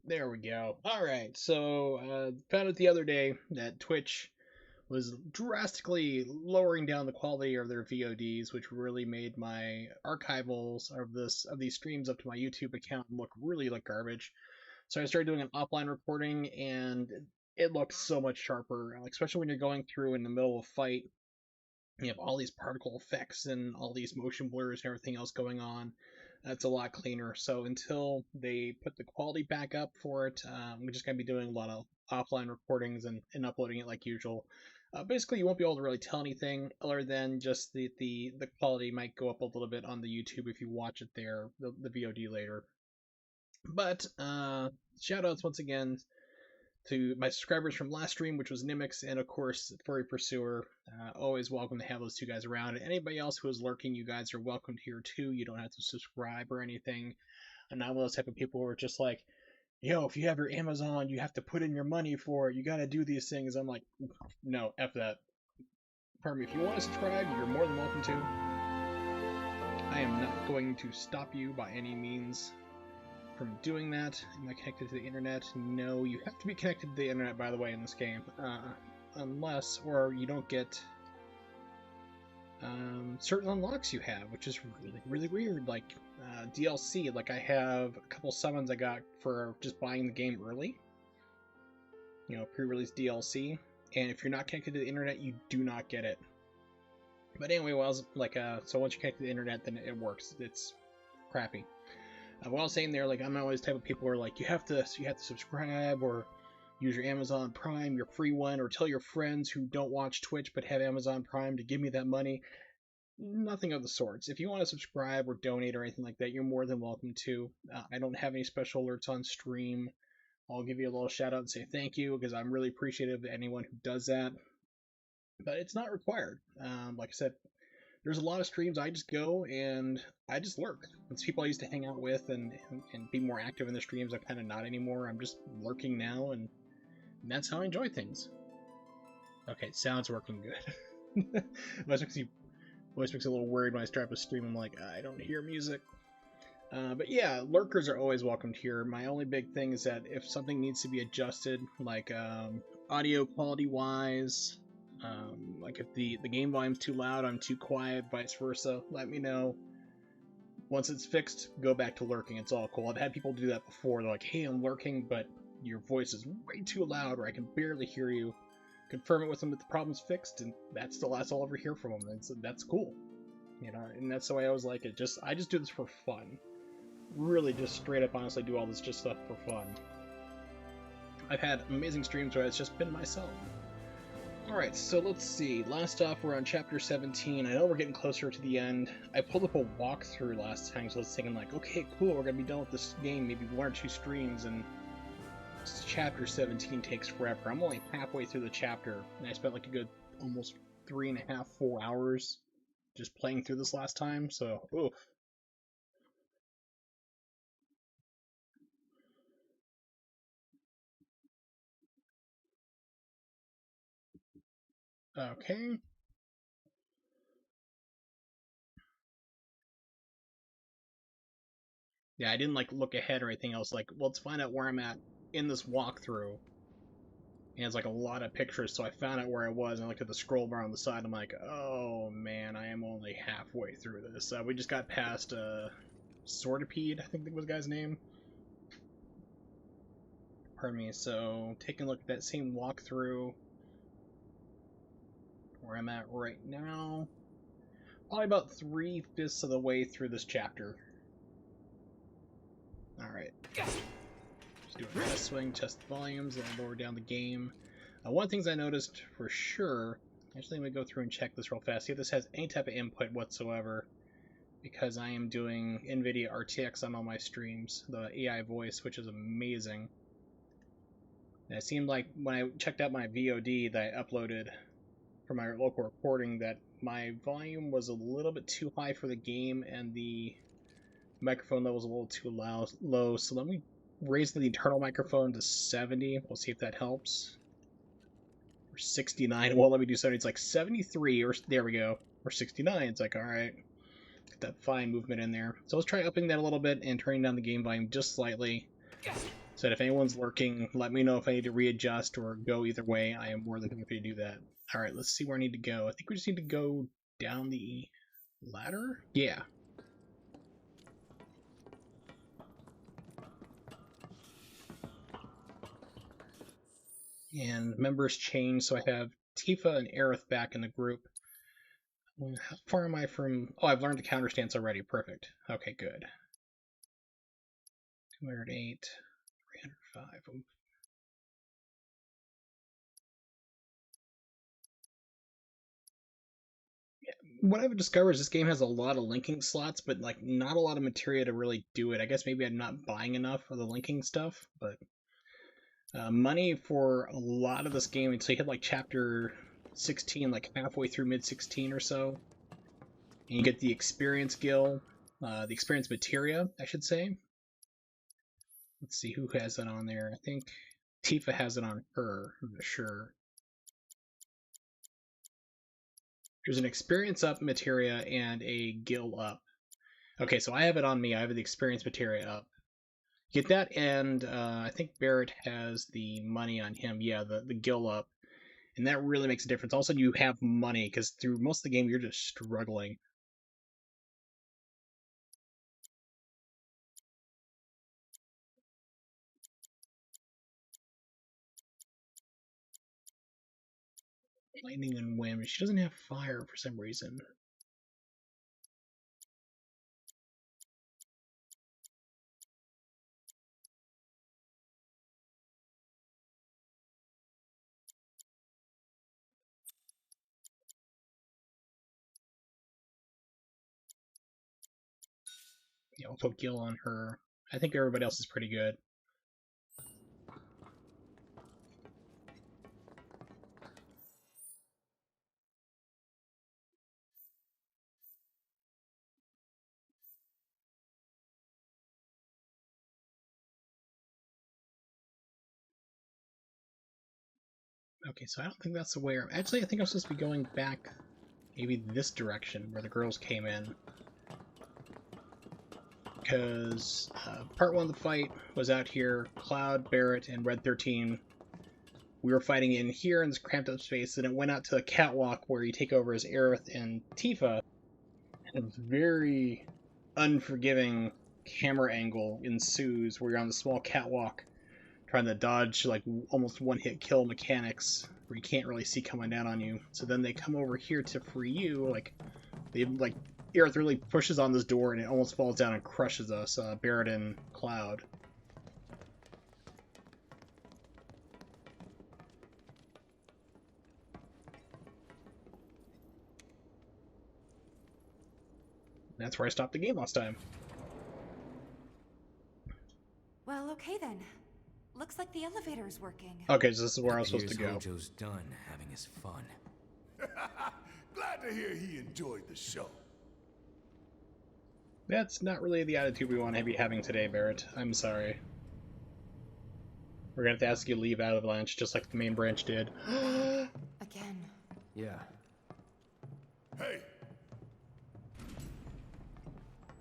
There we go. All right. So, found out the other day that Twitch was drastically lowering down the quality of their VODs, which really made my archivals of these streams up to my YouTube account look really like garbage. So I started doing an offline recording, and it looks so much sharper, especially when you're going through in the middle of a fight. You have all these particle effects and all these motion blurs and everything else going on. It's a lot cleaner. So until they put the quality back up for it, we're just gonna be doing a lot of offline recordings and uploading it like usual. Basically, you won't be able to really tell anything other than just the quality might go up a little bit on the YouTube if you watch it there, the VOD later. But shout outs once again to my subscribers from last stream, which was Nimix, and of course Furry Pursuer. Always welcome to have those two guys around. And anybody else who is lurking, you guys are welcome here too. You don't have to subscribe or anything. I'm not one of those type of people who are just like, yo, if you have your Amazon, you have to put in your money for it. You got to do these things. I'm like, no, F that. Pardon me, if you want to subscribe, you're more than welcome to. I am not going to stop you by any means from doing that. Am I connected to the internet? No, you have to be connected to the internet, by the way, in this game. Unless, or you don't get certain unlocks you have, which is really, really weird. Like DLC, like I have a couple summons I got for just buying the game early. You know, pre-release DLC. And if you're not connected to the internet, you do not get it. But anyway, well, like, so once you're connected to the internet, then it works. It's crappy. What I was saying there, like, I'm not always the type of people who are like, you have to subscribe or use your Amazon Prime, your free one, or tell your friends who don't watch Twitch but have Amazon Prime to give me that money. Nothing of the sorts. If you want to subscribe or donate or anything like that, you're more than welcome to. I don't have any special alerts on stream. I'll give you a little shout out and say thank you because I'm really appreciative of anyone who does that. But it's not required. Like I said, there's a lot of streams I just go and I just lurk. It's people I used to hang out with and be more active in the streams. I'm kind of not anymore. I'm just lurking now, and that's how I enjoy things. Okay, sound's working good. Voice makes it a little worried when I start up a stream. I'm like, I don't hear music. But yeah, lurkers are always welcomed here. My only big thing is that if something needs to be adjusted, like audio quality wise, like if the game volume's too loud, I'm too quiet, vice versa, let me know. Once it's fixed, go back to lurking. It's all cool. I've had people do that before. They're like, hey, I'm lurking, but your voice is way too loud, or I can barely hear you. Confirm it with them that the problem's fixed, and that's all ever hear from them. And so that's cool, you know. And that's the way I always like it. I just do this for fun. Really, just straight up, honestly, do all this just stuff for fun. I've had amazing streams where it's just been myself. Alright, so let's see. Last off, we're on chapter 17. I know we're getting closer to the end. I pulled up a walkthrough last time, so I was thinking like, okay, cool, we're gonna be done with this game, maybe 1 or 2 streams, and chapter 17 takes forever. I'm only halfway through the chapter, and I spent like a good almost 3.5, 4 hours just playing through this last time, so, oof. Okay. Yeah, I didn't like look ahead or anything else. Like, well, let's find out where I'm at in this walkthrough. And it's like a lot of pictures, so I found out where I was, and I looked at the scroll bar on the side. I'm like, oh man, I am only halfway through this. We just got past Sortipede, I think that was the guy's name. Pardon me. So taking a look at that same walkthrough, where I'm at right now, probably about 3/5 of the way through this chapter. All right. Just do a test swing, test the volumes, and lower down the game. One of the things I noticed for sure, actually let me go through and check this real fast, see if this has any type of input whatsoever, because I am doing NVIDIA RTX on all my streams, the AI voice, which is amazing. And it seemed like when I checked out my VOD that I uploaded for my local recording that my volume was a little bit too high for the game and the microphone level was a little too low, so let me raise the internal microphone to 70. We'll see if that helps. Or 69. Well, let me do 70. It's like 73, or there we go. Or 69. It's like, alright. Get that fine movement in there. So let's try upping that a little bit and turning down the game volume just slightly. So if anyone's lurking, let me know if I need to readjust or go either way. I am more than happy to do that. Alright, let's see where I need to go. I think we just need to go down the ladder? Yeah. And members change, so I have Tifa and Aerith back in the group. How far am I from... Oh, I've learned the counter stance already. Perfect. Okay, good. 208, 305. What I've discovered is this game has a lot of linking slots, but like not a lot of materia to really do it. I guess maybe I'm not buying enough of the linking stuff, but money for a lot of this game until you hit like chapter 16, like halfway through mid 16 or so, and you get the experience gil, the experience materia, I should say. Let's see who has it on there. I think Tifa has it on her. I'm not sure. There's an experience up materia and a gil up. Okay, so I have it on me. I have the experience materia up. Get that, and I think Barrett has the money on him. Yeah, the gil up. And that really makes a difference. Also, you have money, because through most of the game, you're just struggling. Lightning and wind. She doesn't have fire for some reason. Yeah, I'll put Gil on her. I think everybody else is pretty good. Okay, so I don't think that's the way. Actually, I think I'm supposed to be going back, maybe this direction where the girls came in. Because part one of the fight was out here. Cloud, Barrett, and Red 13. We were fighting in here in this cramped up space, and it went out to the catwalk where you take over as Aerith and Tifa. And a very unforgiving camera angle ensues where you're on the small catwalk trying to dodge like almost one-hit kill mechanics where you can't really see coming down on you. So then they come over here to free you. Like Aerith really pushes on this door and it almost falls down and crushes us. Barrett and Cloud. That's where I stopped the game last time. Well, okay then. Looks like the elevator is working. Okay, so this is where I'm supposed to go. Hojo's done having his fun. Glad to hear he enjoyed the show. That's not really the attitude we want to be having today, Barrett. I'm sorry. We're gonna have to ask you to leave Avalanche, just like the main branch did. Again. Yeah. Hey,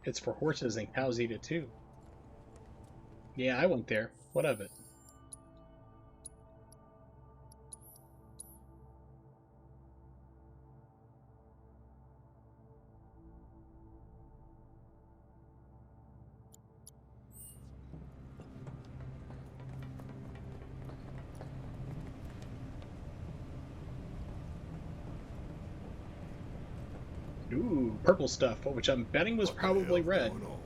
It's for horses and cows eat it too. Yeah, I went there. What of it? Ooh, purple stuff, which I'm betting was what the probably hell's red. going on?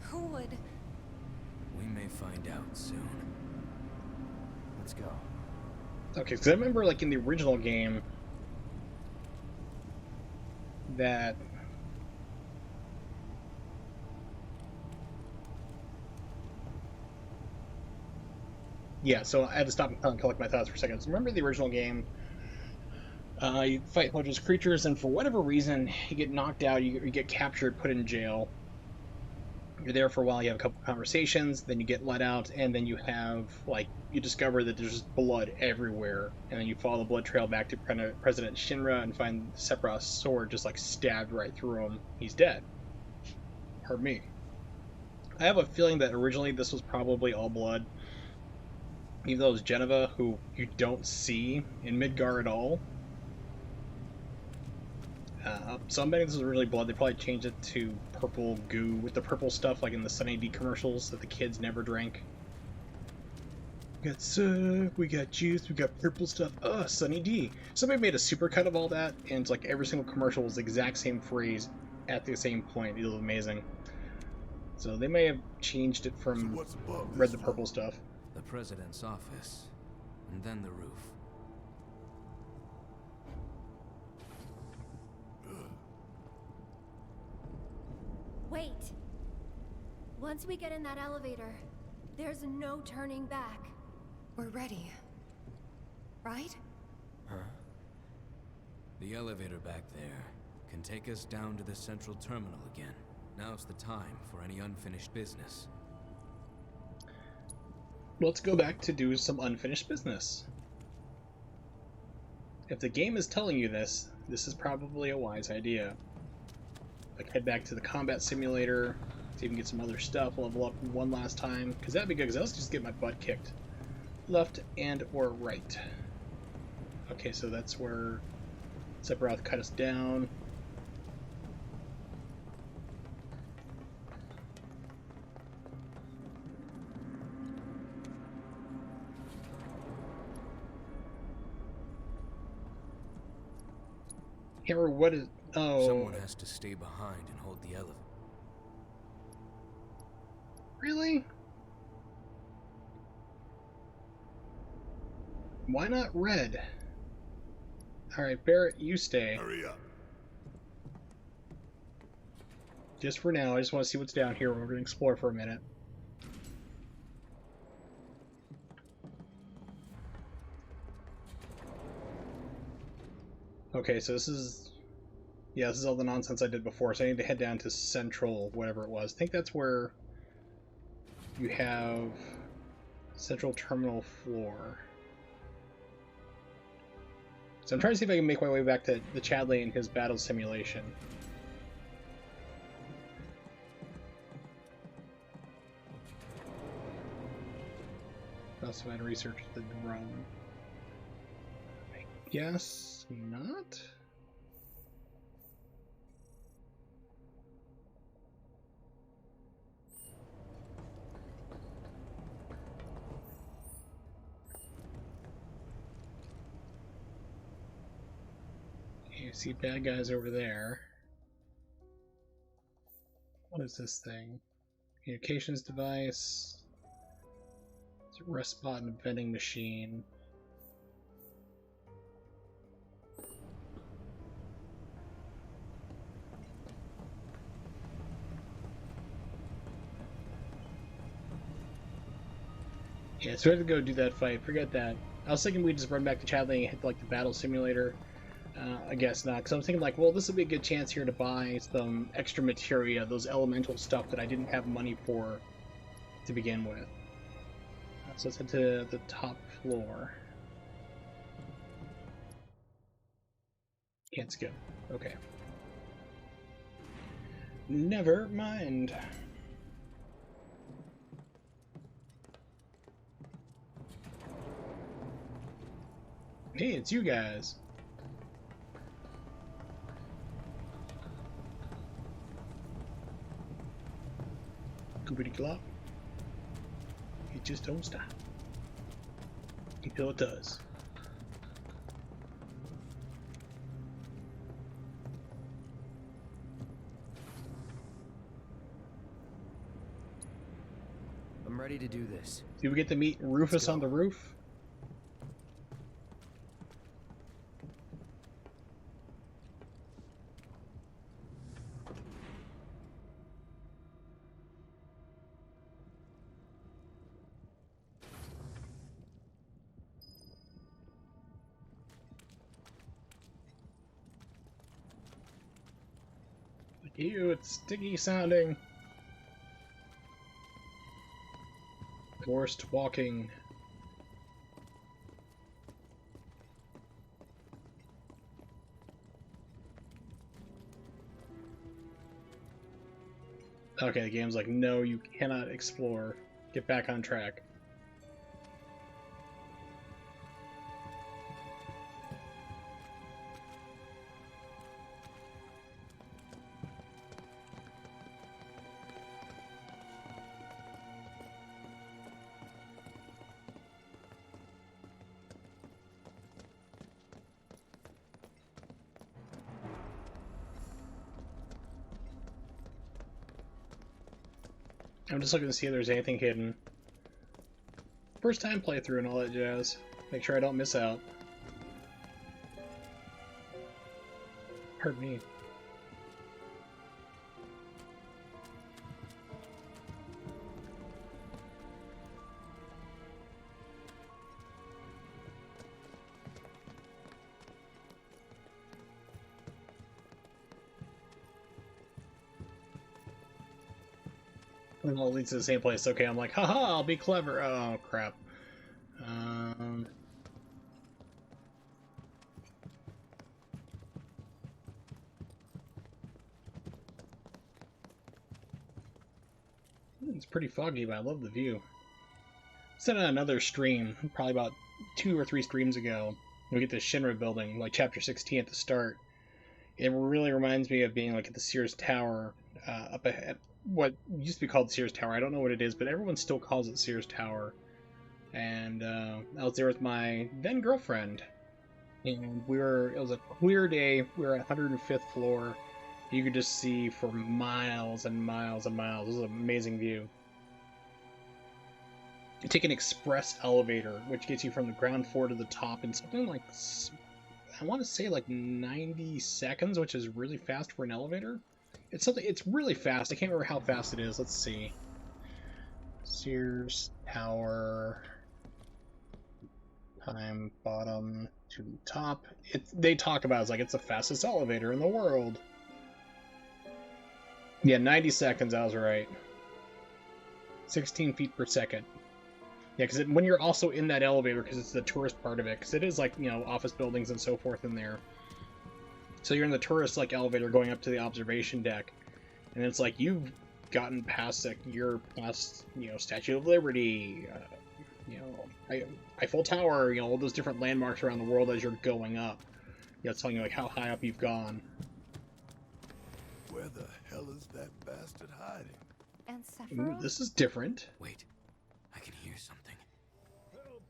Who would? We may find out soon. Let's go. Okay, because I remember, like, in the original game, that... Yeah, so I had to stop and collect my thoughts for a second. So remember the original game, you fight Hojo's creatures, and for whatever reason, you get knocked out, you get captured, put in jail. You're there for a while, you have a couple conversations, then you get let out, and then you have, like, you discover that there's just blood everywhere, and then you follow the blood trail back to President Shinra and find Sephiroth's sword just, like, stabbed right through him. He's dead. Pardon me. I have a feeling that originally this was probably all blood. Even though it's Geneva, who you don't see in Midgar at all. So I'm betting this is really blood. They probably changed it to purple goo with the purple stuff like in the Sunny D commercials that the kids never drank. We got syrup, we got juice, we got purple stuff. Sunny D. Somebody made a supercut of all that, and it's like every single commercial was the exact same phrase at the same point. It was amazing. So they may have changed it from So what's above red this to floor? purple stuff. The president's office, and then the roof. Wait. Once we get in that elevator, there's no turning back. We're ready. Right? Huh? The elevator back there can take us down to the central terminal again. Now's the time for any unfinished business. Let's go back to do some unfinished business. If the game is telling you this, this is probably a wise idea. Like, head back to the combat simulator, see if we can get some other stuff, level up one last time, because that'd be good, because I was just getting my butt kicked. Left and or right. Okay, so that's where Sephiroth cut us down. Hammer, what is... Oh... Someone has to stay behind and hold the elevator. Really? Why not red? Alright, Barrett, you stay. Hurry up. Just for now, I just want to see what's down here. We're going to explore for a minute. Okay, so this is... Yeah, this is all the nonsense I did before, so I need to head down to Central, whatever it was. I think that's where you have Central Terminal Floor. So I'm trying to see if I can make my way back to the Chadley and his battle simulation. Classified research the drone. I guess not? You see bad guys over there. What is this thing? Communications device. It's a rest spot and a vending machine. Yeah, so we have to go do that fight. Forget that. I was thinking we'd just run back to Chadley and hit like the battle simulator. I guess not, because I'm thinking like, well, this would be a good chance here to buy some extra materia, those elemental stuff that I didn't have money for to begin with. So let's head to the top floor. Can't skip. Okay. Never mind. Hey, it's you guys. Goopity glop. It just don't stop until it does. I'm ready to do this. Did we get to meet Rufus on the roof? Ew, it's sticky sounding. Forced walking. Okay, the game's like, no, you cannot explore. Get back on track. I'm just looking to see if there's anything hidden. First time playthrough and all that jazz. Make sure I don't miss out. Hurt me. It all leads to the same place. Okay, I'm like, haha, I'll be clever. Oh, crap. It's pretty foggy, but I love the view. I said on another stream, probably about 2 or 3 streams ago, we get this Shinra building, like chapter 16 at the start. It really reminds me of being like at the Sears Tower up ahead. What used to be called Sears Tower. I don't know what it is, but everyone still calls it Sears Tower. And I was there with my then girlfriend, and it was a clear day. We were at 105th floor. You could just see for miles and miles and miles. It was an amazing view. You take an express elevator, which gets you from the ground floor to the top in something like, I want to say like 90 seconds, which is really fast for an elevator. It's really fast. I can't remember how fast it is. Let's see. Sears Tower time bottom to top. They talk about it as like it's the fastest elevator in the world. Yeah, 90 seconds, I was right. 16 feet per second. Yeah, because when you're also in that elevator, because it's the tourist part of it, because it is like, you know, office buildings and so forth in there. So you're in the tourist like elevator going up to the observation deck, and it's like you've gotten past like you're past, you know, Statue of Liberty, you know, Eiffel Tower, you know, all those different landmarks around the world as you're going up. Yeah, it's telling you like how high up you've gone. Where the hell is that bastard hiding? And Ooh, Sephiroth? this is different. Wait, I can hear something. Help!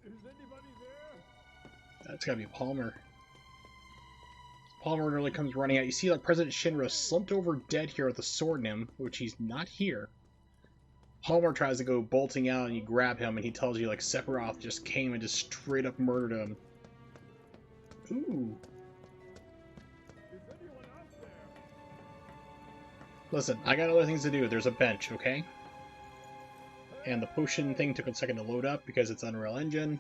Is anybody there? That's gotta be Palmer. Palmer really comes running out. You see like President Shinra slumped over dead here with a sword in him, which he's not here. Palmer tries to go bolting out and you grab him and he tells you like Sephiroth just came and just straight up murdered him. Ooh. Is anyone out there? Listen, I got other things to do. There's a bench, okay? And the potion thing took a second to load up because it's Unreal Engine.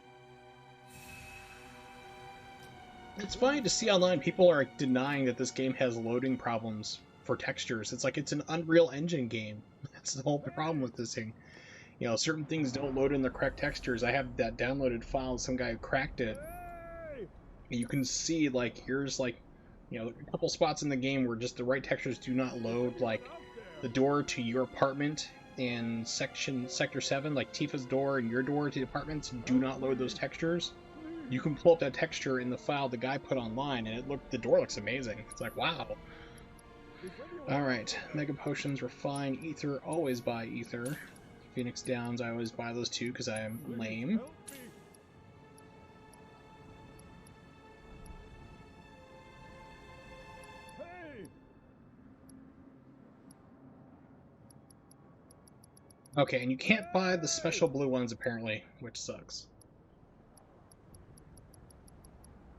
It's funny to see online people are denying that this game has loading problems for textures. It's like it's an Unreal Engine game. That's the whole problem with this thing. You know, certain things don't load in the correct textures. I have that downloaded file, some guy who cracked it. Hey! You can see, like, here's, like, you know, a couple spots in the game where just the right textures do not load, like, the door to your apartment in Sector 7, like Tifa's door and your door to the apartments do not load those textures. You can pull up that texture in the file the guy put online, and the door looks amazing. It's like, wow. Alright, Mega Potions, Refine, Ether, always buy Ether. Phoenix Downs, I always buy those too, because I am lame. Help me! Hey! Okay, and you can't buy the special blue ones, apparently, which sucks.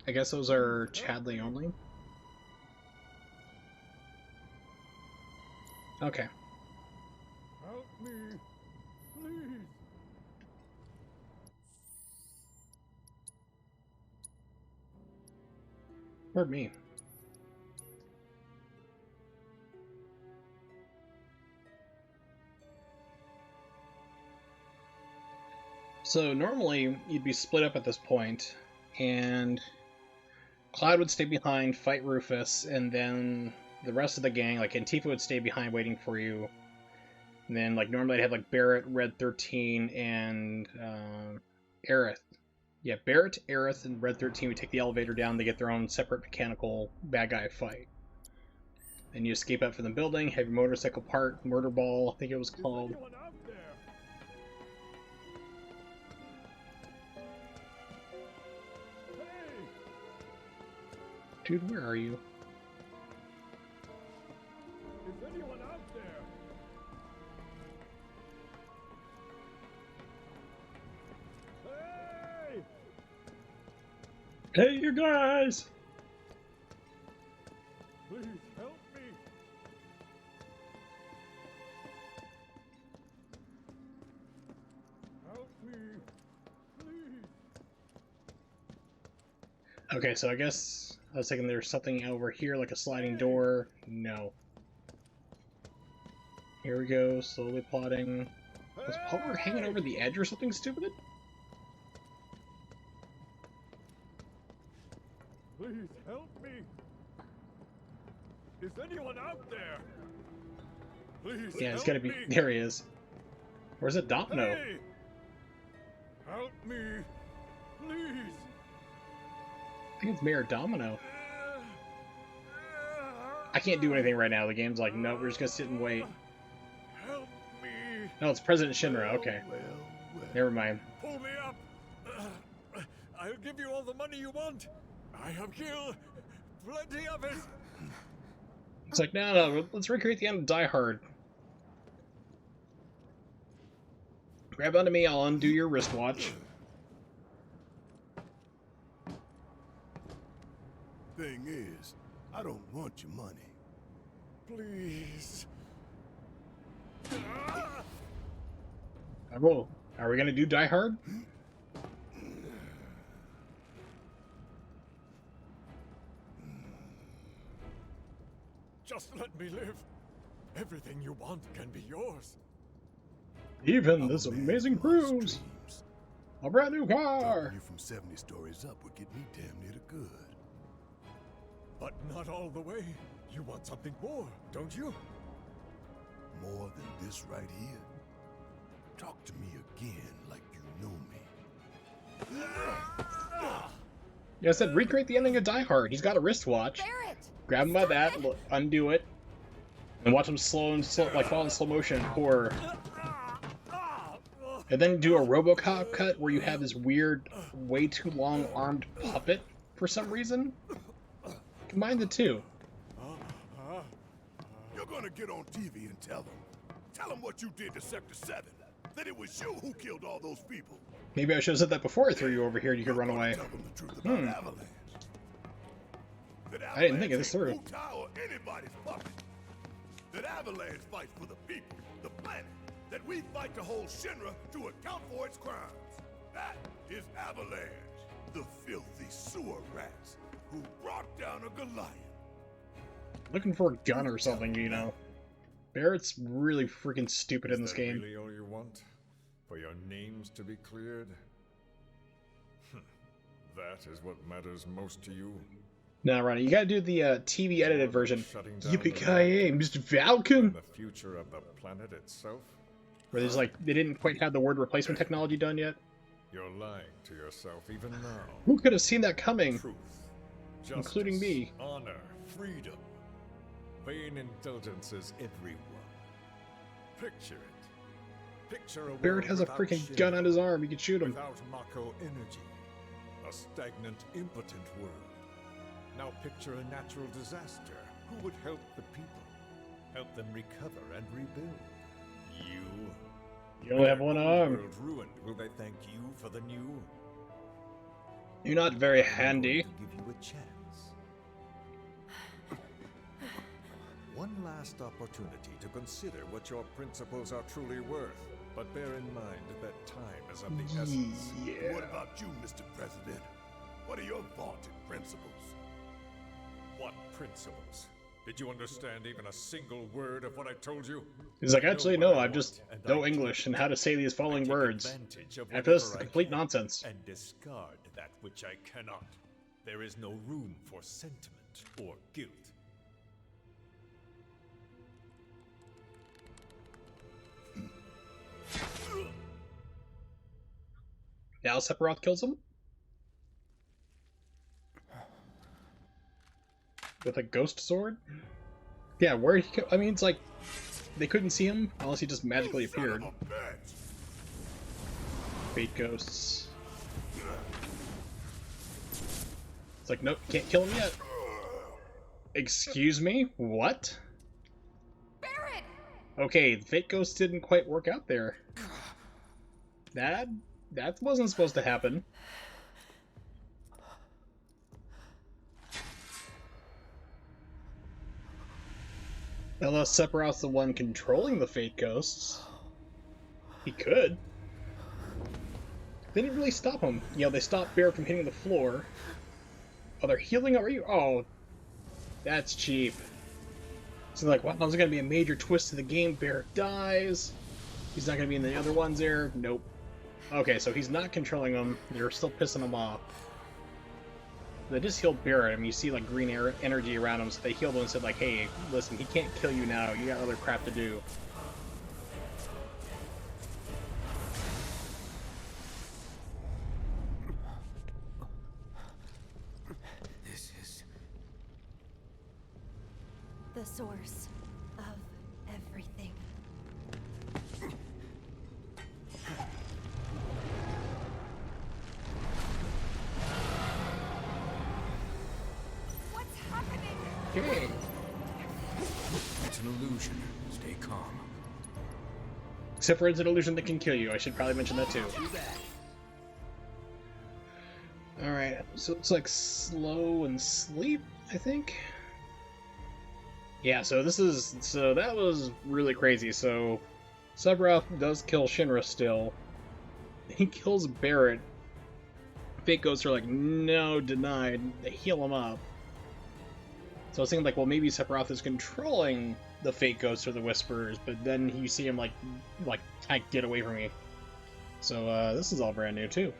I guess those are Chadley only? Okay. Help me! Please! Or me. So normally you'd be split up at this point, and Cloud would stay behind, fight Rufus, and then the rest of the gang, like Antifa would stay behind waiting for you. And then like normally I'd have like Barrett, Red 13, and Aerith. Yeah, Barrett, Aerith, and Red 13 would take the elevator down. They get their own separate mechanical bad guy fight. And you escape out from the building, have your motorcycle part, murder ball, I think it was called. Dude, where are you? Is anyone out there? Hey! Hey, you guys! Please help me! Help me! Please! Okay, so I guess I was thinking there's something over here, like a sliding door. No. Here we go, slowly plotting. Was Palmer hanging over the edge or something stupid? Please help me! Is anyone out there? Please Yeah, it's help gotta be. me. There he is. Where's it? Domino. Hey! Help me! Please! I think it's Mayor Domino. I can't do anything right now. The game's like, nope, we're just gonna sit and wait. Help me! No, it's President Shinra. Okay. Well. Never mind. Pull me up! I'll give you all the money you want! I have killed plenty of it! It's like, no, let's recreate the end of Die Hard. Grab onto me, I'll undo your wristwatch. Thing is, I don't want your money. Please. Whoa, are we gonna do Die Hard? Just let me live. Everything you want can be yours. Even this amazing cruise! A brand new car! Dropping you from 70 stories up would get me damn near to good. But not all the way. You want something more, don't you? More than this right here? Talk to me again like you know me. Yeah, I said recreate the ending of Die Hard. He's got a wristwatch. Barrett! Grab him by that, undo it, and watch him like fall in slow motion and pour. And then do a RoboCop cut where you have this weird, way too long armed puppet for some reason. Combine the two. You're gonna get on TV and tell them. Tell them what you did to Sector 7. That it was you who killed all those people. Maybe I should have said that before I threw you over here and you could run away. Tell them the truth about Avalanche. That I didn't think of this Avalanche through. ain't Wu-Tao or anybody's puppet. That Avalanche fights for the people, the planet. That we fight to hold Shinra to account for its crimes. That is Avalanche. The filthy sewer rats who brought down a Goliath. Looking for a gun or something, you know. Barrett's really freaking stupid in this Is that game. really all you want? For your names to be cleared? That is what matters most to you? Nah, Ronnie, you gotta do the TV edited version. Shutting down Yippee-ki-yay, Mr. and Falcon! the future of the planet itself? Where there's like, they didn't quite have the word replacement technology done yet. You're lying to yourself even now. Who could have seen that coming? Truth, justice, Including me. honor, freedom. Vain indulgences everyone. Picture it. Picture a Barrett world has a without freaking Shinra, gun on his arm, you can shoot him. without Mako energy. A stagnant, impotent world. Now picture a natural disaster. Who would help the people? Help them recover and rebuild? You? You only have one arm. World ruined. Will they thank you for the new? You're not very I'm going handy. to give you a chance. One last opportunity to consider what your principles are truly worth. But bear in mind that time is of the essence. Yeah. What about you, Mr. President? What are your vaunted principles? What principles? Did you understand even a single word of what I told you? He's like, I know actually, what no, I I've just want, and know I English take and it. how to say these I following take words. advantage of After this, whatever I complete can nonsense. And discard that which I cannot. There is no room for sentiment or guilt. Now Sephiroth kills him? With a ghost sword? Yeah, where he I mean, it's like, they couldn't see him unless he just magically appeared. Fate ghosts. It's like, nope, can't kill him yet. Excuse me? What? Barret! Okay, the fate ghosts didn't quite work out there. That wasn't supposed to happen. Unless Sephiroth's the one controlling the fate ghosts. He could. They didn't really stop him. You know, they stopped Barret from hitting the floor. Oh, they're healing over you? Oh, that's cheap. So like, wow, there's gonna be a major twist to the game. Barret dies. He's not gonna be in the other ones there. Nope. Okay, so he's not controlling them. They're still pissing him off. They just healed Barret. I mean, you see like green energy around him, so they healed him and said like, hey, listen, he can't kill you now. You got other crap to do. This is... The source of everything. What's happening? Okay. It's an illusion. Stay calm. Except for it's an illusion that can kill you. I should probably mention that too. Alright, so it's like slow and sleep, I think? Yeah, so that was really crazy. So Sephiroth does kill Shinra still. He kills Barret. Fate Ghosts are like, no, denied. They heal him up. So I was thinking like, well, maybe Sephiroth is controlling the Fate Ghosts or the Whisperers, but then you see him like get away from me. So this is all brand new too.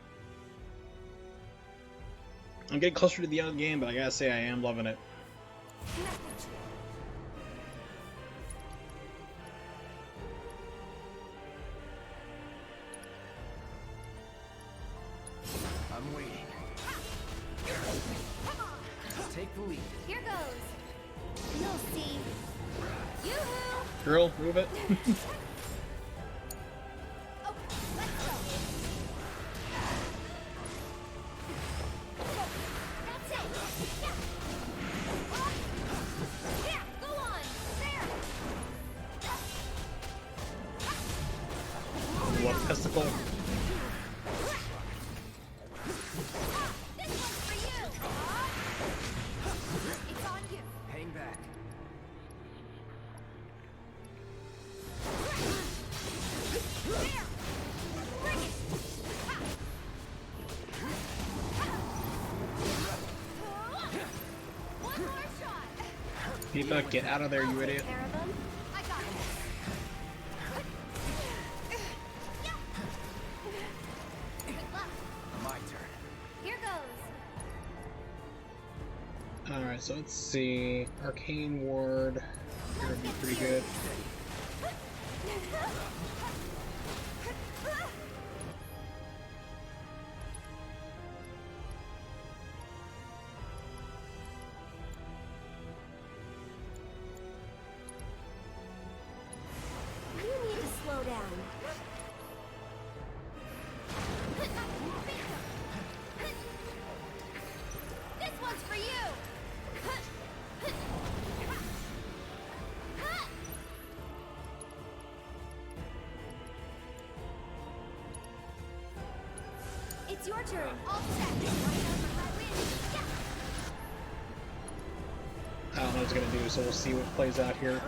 I'm getting closer to the end game, but I gotta say I am loving it. I'm waiting. Take the lead. Here goes. You'll see. Yoo-hoo! Girl, move it. Oh, let's go. That's it. Yeah. Yeah, go on. There. Love testicle. This one's for you. It's on you. Hang back. There. Bring it. One more shot. Tifa, get out of there, you idiot. Pair of them. I got it. Good luck. My turn. Here goes. Alright, so let's see. Arcane Ward. That would be pretty good. You need to slow down. This one's for you. It's your turn. All set. I don't know what it's gonna do, so we'll see what plays out here.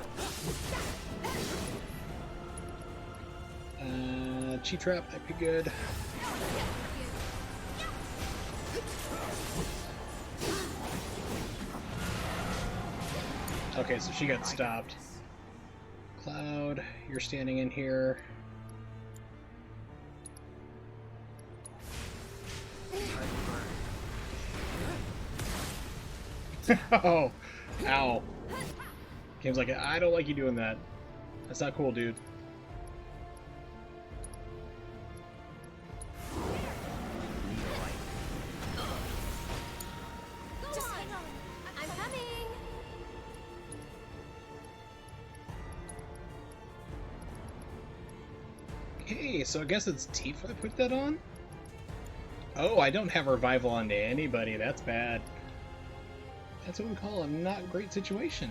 Cheat Trap might be good. Okay, so she got stopped. Cloud, you're standing in here. Oh, ow. Game's like, I don't like you doing that. That's not cool, dude. Hey, so I guess it's Tifa that put that on? Oh, I don't have revival onto anybody. That's bad. That's what we call a not great situation.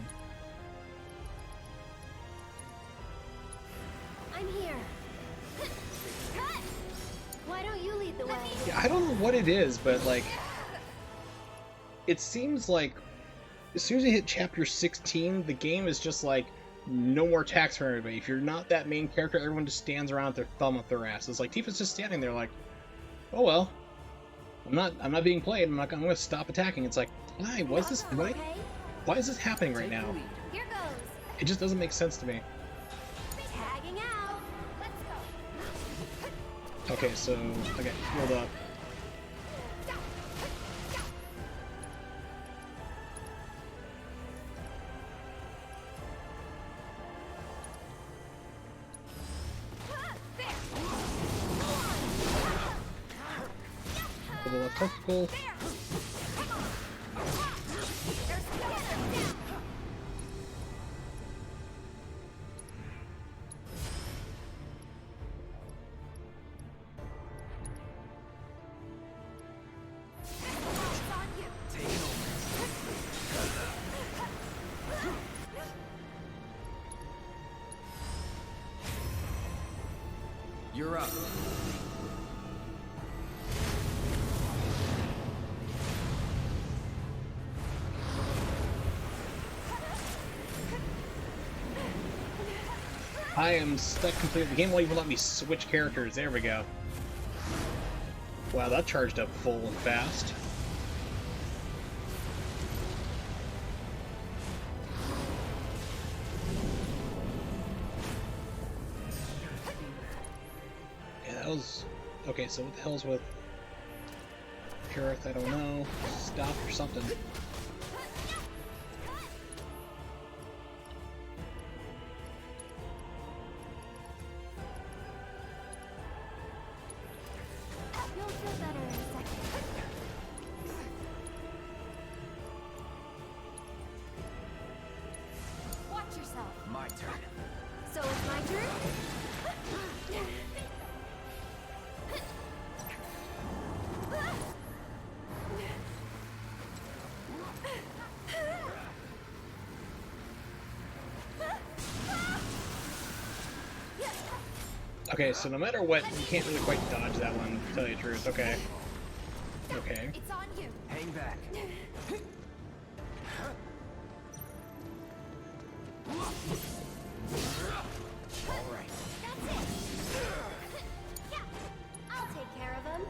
I'm here. Why don't you lead the way? Yeah, I don't know what it is, but like, it seems like as soon as you hit chapter 16, the game is just like, no more attacks for everybody. If you're not that main character, everyone just stands around with their thumb up their ass. It's like Tifa's just standing there like, oh well, I'm not being played. I'm gonna stop attacking. It's like, why? Why is this happening right now? Here goes. It just doesn't make sense to me. Tagging out. Let's go. Okay, so okay, hold up. Double left testicle. You're up. I am stuck completely. The game won't even let me switch characters. There we go. Wow, that charged up full and fast. Yeah, that was... Okay, so what the hell's with... Purith? I don't know. Stop or something. You'll feel better in a second. Watch yourself. My turn. So it's my turn? Okay, so no matter what, you can't really quite dodge that one, to tell you the truth. Okay. Okay. It's on you. Hang back. All right. That's it. Yeah, I'll take care of him.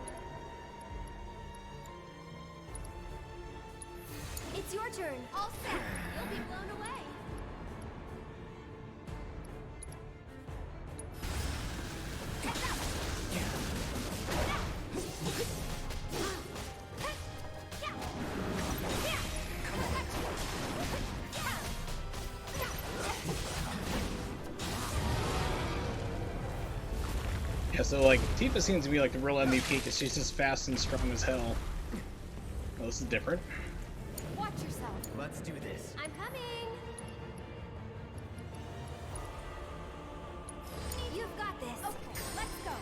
It's your turn. All set. You'll be blown away. Yeah, so like, Tifa seems to be like the real MVP because she's just fast and strong as hell. Well, this is different. Watch yourself. Let's do this. I'm coming. You've got this. Okay, let's go.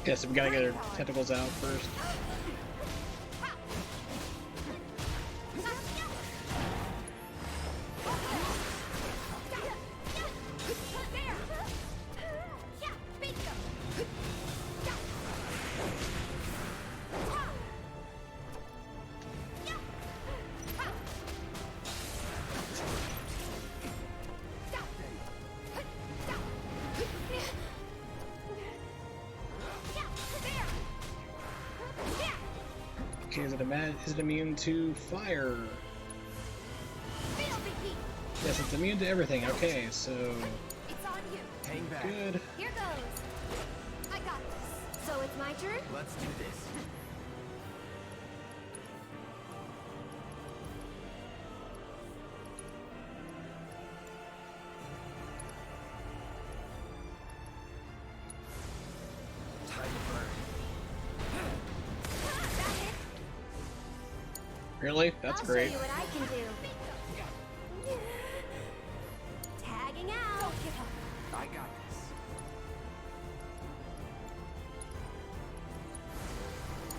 Yeah, so we gotta get her tentacles out first. Okay, is it immune to fire? Yes, it's immune to everything. Okay, so It's on you. Hang back. good. Here goes. I got this. So it's my turn? Let's do this. Time to burn. That hit. Really? That's I'll great. show you what I can do. Tagging out. I got this.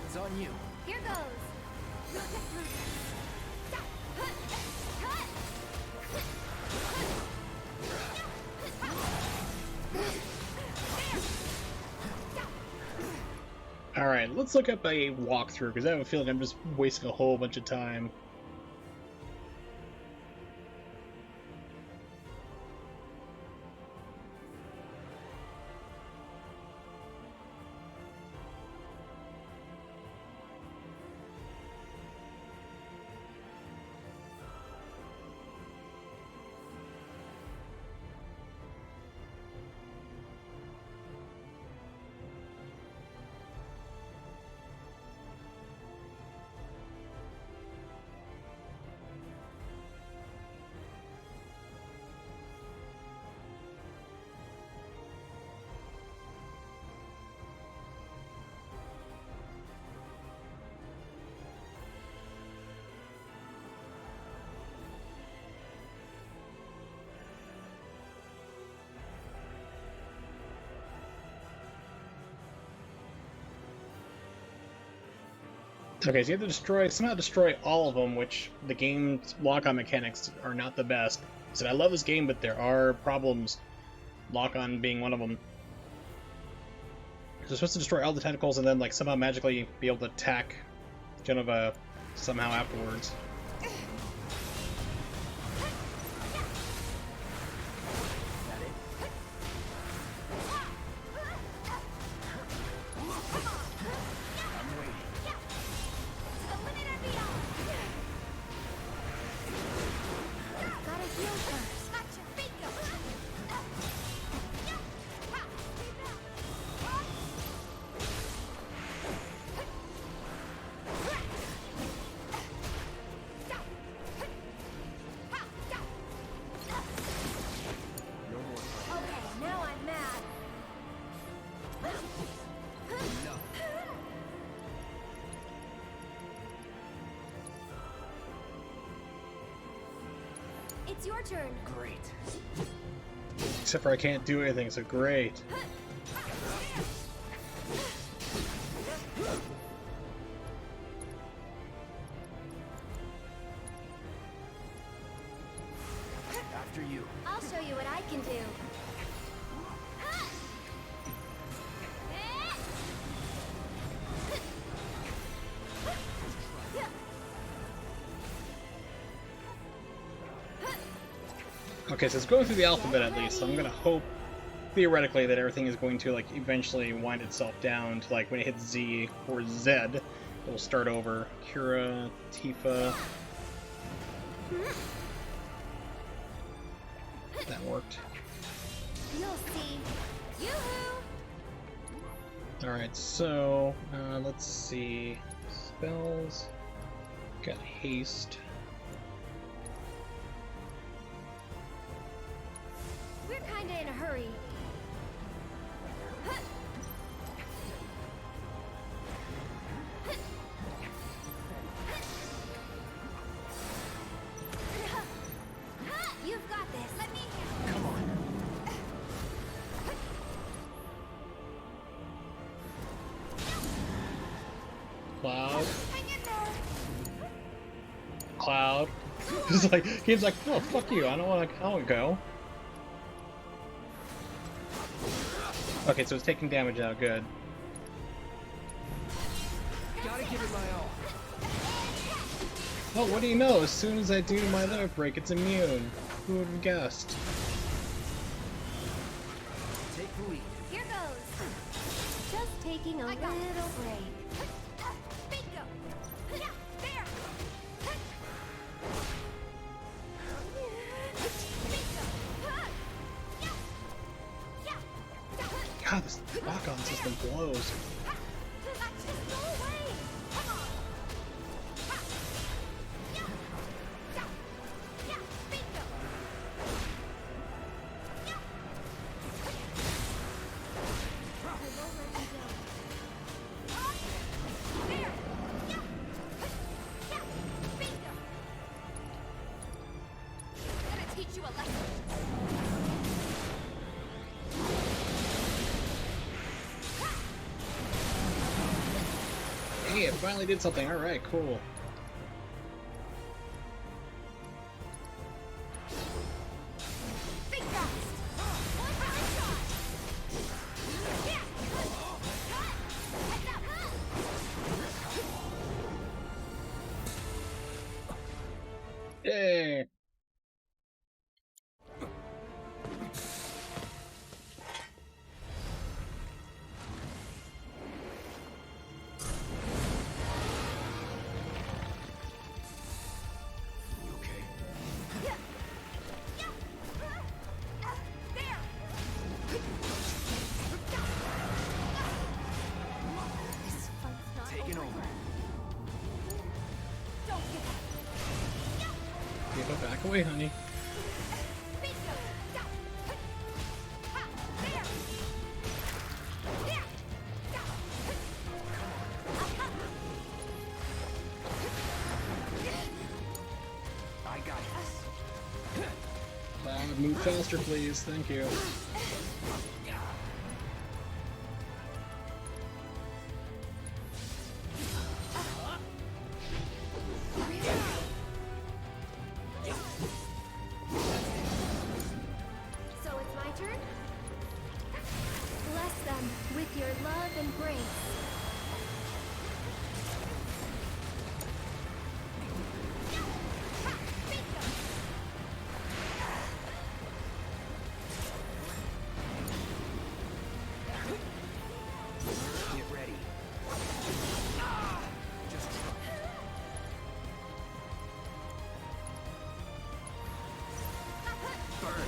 It's on you. Here goes. Alright, let's look up a walkthrough, because I have a feeling I'm just wasting a whole bunch of time. Okay, so you have to somehow destroy all of them, which the game's lock-on mechanics are not the best. So I love this game, but there are problems, lock-on being one of them. So you're supposed to destroy all the tentacles and then like somehow magically be able to attack Genova somehow afterwards. It's your turn. Great. Except for I can't do anything, so great. After you. I'll show you what I can do. Okay, so it's going through the alphabet at least, so I'm gonna hope, theoretically, that everything is going to like eventually wind itself down to like when it hits Z or Z, it'll start over. Kira, Tifa. That worked. You'll see. Yoo-hoo! Alright, so let's see. Spells. Got haste. We're kinda in a hurry. You've got this. Let me. Come on. Cloud. Hang in there. Cloud. It's like game's like, no, fuck you. I don't want to go. Okay, so it's taking damage out. Good. Gotta give it my all. Oh, what do you know? As soon as I do my limit break, it's immune. Who would have guessed? Take the lead. Here goes. Just taking a little break. Bingo. Yeah, there. God, this lock-on system blows. Just go away. Come on. Bingo. finally did something. Alright, cool. Yay! Taking over. Give it back away, honey. I got this. Move faster, please. Thank you. So it's my turn? Bless them with your love and grace. Get ready. Just try. Burn.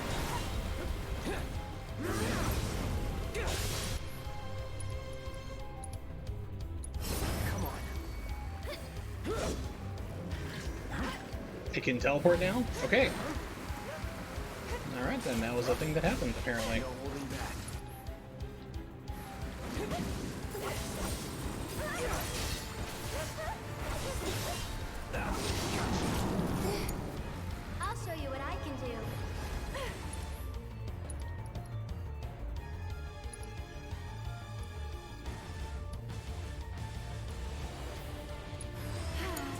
Come on. It can teleport now? Okay. Alright then, that was a thing that happened, apparently. No holding back. I'll show you what I can do.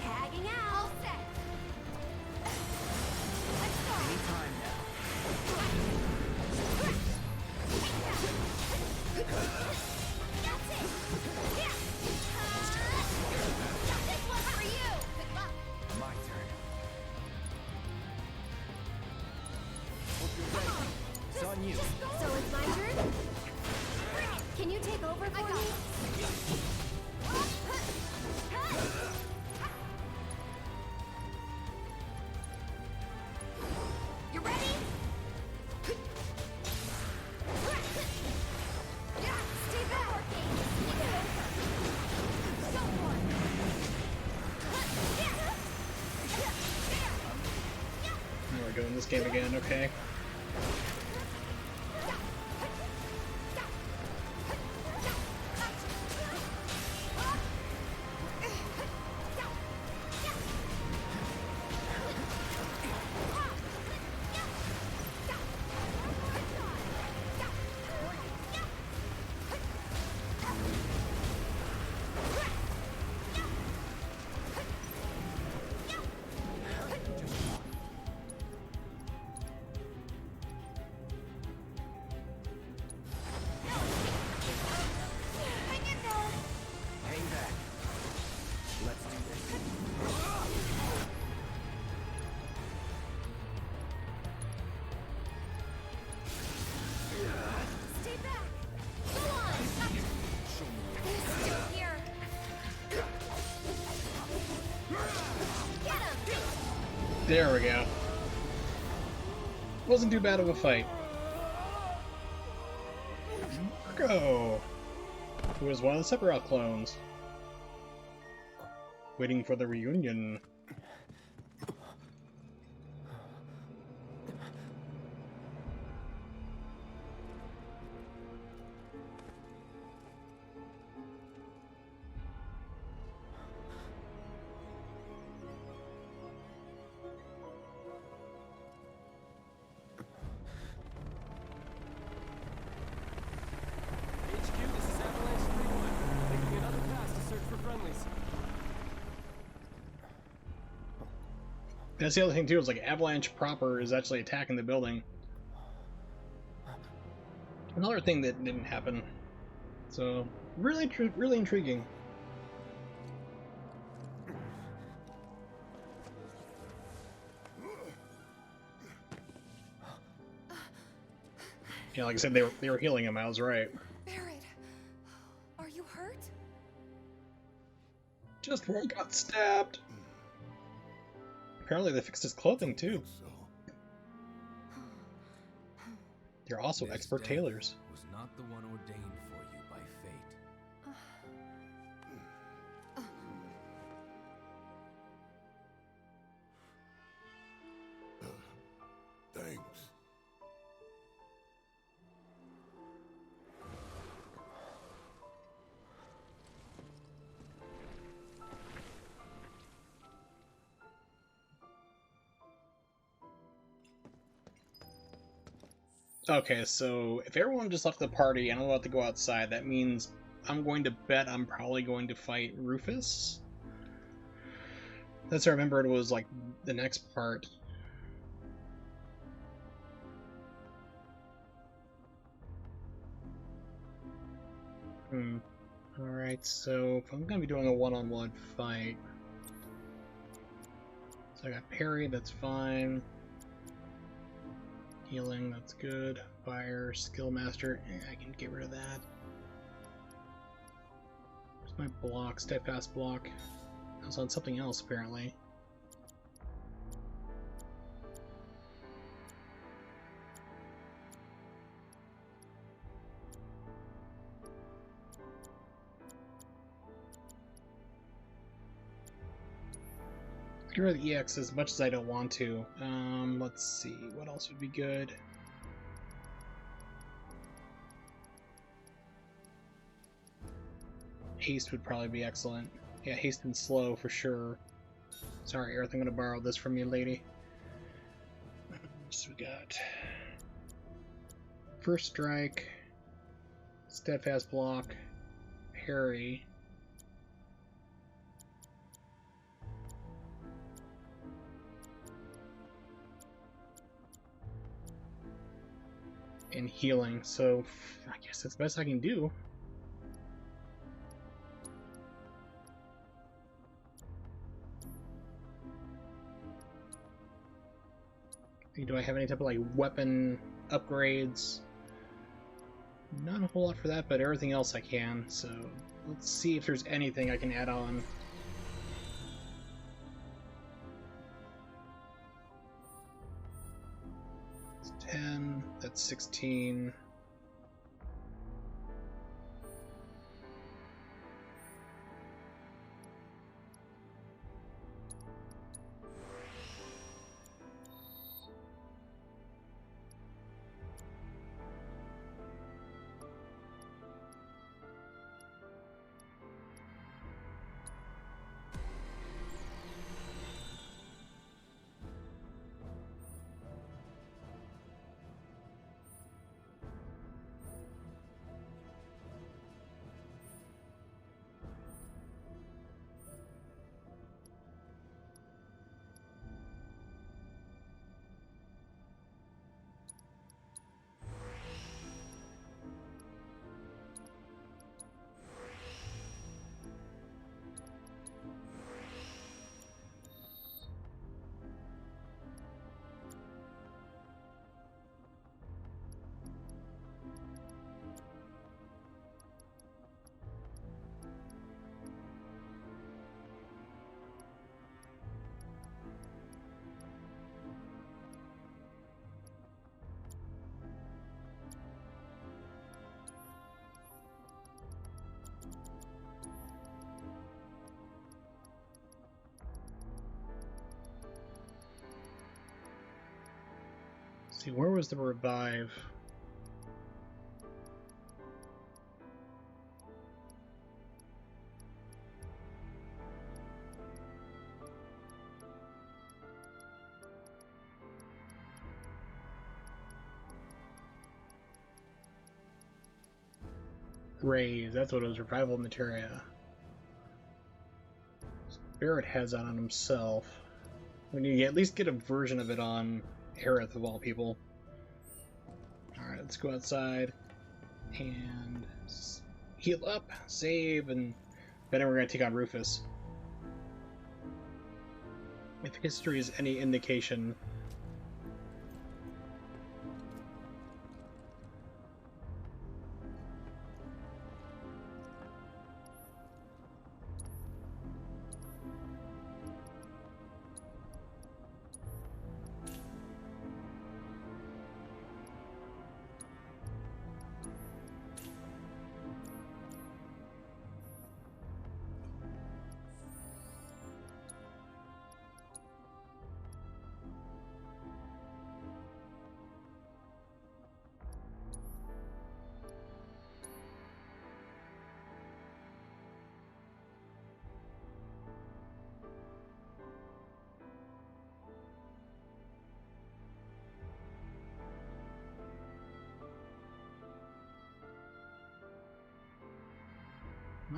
Tagging out. All set. Let's go. Anytime now. That's it. Here. This one's for you. Good luck. My turn. Hope you're ready. It's on you. So it's my turn? Can you take over for me? You ready? Stay back. Go for it. Now we're doing this game again, okay. Hang back. Let's do this. Stay back. Go on. Still here. Get him. There we go. Wasn't too bad of a fight. Marco! Who was one of the Sephiroth clones. Waiting for the reunion. HQ, this is Avalanche 3-1. Taking another pass to search for friendlies. That's the other thing too, is like Avalanche proper is actually attacking the building. Another thing that didn't happen. So really really intriguing. Yeah, like I said, they were healing him. I was right. Barrett, are you hurt? Just where I got stabbed. Apparently they fixed his clothing too. So, They're also This expert death tailors. was not the one ordained for you by fate. thanks. Okay, so if everyone just left the party and I'm about to go outside, that means I'm going to bet I'm probably going to fight Rufus. That's what I remember. It was like the next part. Alright, so if I'm going to be doing a one-on-one fight... So I got parry, that's fine. Healing, that's good. Fire, skill master, I can get rid of that. Where's my block? Steadfast block. I was on something else apparently. Get rid of the EX as much as I don't want to. Let's see, what else would be good? Haste would probably be excellent. Yeah, haste and slow for sure. Sorry, Earth, I'm gonna borrow this from you, lady. So we got First Strike, Steadfast Block, Parry. And healing, so I guess that's the best I can do. Do I have any type of like weapon upgrades? Not a whole lot for that, but everything else I can, so let's see if there's anything I can add on. It's 10, that's 16. See, where was the revive? Raise, that's what it was, revival materia. Barrett has that on himself. We need to at least get a version of it on Aerith of all people. Alright, let's go outside and heal up, save, and then we're going to take on Rufus. If history is any indication,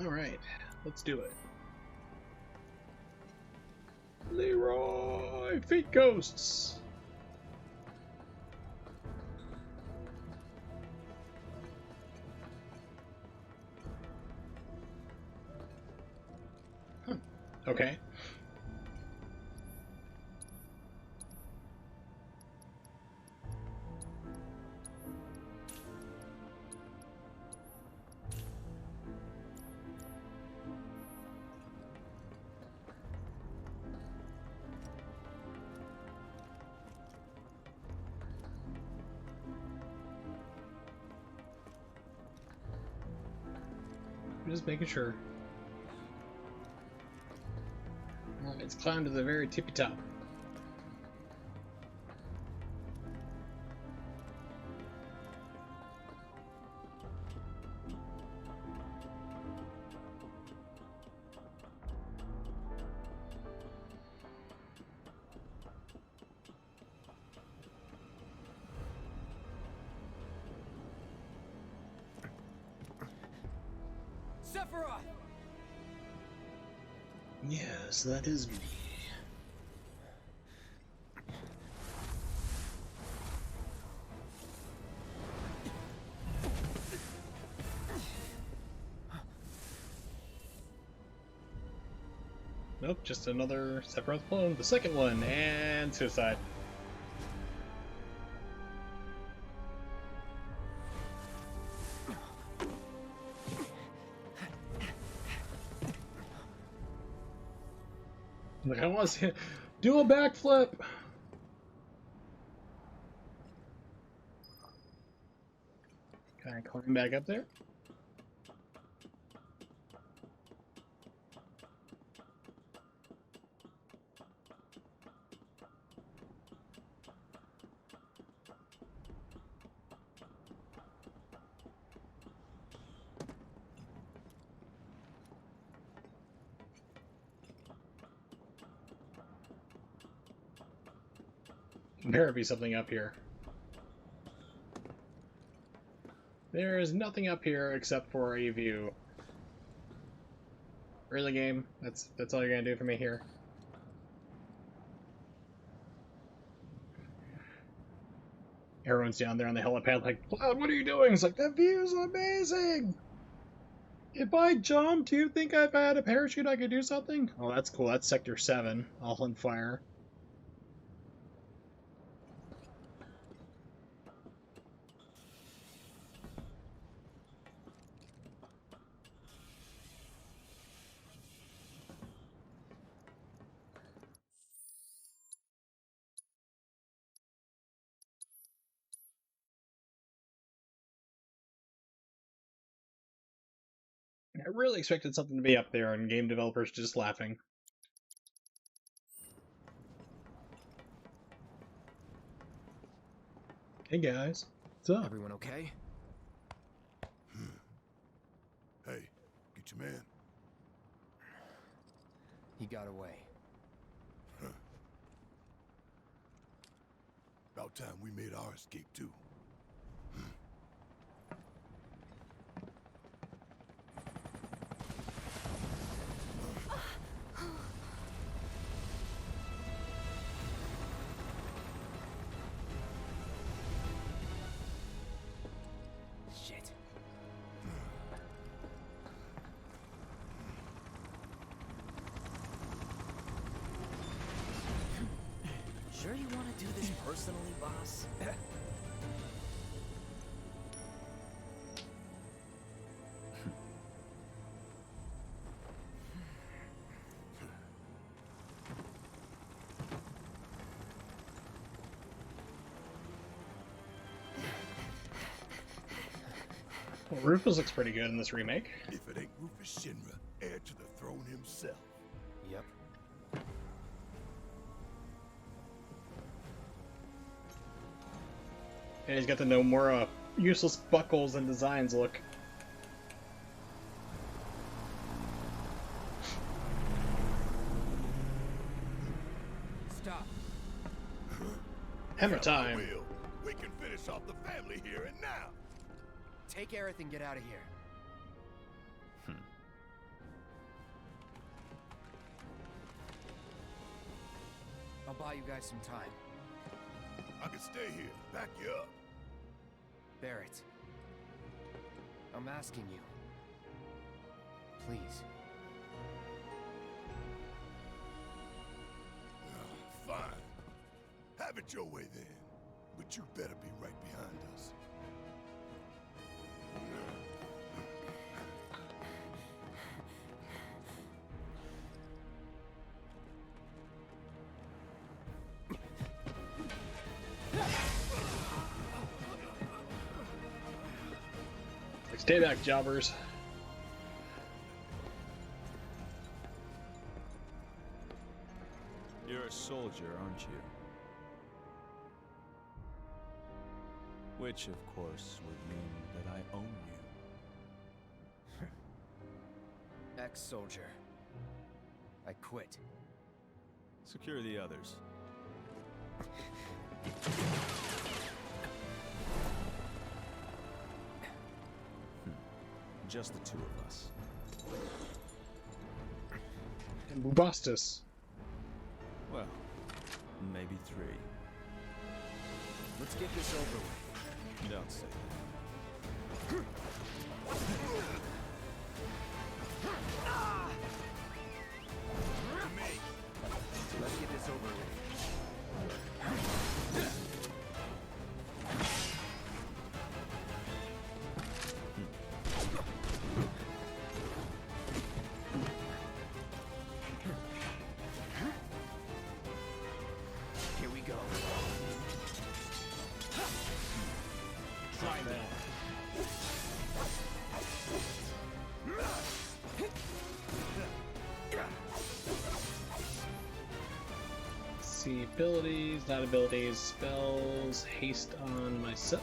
alright, let's do it. Leroy! Feet Ghosts! Huh. Okay. Just making sure. Alright, let's climb to the very tippy top. Sephiroth! Yes, that is me. Nope, just another Sephiroth clone. The second one, and suicide. Like, I want to see, do a backflip! Can I climb back up there? There be something up here. There is nothing up here except for a view. Really, game? That's all you're gonna do for me here? Everyone's down there on the helipad like, Cloud, what are you doing? It's like, that view's amazing! If I jumped, do you think if I had a parachute I could do something? Oh, that's cool. That's Sector 7, all on fire. I really expected something to be up there, and game developers just laughing. Hey guys, what's up? Everyone okay? Hey, get your man. He got away. About time we made our escape too. do this personally, boss? Well, Rufus looks pretty good in this remake. If it ain't Rufus Shinra, heir to the throne himself. Yep. And he's got the no more useless buckles and designs look. Stop. Hammer Come on, time. Will. We can finish off the family here and now. Take Aerith and get out of here. I'll buy you guys some time. I can stay here, back you up. Barrett. I'm asking you. Please. Fine. Have it your way then. But you better be right behind us. Like, stay back, jobbers. You're a soldier, aren't you? Which, of course, would mean that I own you. Ex-soldier. I quit. Secure the others. Just the two of us. And Bubastis. Well, maybe three. Let's get this over with. Don't say that. Let's get this over with. Here we go. Try that. See abilities, not abilities, spells, haste on myself.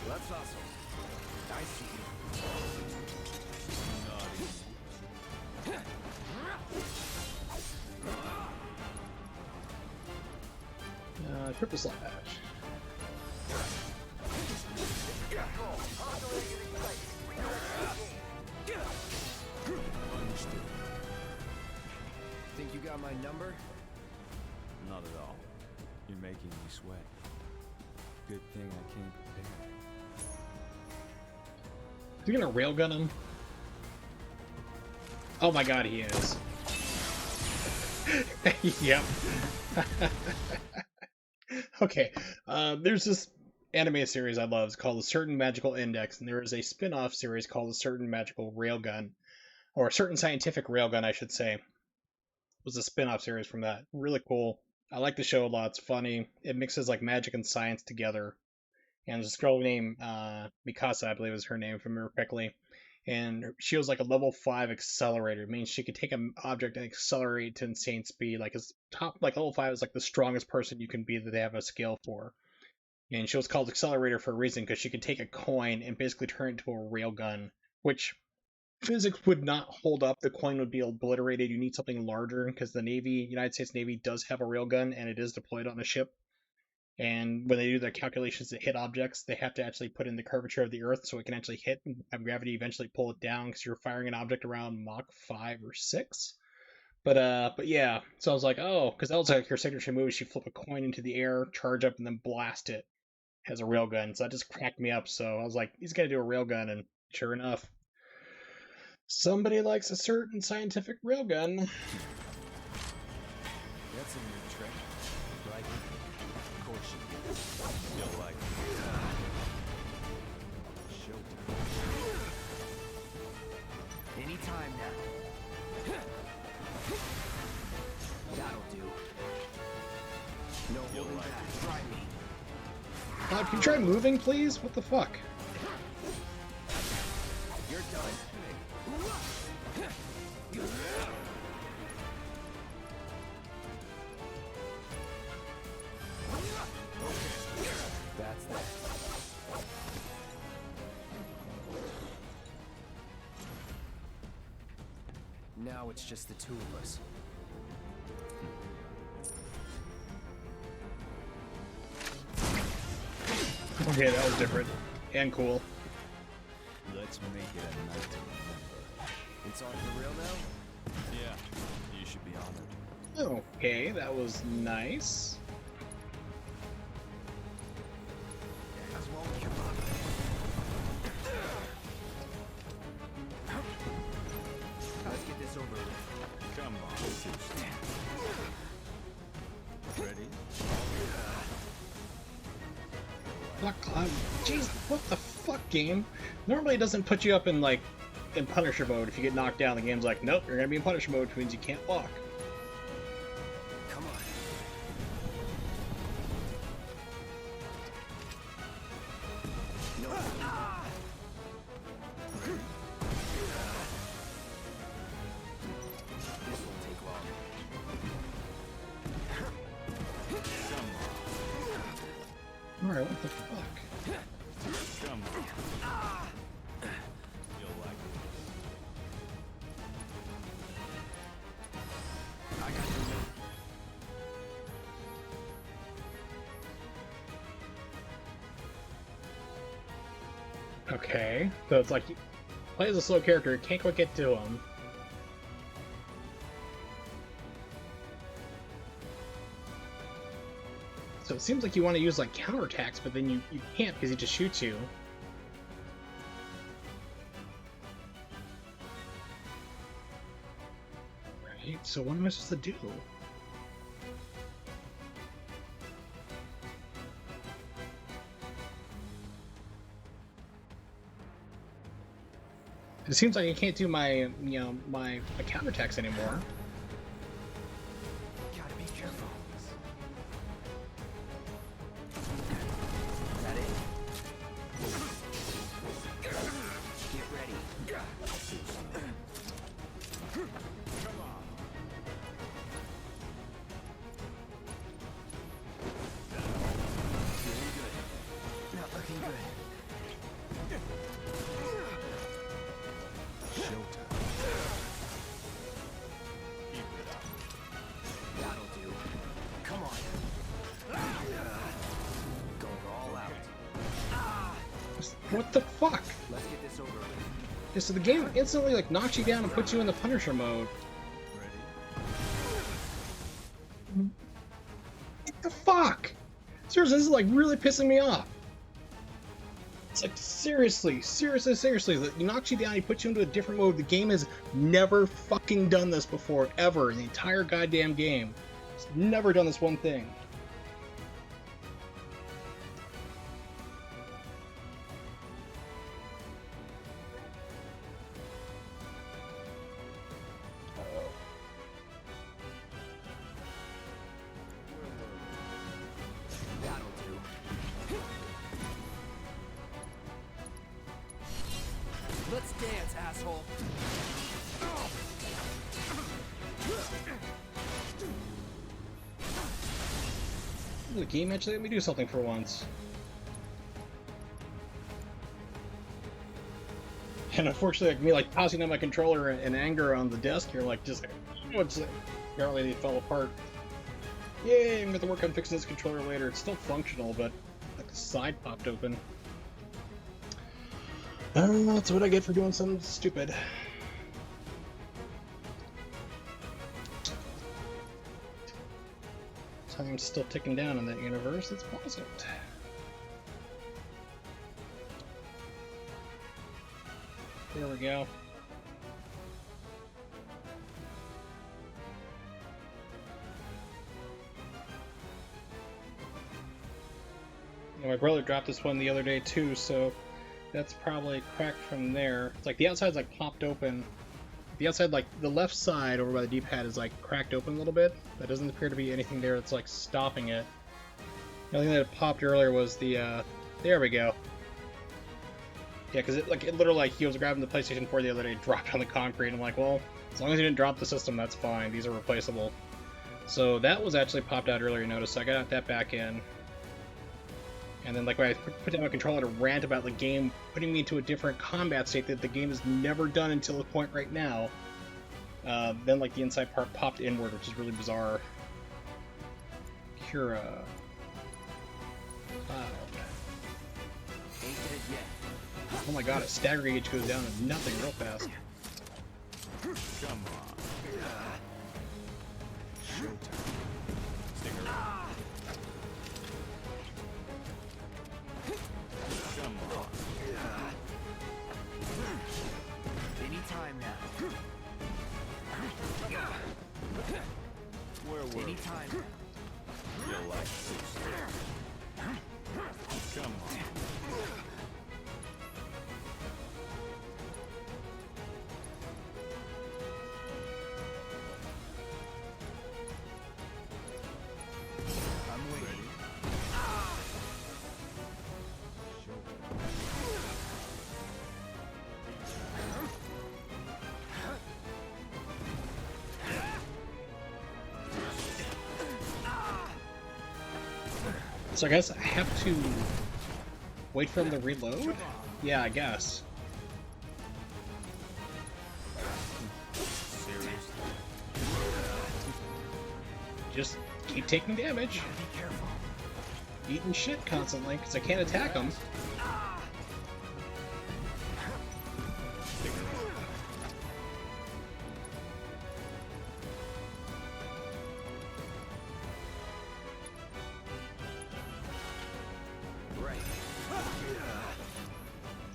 Let's hustle. I see you. Triple slash. Understood. Think you got my number? Not at all. You're making me sweat. Good thing I came prepared. Is he gonna railgun him? Oh my god, he is. Yep. Okay, there's this anime series I love. It's called A Certain Magical Index, and there is a spin-off series called A Certain Magical Railgun, or A Certain Scientific Railgun, I should say. It was a spin-off series from that. Really cool. I like the show a lot. It's funny. It mixes like magic and science together. And there's this girl named Mikasa, I believe is her name, if I remember correctly. And she was like a level 5 accelerator. It means she could take an object and accelerate to insane speed. Like his top, like level 5 is like the strongest person you can be that they have a skill for. And she was called Accelerator for a reason, because she could take a coin and basically turn it into a railgun, which physics would not hold up. The coin would be obliterated. You need something larger, because the Navy, United States Navy, does have a railgun, and it is deployed on a ship. And when they do their calculations to hit objects, they have to actually put in the curvature of the Earth so it can actually hit and have gravity eventually pull it down, because you're firing an object around Mach 5 or 6. But yeah, so I was like, oh, because that was like her signature move. She flip a coin into the air, charge up, and then blast it as a railgun. So that just cracked me up. So I was like, he's gonna do a railgun, and sure enough, somebody likes a certain scientific railgun. That's a new trick. Like it? Of course you do. You'll like it. Showtime. Anytime now. That'll do. No holding back. Try me. Can you try moving, please? What the fuck? You're done. That's that. Now it's just the two of us. Okay, that was different. And cool. Let's make it a night to remember. It's on for real now? Yeah, you should be honored. Okay, that was nice. As won't give up. Let's get this over with. Come on, Susan. Ready? Black Cloud. Jeez, what the fuck, game? Normally it doesn't put you up in, like, in Punisher mode if you get knocked down. The game's like, nope, you're gonna be in Punisher mode, which means you can't walk. Come on. No. This won't take long. Alright, what the fuck? Come on. You'll like it. I got you. Okay, so it's like, you play as a slow character, can't quite get to him. So it seems like you want to use, like, counterattacks, but then you can't because he just shoots you. Right, so what am I supposed to do? It seems like I can't do my, my counterattacks anymore. Gotta be careful. Is that it? Get ready. Come on. Feeling good. Not looking good. Showtime. Keep it up. That'll do. Come on. Going all out. What the fuck? Let's get this over with. Yeah, so the game instantly, like, knocks you down and puts you in the Punisher mode. Ready? What the fuck? Seriously, this is, like, really pissing me off. It's like, seriously, he knocks you down, he puts you into a different mode. The game has never fucking done this before, ever, in the entire goddamn game. It's never done this one thing. That'll do. Let's dance, asshole. The game actually let me do something for once. And unfortunately, like me, like tossing on my controller in anger on the desk here, like just like, what's it? Apparently they fell apart. Yay! I'm gonna have to work on fixing this controller later. It's still functional, but like the side popped open. I don't know. That's what I get for doing something stupid. Time's still ticking down in that universe. Let's pause it. There we go. My brother dropped this one the other day too, so that's probably cracked from there. It's like the outside's like popped open. The outside, like the left side over by the D-pad is like cracked open a little bit. There doesn't appear to be anything there that's like stopping it. The only thing that popped earlier was the, there we go. Yeah, because it literally, like, he was grabbing the PlayStation 4 the other day, dropped on the concrete, and I'm like, well, as long as you didn't drop the system, that's fine. These are replaceable. So that was actually popped out earlier, notice. So I got that back in. And then, like, when I put down my controller to rant about the game putting me into a different combat state that the game has never done until the point right now, then, like, the inside part popped inward, which is really bizarre. Cura. Cloud. Oh my god, its stagger gauge goes down to nothing real fast. Come on. Showtime. Stinger. Come on. Anytime now. Where were we? Anytime. You're like sister. Come on. I'm waiting. So I guess I have to wait for him to reload? Yeah, I guess. Seriously? Just keep taking damage. Be careful. Eating shit constantly, because I can't attack him. Right.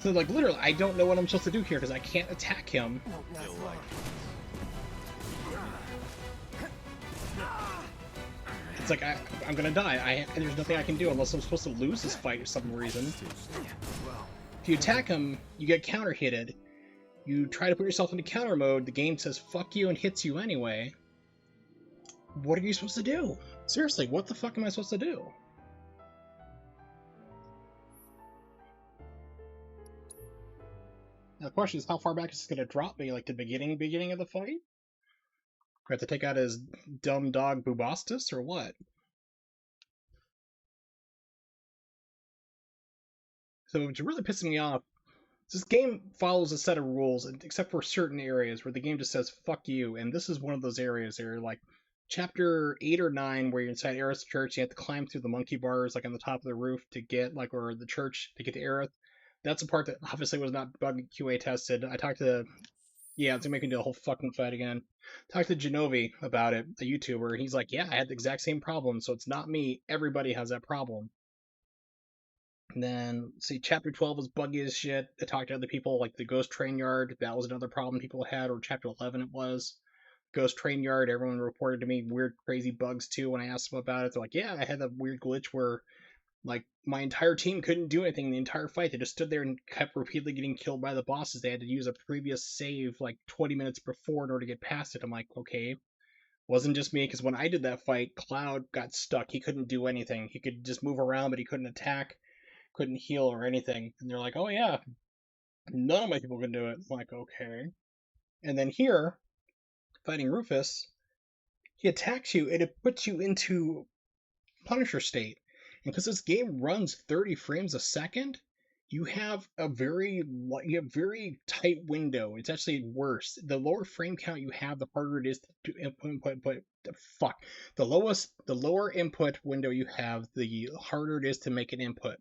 So, like, literally, I don't know what I'm supposed to do here, because I can't attack him. You'll like It's like, I'm gonna die. There's nothing I can do unless I'm supposed to lose this fight for some reason. If you attack him, you get counter-hitted. You try to put yourself into counter mode, the game says fuck you and hits you anyway. What are you supposed to do? Seriously, what the fuck am I supposed to do? Now, the question is, how far back is this going to drop me? Like the beginning of the fight? Do I have to take out his dumb dog Bubastis, or what? So, what's really pissing me off, this game follows a set of rules, except for certain areas where the game just says, fuck you, and this is one of those areas there, like, chapter 8 or 9, where you're inside Aerith's church, you have to climb through the monkey bars, like, on the top of the roof to get, like, or the church to get to Aerith. That's a part that obviously was not bug QA tested. I talked to, yeah, it's gonna make me do a whole fucking fight again. Talked to Genovi about it, a YouTuber. He's like, yeah, I had the exact same problem, so it's not me. Everybody has that problem. And then, see, chapter 12 was buggy as shit. I talked to other people, like the Ghost Train Yard. That was another problem people had, or chapter 11 it was. Ghost Train Yard, everyone reported to me weird, crazy bugs too when I asked them about it. They're like, yeah, I had a weird glitch where, like, my entire team couldn't do anything the entire fight. They just stood there and kept repeatedly getting killed by the bosses. They had to use a previous save, like, 20 minutes before in order to get past it. I'm like, okay. Wasn't just me, because when I did that fight, Cloud got stuck. He couldn't do anything. He could just move around, but he couldn't attack, couldn't heal or anything. And they're like, oh yeah, none of my people can do it. I'm like, okay. And then here, fighting Rufus, he attacks you, and it puts you into Punisher state. And because this game runs 30 frames a second, you have a very tight window. It's actually worse. The lower frame count you have, the harder it is to input. Fuck. The lower input window you have, the harder it is to make an input.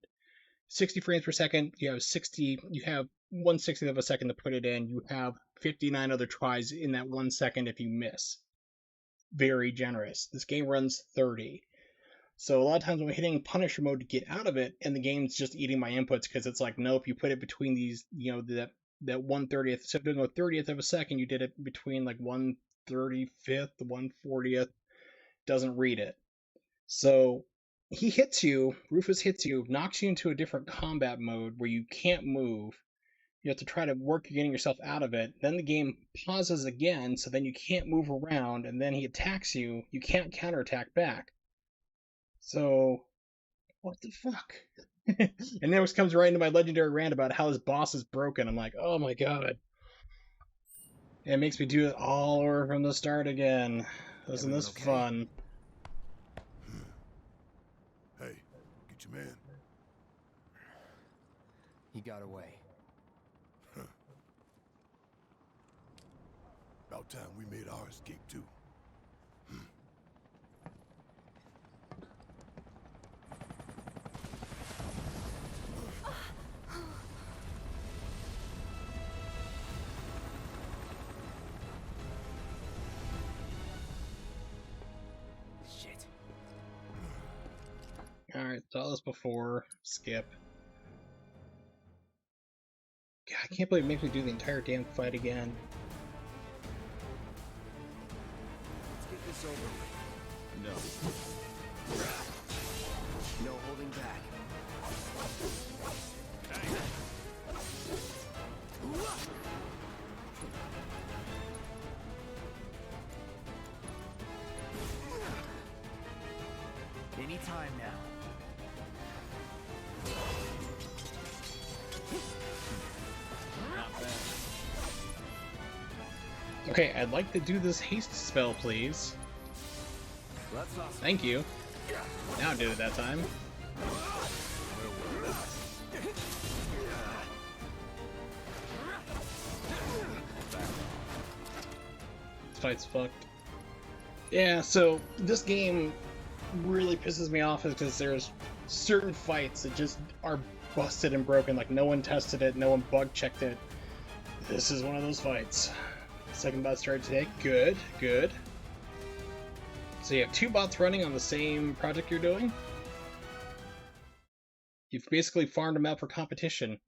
60 frames per second, you have 1/60th of a second to put it in. You have 59 other tries in that 1 second if you miss. Very generous. This game runs 30. So a lot of times when I'm hitting Punisher mode to get out of it, and the game's just eating my inputs because it's like, nope, you put it between these, that 1/30th, instead of doing a 30th of a second, you did it between like 1/35th, 1/40th, doesn't read it. So he hits you, Rufus hits you, knocks you into a different combat mode where you can't move. You have to try to work getting yourself out of it. Then the game pauses again, so then you can't move around, and then he attacks you. You can't counterattack back. So, what the fuck? And then it comes right into my legendary rant about how this boss is broken. I'm like, oh my god. And it makes me do it all over from the start again. Isn't this fun? Hey, get your man. He got away. About time we made our escape too. Shit. Alright, saw this before. Skip. God, I can't believe it makes me do the entire damn fight again. Let's get this over with. No. No holding back. Anytime now. Not bad. Okay, I'd like to do this haste spell, please. That's awesome. Thank you. Now do it that time. This fight's fucked. Yeah, so this game really pisses me off because there's certain fights that just are busted and broken. Like, no one tested it, no one bug checked it. This is one of those fights. Second bot started today. Good, good. So you have two bots running on the same project you're doing? You've basically farmed them out for competition.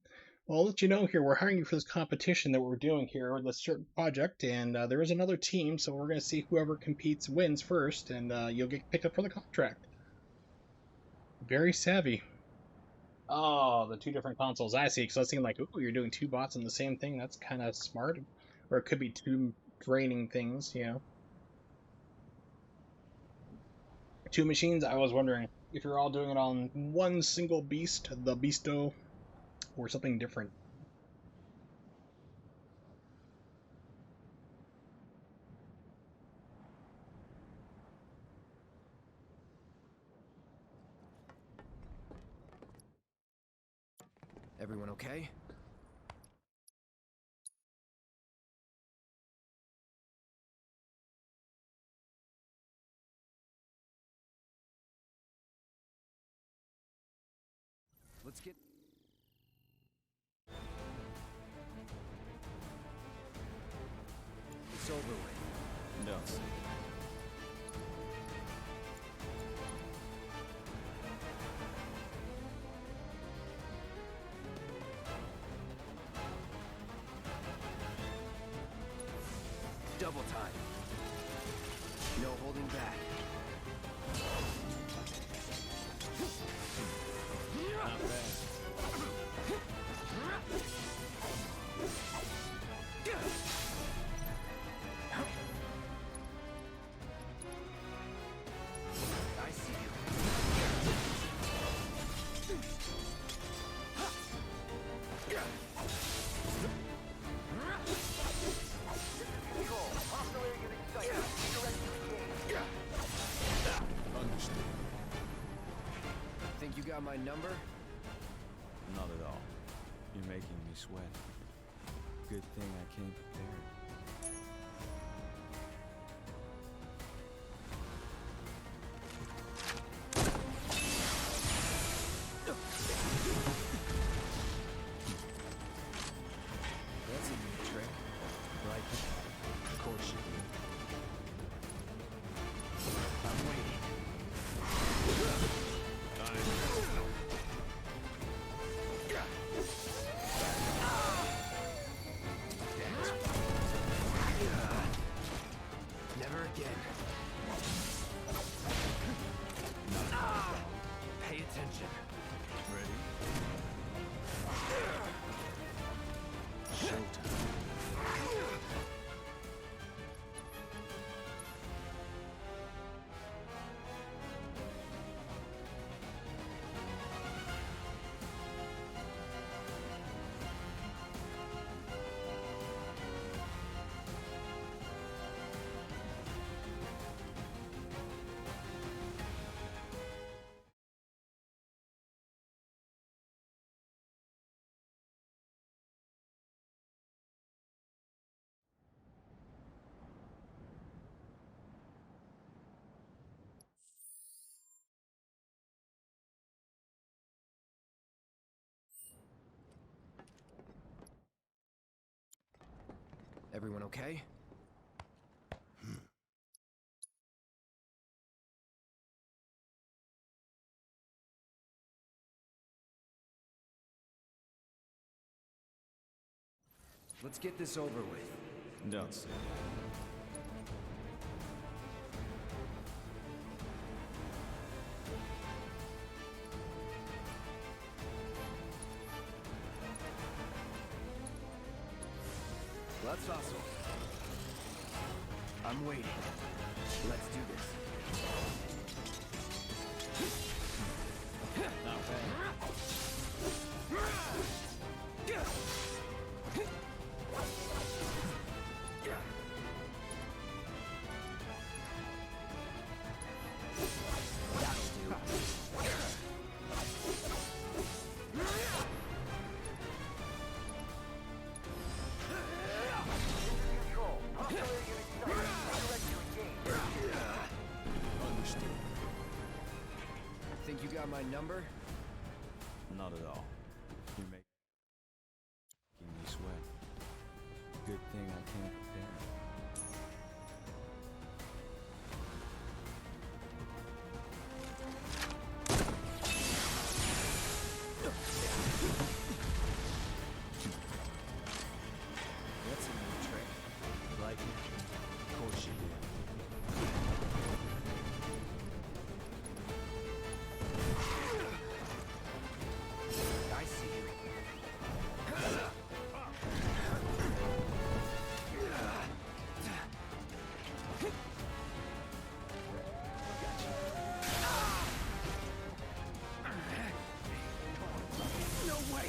Well, I'll let you know here, we're hiring you for this competition that we're doing here with this certain project, and there is another team, so we're going to see whoever competes wins first, and you'll get picked up for the contract. Very savvy. Oh, the two different consoles. I see, because I was thinking like, ooh, you're doing two bots on the same thing. That's kind of smart. Or it could be two draining things, you know. Two machines, I was wondering if you're all doing it on one single beast, the Beasto, or something different. Everyone okay? Let's get... It's over with. No. Double time. No holding back. Not bad. I see you. Understood. Think you got my number? Not at all. You're making me sweat. Good thing I came prepared. That's a neat trick. Right? Of course you do. I'm waiting. Never again. attention. Ready? Showtime. Everyone okay? Let's get this over with. Don't say Let's hustle. I'm waiting. Let's do this. not bad. Understood. Think you got my number? Not at all. You're making me sweat. Good thing I can't prepare. That's a new trick. Like it? Of course you did. I see you. No way!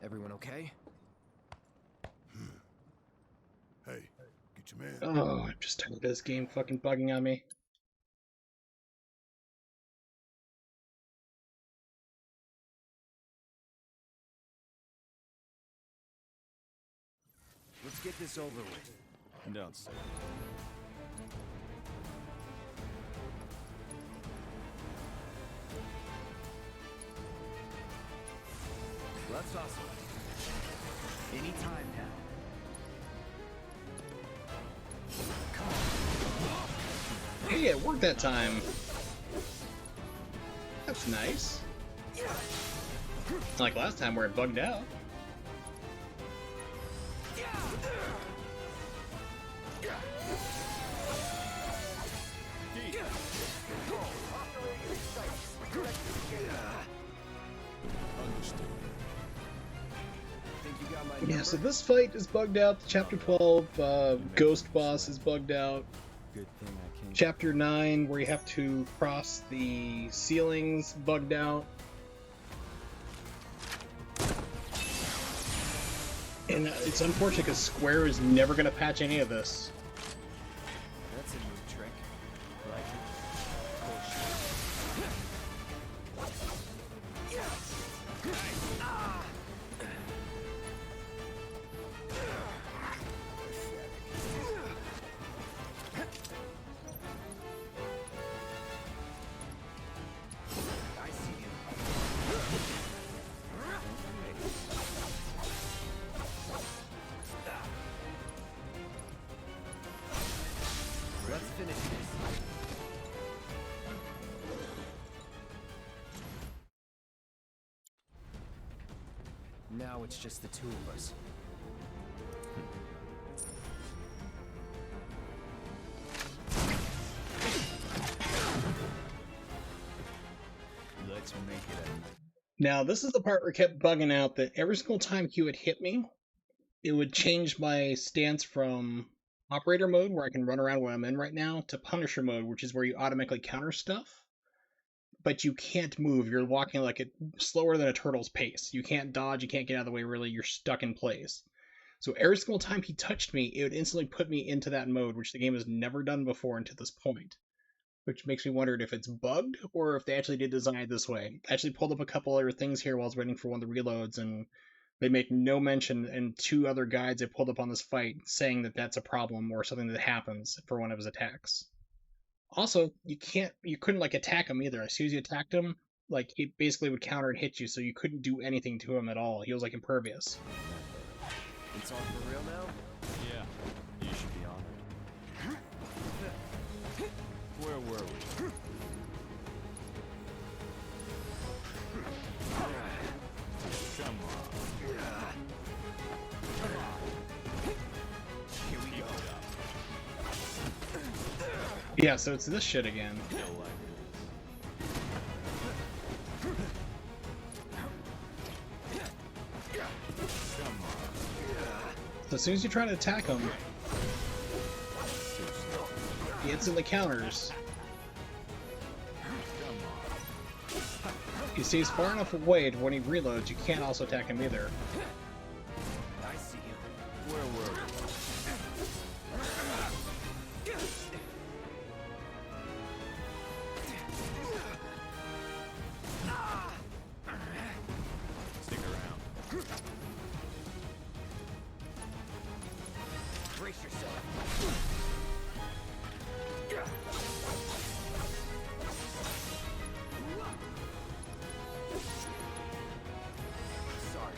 Everyone okay? Hey, get your man. Oh, I'm just tired of this game fucking bugging on me. Let's get this over with. Don't say Let's hustle. Any time now. Hey, it worked that time. That's nice. Not like last time where it bugged out. Understood. Think you got my Yeah, number? so this fight is bugged out. Chapter 12, Ghost Boss is bugged out. good thing I came. Chapter 9, where you have to cross the ceilings, bugged out. And it's unfortunate because Square is never going to patch any of this. That's a new trick. Like it? I see you. Let's finish this. Now it's just the two of us. Let's make it a Now, this is the part where it kept bugging out that every single time he would hit me, it would change my stance from operator mode, where I can run around where I'm in right now, to Punisher mode, which is where you automatically counter stuff. But you can't move. You're walking like slower than a turtle's pace. You can't dodge, you can't get out of the way, really. You're stuck in place. So every single time he touched me, it would instantly put me into that mode, which the game has never done before until this point. Which makes me wonder if it's bugged, or if they actually did design it this way. I actually pulled up a couple other things here while I was waiting for one of the reloads, and they make no mention in two other guides I pulled up on this fight saying that that's a problem or something that happens for one of his attacks. Also, you couldn't like attack him either. As soon as you attacked him, like it basically would counter and hit you, so you couldn't do anything to him at all. He was like impervious. It's all for real now? Yeah, you should be honored. Where were we? Come on. Here we go. Yeah, so it's this shit again. Feel like this. Come on. So as soon as you try to attack him, Too slow. he instantly counters. Come on. He stays far enough away to when he reloads, you can't also attack him either. I see you. Where were we? Stick around. Brace yourself. Sorry.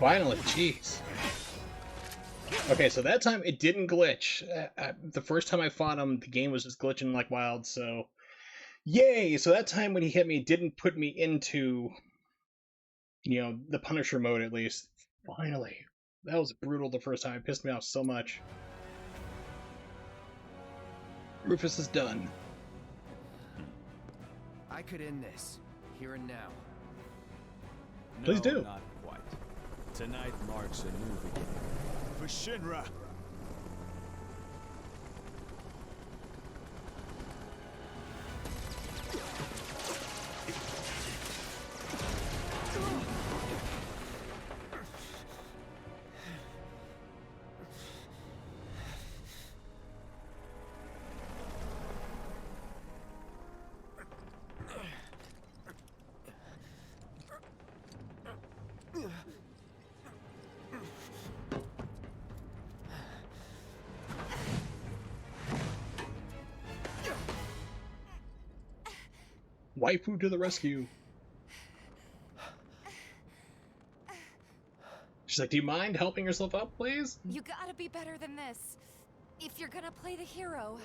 Finally, jeez. Okay, so that time it didn't glitch. The first time I fought him, the game was just glitching like wild, so... Yay! So that time when he hit me, it didn't put me into, the Punisher mode at least. Finally. That was brutal the first time. It pissed me off so much. Rufus is done. I could end this, here and now. Please do. Not quite. Tonight marks a new beginning. For Shinra! Waifu to the rescue. She's like, do you mind helping yourself up, please? You gotta be better than this. If you're gonna play the hero.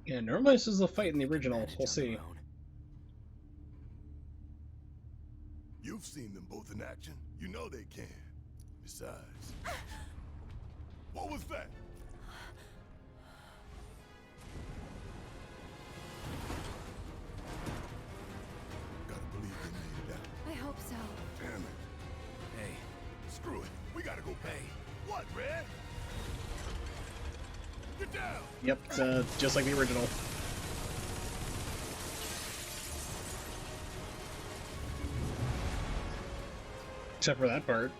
Yeah, normally this is a fight in the original. We'll see. You've seen them both in action. You know they can. Besides... What was that? Gotta believe they made it out. I hope so. Damn it. Screw it. We gotta go pay. What, Red? Get down! Yep, it's just like the original. Except for that part.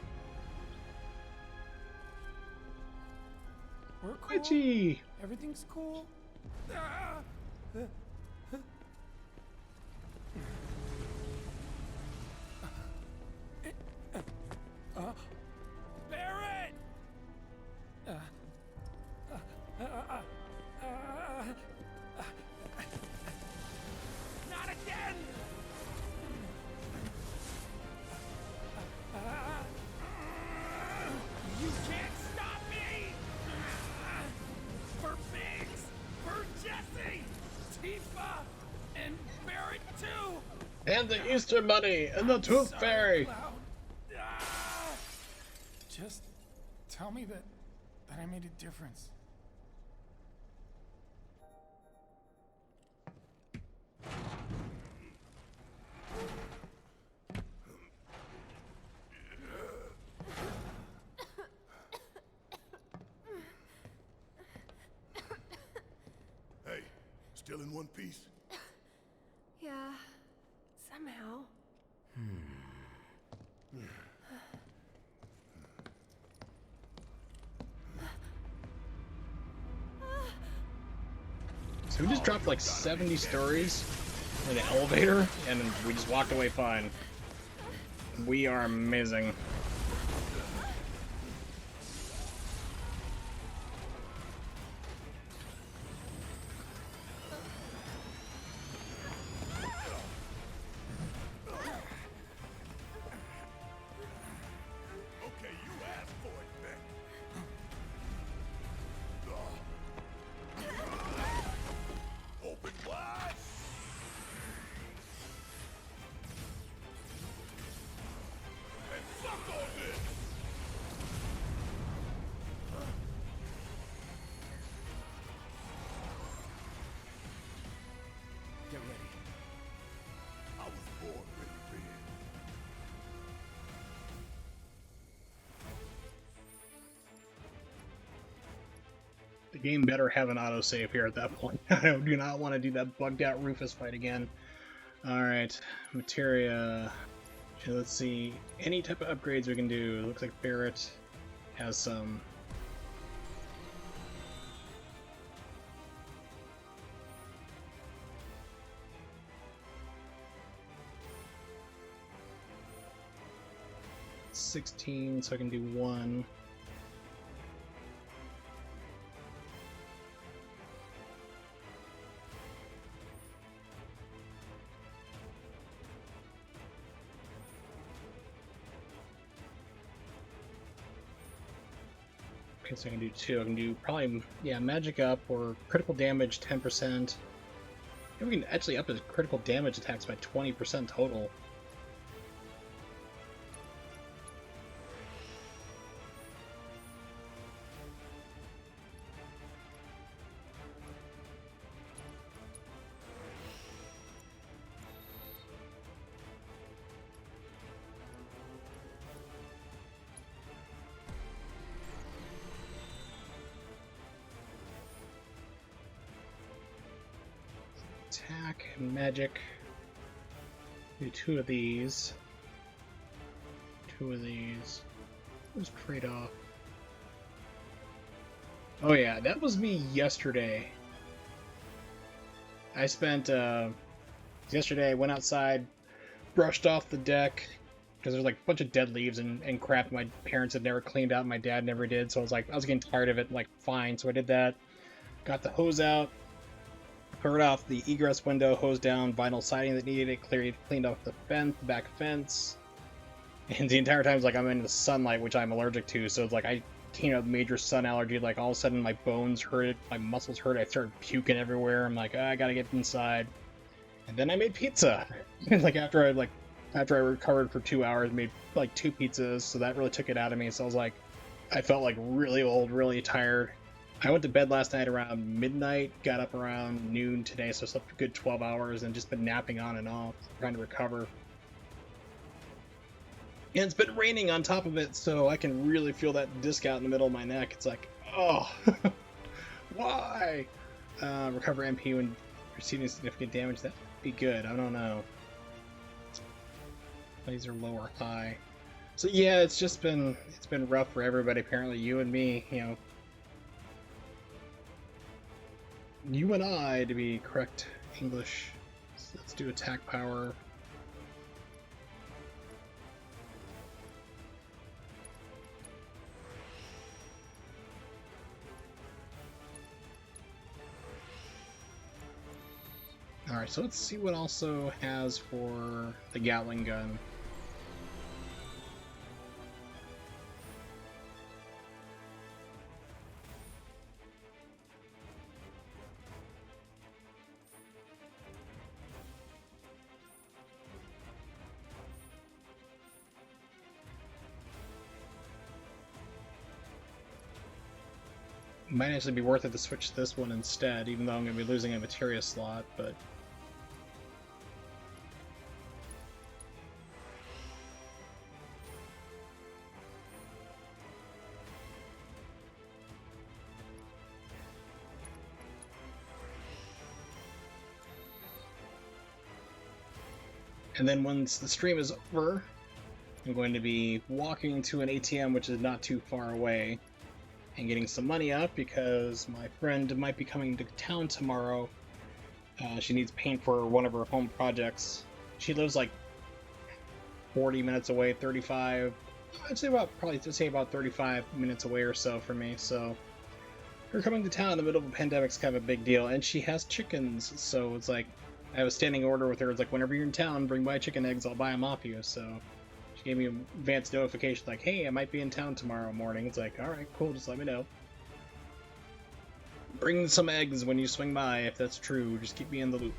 We're cool. Itchy! Everything's cool. Barrett! Not again! You can't stop me! For Biggs! For Jesse! Tifa! And Barrett too! And the Easter Bunny! And the Tooth So Fairy! loud. Just tell me that I made a difference. Hey, still in one piece? Yeah, somehow. So we just dropped like 70 stories in an elevator, and we just walked away fine. We are amazing. Okay, you asked for it, then. Open wide! And suck on this! Get ready. I was born ready, Red. The game better have an autosave here at that point. I do not want to do that bugged out Rufus fight again. Alright, materia. Okay, let's see. Any type of upgrades we can do. Looks like Barrett has some. $16, so I can do one. Okay, so I can do two. I can do probably, yeah, magic up or critical damage 10%. And we can actually up his critical damage attacks by 20% total. Attack, magic. Do two of these. Two of these. Let's trade off. Oh yeah, that was me yesterday. I spent, yesterday I went outside, brushed off the deck, because there's like a bunch of dead leaves and crap my parents had never cleaned out, my dad never did, so I was getting tired of it, like, fine, so I did that. Got the hose out, cleared off the egress window, hosed down vinyl siding that needed it, cleaned off the fence, the back fence, and the entire time it's like I'm in the sunlight, which I'm allergic to, so it's like I came out with major sun allergy, like all of a sudden my bones hurt, my muscles hurt, I started puking everywhere, I'm like, I gotta get inside. And then I made pizza. And like after I recovered for 2 hours, made like 2 pizzas, so that really took it out of me, so I was like, I felt like really old, really tired. I went to bed last night around midnight, got up around noon today, so I slept a good 12 hours and just been napping on and off, trying to recover. And it's been raining on top of it, so I can really feel that disc out in the middle of my neck. It's like, oh, why? Recover MP when receiving significant damage. That'd be good. I don't know. Laser low or high. So yeah, it's been rough for everybody. Apparently, you and me, you and I, to be correct English. So let's do attack power. Alright, so let's see what also has for the Gatling gun. Might actually be worth it to switch this one instead, even though I'm going to be losing a materia slot, but... And then once the stream is over, I'm going to be walking to an ATM which is not too far away and getting some money up because my friend might be coming to town tomorrow. She needs paint for one of her home projects. She lives like 40 minutes away, 35. I'd say about 35 minutes away or so from me. So her coming to town in the middle of a pandemic is kind of a big deal, and she has chickens, so it's like I have a standing order with her. It's like, whenever you're in town, bring by chicken eggs, I'll buy them off you. So she gave me an advance notification like, hey, I might be in town tomorrow morning. It's like, alright, cool, just let me know. Bring some eggs when you swing by, if that's true. Just keep me in the loop.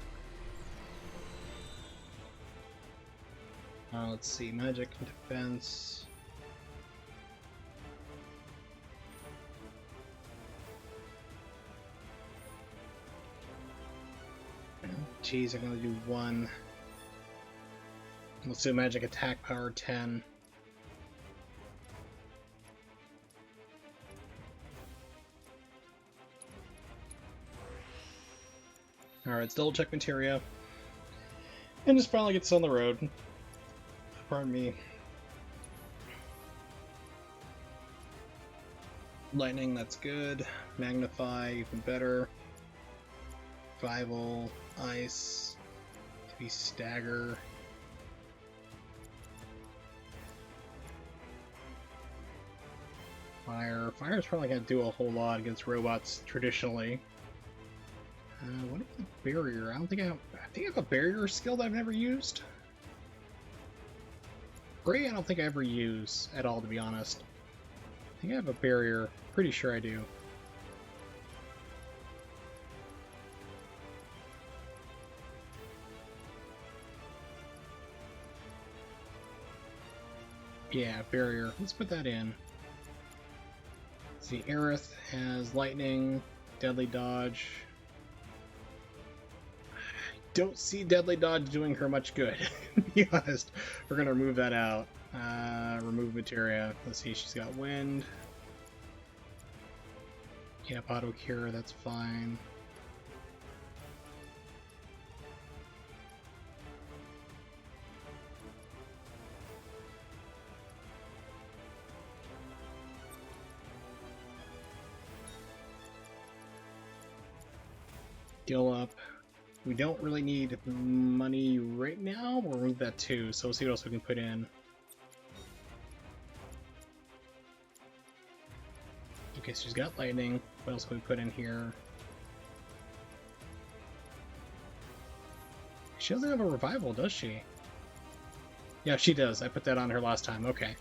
Let's see, magic and defense. Geez, I'm gonna do one. Let's do magic attack power 10. Alright, let's double check materia. And just finally get this on the road. Pardon me. Lightning, that's good. Magnify, even better. Survival, ice, to be stagger. Fire. Fire's probably gonna do a whole lot against robots traditionally. What is the barrier? I think I have a barrier skill that I've never used. Gray, I don't think I ever use at all, to be honest. I think I have a barrier. Pretty sure I do. Yeah, barrier. Let's put that in. Let's see, Aerith has lightning, deadly dodge. I don't see deadly dodge doing her much good, to be honest. We're gonna remove that out. Remove materia. Let's see, she's got wind. Yep, auto cure, that's fine. Skill up. We don't really need money right now. We'll remove that too, so we'll see what else we can put in. Okay, so she's got lightning. What else can we put in here? She doesn't have a revival, does she? Yeah, she does. I put that on her last time. Okay.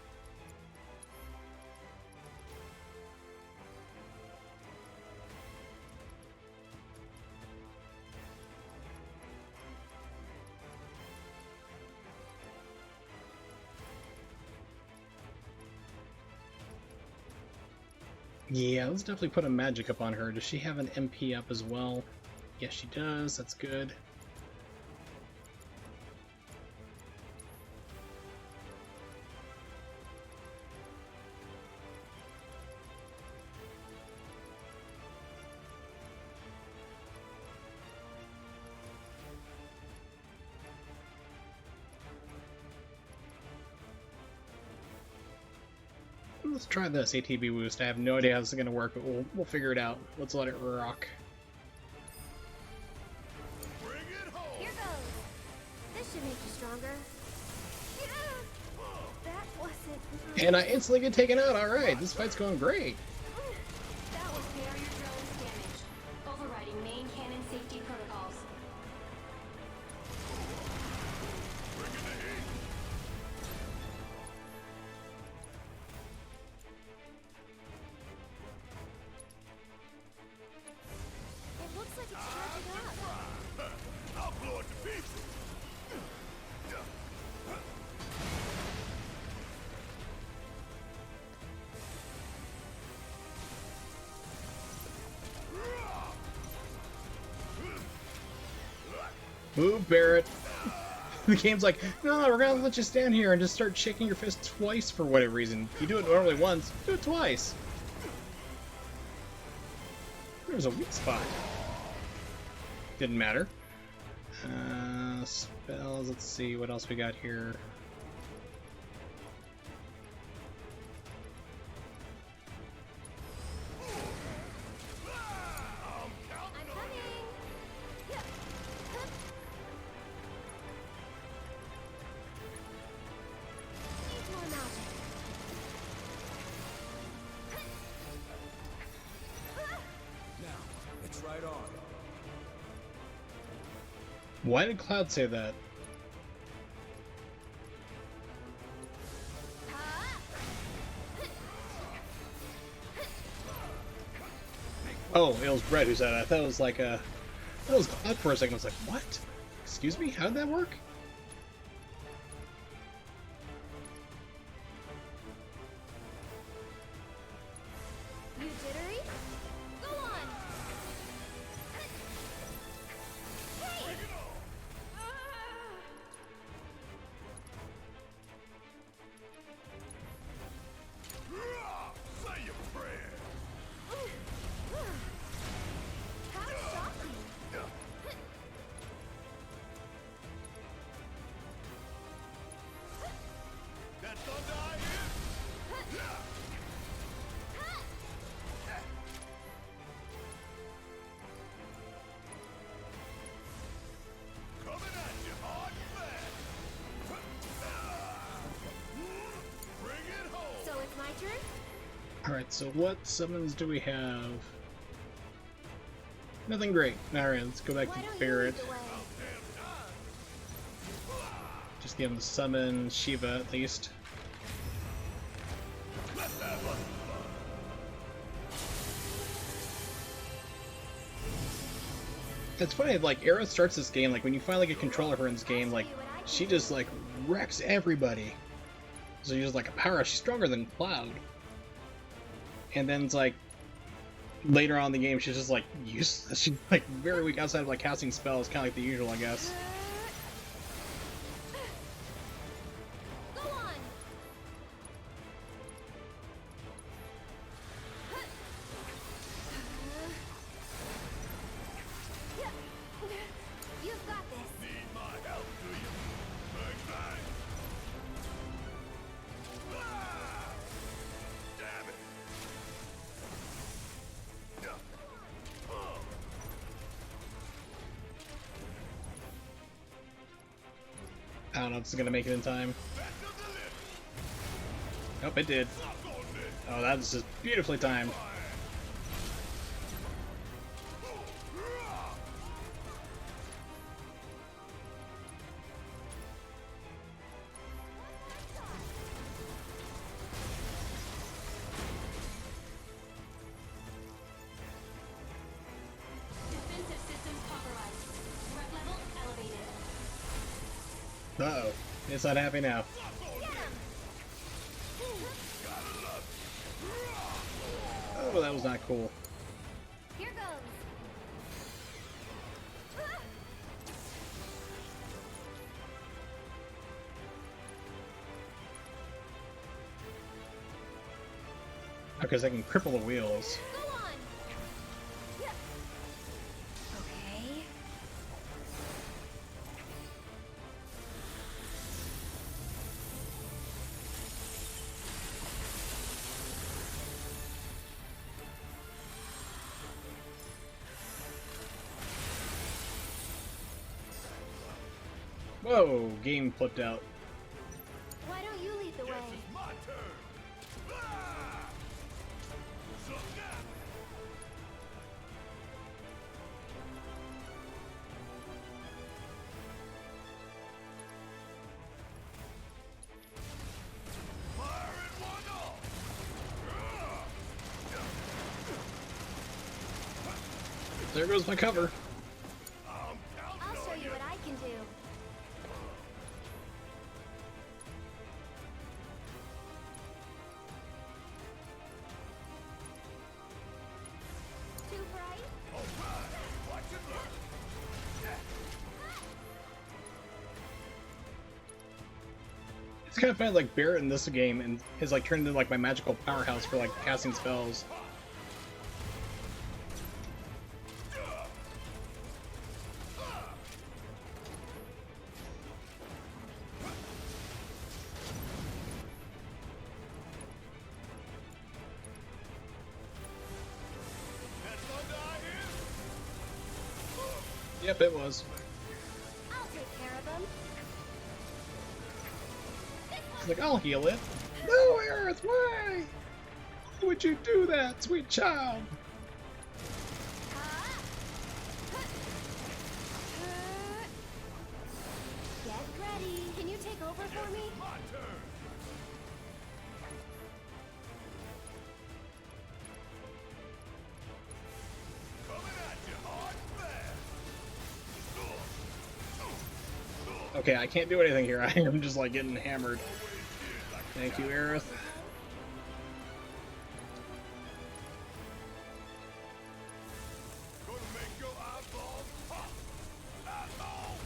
Yeah, let's definitely put a magic up on her. Does she have an MP up as well? Yes, she does. That's good. let's try this ATB boost. I have no idea how this is gonna work, but we'll figure it out. Let's let it rock. Here goes. This should make you stronger. That wasn't. And I instantly get taken out. All right, this fight's going great. That was barrier drones damage. Overriding main cannon safety protocols. It looks like it's charging up. I'll blow it to pieces. Move, Barrett. The game's like, no, we're gonna let you stand here and just start shaking your fist twice for whatever reason. You do it normally once, do it twice. There's a weak spot. Didn't matter. Spells, let's see what else we got here. I'm coming. Need more magic. Now, it's right on. Why did Cloud say that? Oh, it was Brett who said it. I thought it was like a... I thought it was Cloud for a second. I was like, what? Excuse me? How did that work? You jittery? Go on. Hey! Say your prayers. How shocking. That thunder I hear? Coming at you hard and fast. Bring it home. So it's my turn? Alright, so what summons do we have? Nothing great. Alright, let's go back Why to don't you Barrett. lead the way? Just give him the summon Shiva at least. It's funny, like, Era starts this game, like, when you finally get control of her in this game, like, she just, like, wrecks everybody. So she's just, like, a powerhouse. She's stronger than Cloud. And then it's, like, later on in the game, she's just, like, useless. She's, like, very weak outside of, like, casting spells, kind of like the usual, I guess. Go on. You've got this. Need my help, do you? Bang, bang. Ah! Damn it. Oh. I don't know if this is gonna make it in time. Back to the list. Nope, it did. Suck on this. Oh, that's just beautifully timed. Defensive systems authorized. Threat level elevated. Uh-oh. It's not happy now. Oh, that was not cool. Here goes. Because I can cripple the wheels. Go on. Okay. Whoa, game flipped out. Why don't you lead the way? My turn. Ah! There goes my cover. I'll show you what I can do. Too bright? It's kind of funny, like Barrett in this game and is like turned into like my magical powerhouse for like casting spells. Yep, it was. I'll take care of them. It's like, I'll heal it. No, Aerith, why? Why would you do that, sweet child? Get ready. Can you take over for me? Okay, I can't do anything here. I am just like getting hammered. Thank you, Aerith. Gonna make your eyeballs pop. Eyeball.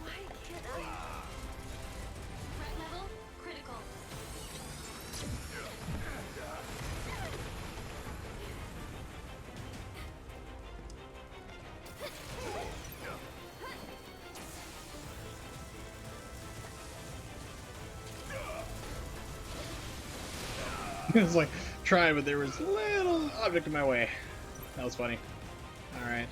Why can't I? Threat level critical. It was like, try, but there was a little object in my way. That was funny. Alright.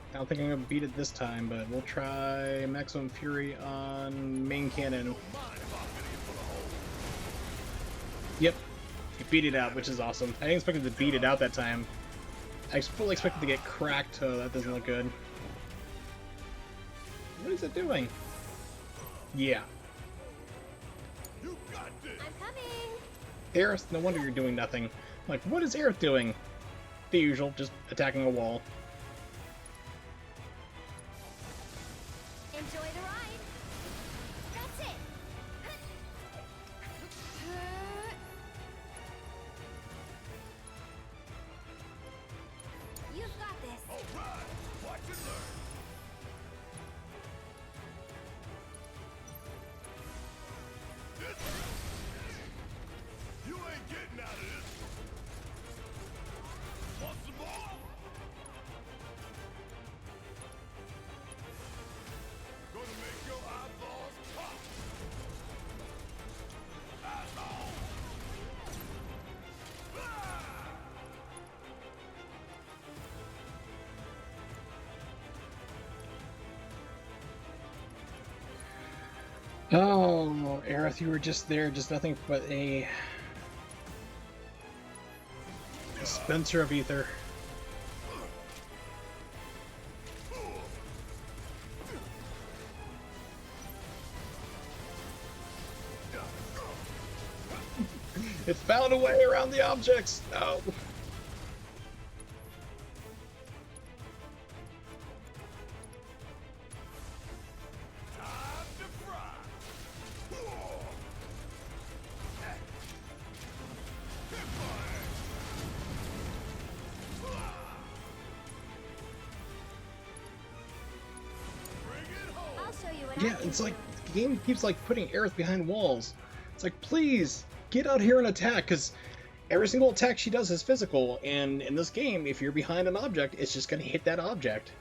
I don't think I'm gonna beat it this time, but we'll try Maximum Fury on main cannon. Yep, it beat it out, which is awesome. I didn't expect it to beat it out that time. I fully expected to get cracked, so that doesn't look good. What is it doing? Yeah. You got this. I'm coming. Aerith, no wonder you're doing nothing. Like, what is Aerith doing? The usual, just attacking a wall. Enjoy the ride. That's it. You've got this. All right. Watch and learn. You ain't getting out of this. Want some more? Gonna make your eyeballs pop. Eyeball. Ah! Oh, Aerith, you were just there, just nothing but a dispenser of ether. It found a way around the objects. No. Time to fry. Yeah, it's like the game keeps like putting Aerith behind walls. It's like, please get out here and attack, because every single attack she does is physical, and in this game, if you're behind an object, it's just going to hit that object.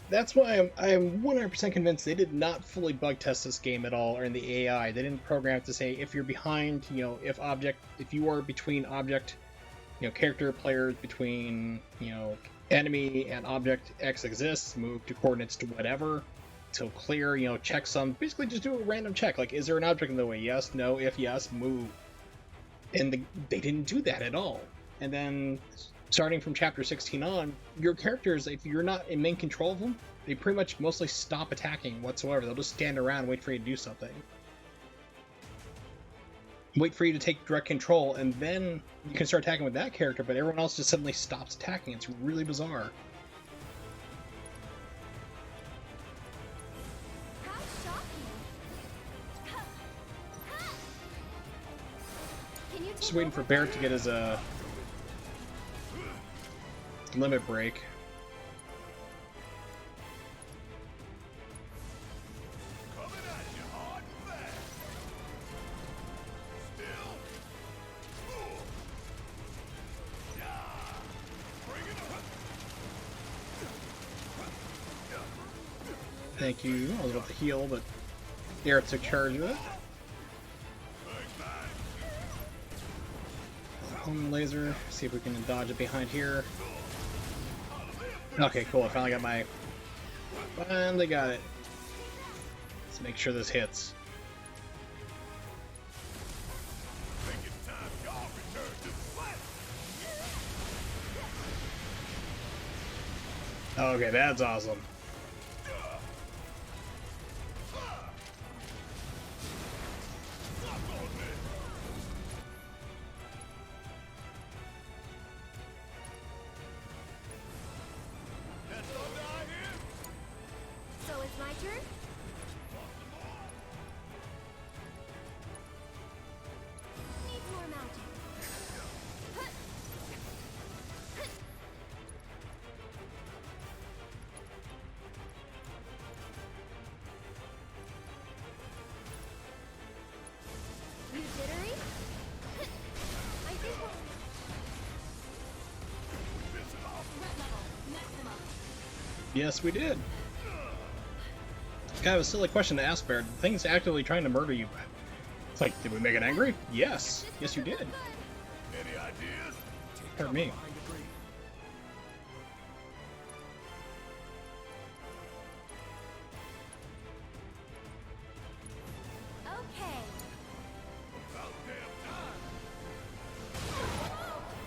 That's why I'm 100% convinced they did not fully bug test this game at all, or in the AI. They didn't program it to say if you're behind, you know, if you are between object, you know, character players between, you know, enemy and object X exists, move to coordinates to whatever. So clear, you know, check some, basically just do a random check, like, is there an object in the way? Yes, no, if yes, move. And they didn't do that at all. And then, starting from chapter 16 on, your characters, if you're not in main control of them, they pretty much mostly stop attacking whatsoever. They'll just stand around and wait for you to do something. Wait for you to take direct control, and then you can start attacking with that character, but everyone else just suddenly stops attacking. It's really bizarre. Just waiting for Barrett to get his limit break. Thank you. I was about to heal, but Barrett took charge of it. Home laser. See if we can dodge it behind here. Okay, cool. I finally got my. Finally got it. Let's make sure this hits. Okay, that's awesome. So it's my turn? Needs more mounting. You jittery? I think we'll... Yes, we did. Kind of a silly question to ask, Baird. The thing's actively trying to murder you. It's like, did we make it angry? Yes. Yes, you did. Any ideas? Pardon me. Okay.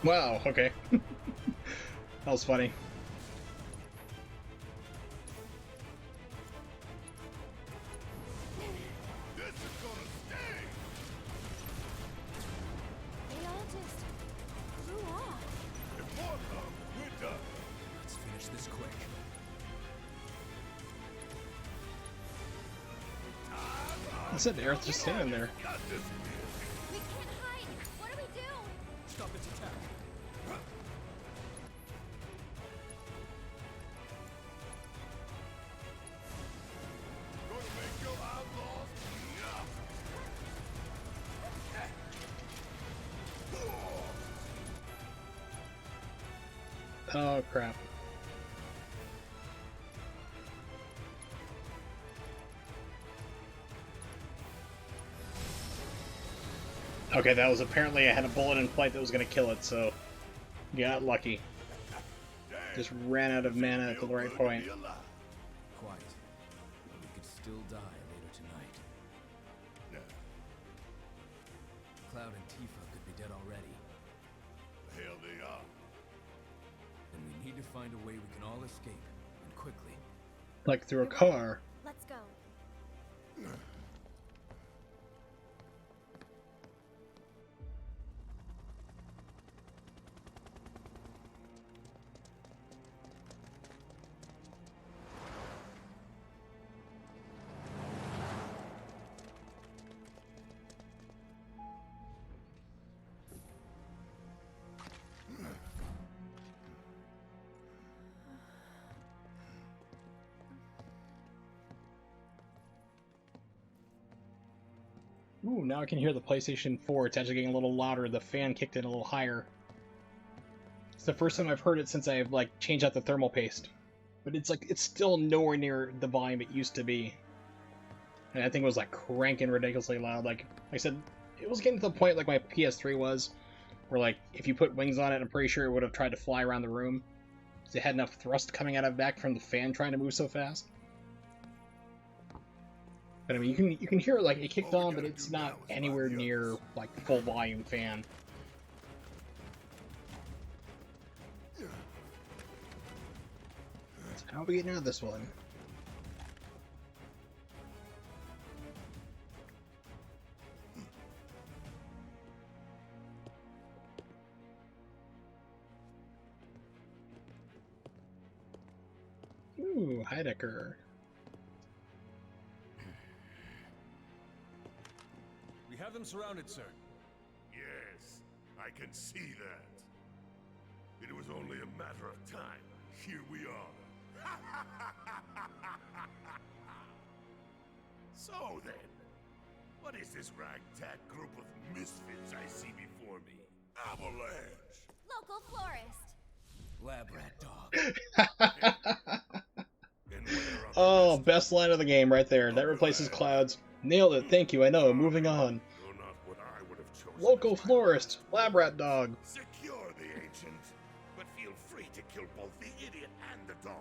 Wow, okay. That was funny. They all just flew off. If more come, we're done. Let's finish this quick. I said Aerith just standing there. We can't hide. What do we do? Stop its attack. Gonna make your outlaws enough. Oh, crap. Okay, that was apparently I had a bullet in flight that was going to kill it, so got lucky. Just ran out of mana at the right point. Quite. But we could still die later tonight. No. Cloud and Tifa could be dead already. The hell they are. Then we need to find a way we can all escape, and quickly. Like through a car. Let's go. Ooh, now I can hear the PlayStation 4. It's actually getting a little louder. The fan kicked in a little higher. It's the first time I've heard it since I've like changed out the thermal paste. But it's like it's still nowhere near the volume it used to be. And I think it was like cranking ridiculously loud. Like I said, it was getting to the point like my PS3 was, where like if you put wings on it, I'm pretty sure it would have tried to fly around the room. It had enough thrust coming out of back from the fan trying to move so fast. But I mean, you can hear it like it kicked on, but it's not anywhere near like full volume fan. So how are we getting out of this one? Ooh, Heidecker. We have them surrounded, sir. Yes, I can see that. It was only a matter of time. Here we are. So then, what is this ragtag group of misfits I see before me? Avalanche! Local florist. Lab rat dog. Oh, best line of the game right there. That replaces Clouds. Nailed it, thank you, I know. Moving on. Local florist, lab rat dog. Secure the ancient, but feel free to kill both the idiot and the dog.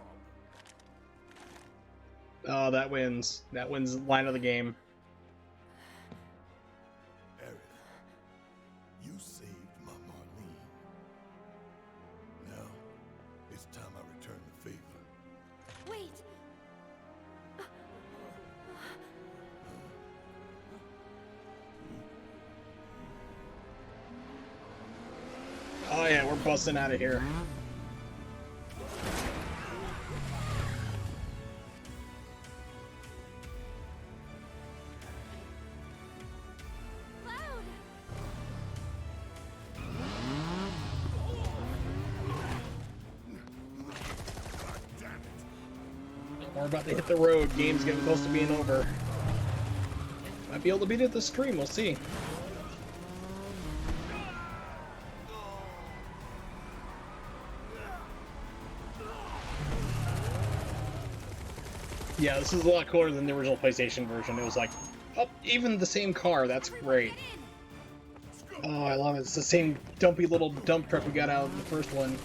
Oh, that wins. That wins line of the game. Aerith, you saved my Marlene. Now, it's time I return the favor. Wait. Oh yeah, we're busting out of here. We're about to hit the road. Game's getting close to being over. Might be able to beat it this stream. We'll see. Yeah, this is a lot cooler than the original PlayStation version. It was like, oh, even the same car. That's great. Oh, I love it. It's the same dumpy little dump truck we got out of the first one.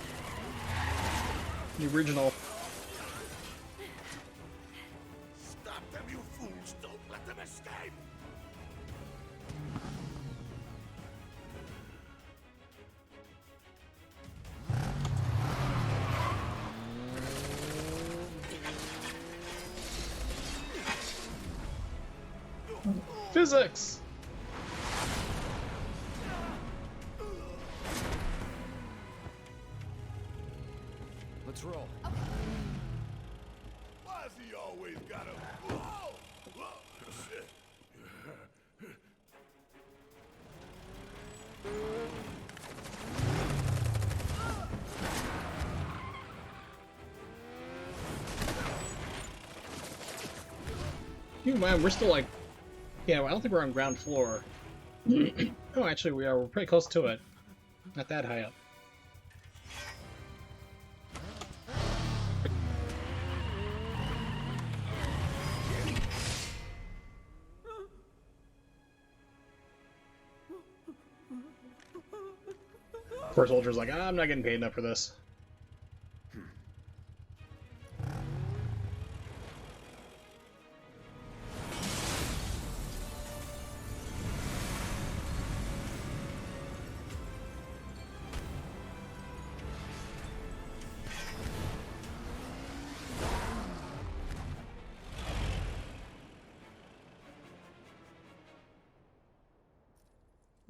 The original. Stop them, you fools! Don't let them escape! Physics! Let's roll. Why's he always gotta... Whoa! Whoa! Shit. You man, we're still like... Yeah, I don't think we're on ground floor. Oh, actually we are. We're pretty close to it. Not that high up. Poor soldier's like, I'm not getting paid enough for this.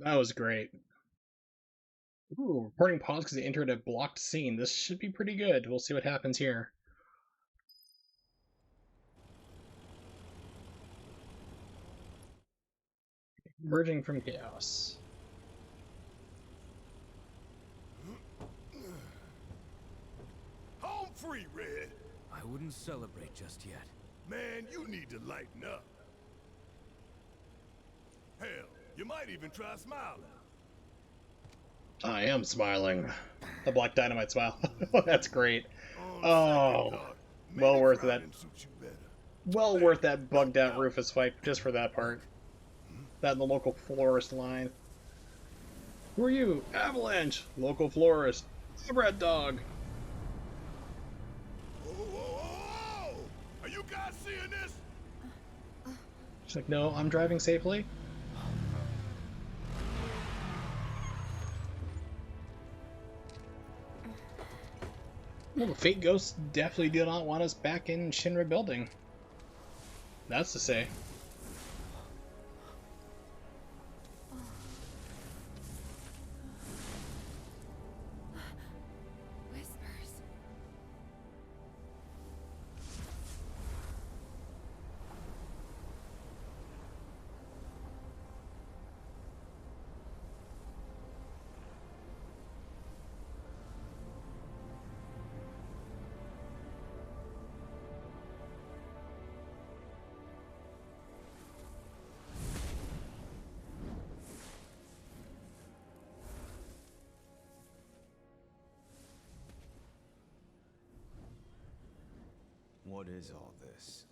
That was great. Ooh, reporting pause because they entered a blocked scene. This should be pretty good. We'll see what happens here. Emerging from chaos. Home free, Red! I wouldn't celebrate just yet. Man, you need to lighten up. Hell, you might even try smiling. I am smiling. The Black Dynamite smile. That's great. On Oh, second thought, well maybe worth that. frowning suits you better. Well worth that bugged out Rufus fight just for that part. That and the local florist line. Who are you? Avalanche! Local florist. A red dog. Whoa, whoa, whoa! Are you guys seeing this? She's like, no, I'm driving safely. Well, the Fate Ghosts definitely do not want us back in Shinra building. That's to say. Whispers. What is all this?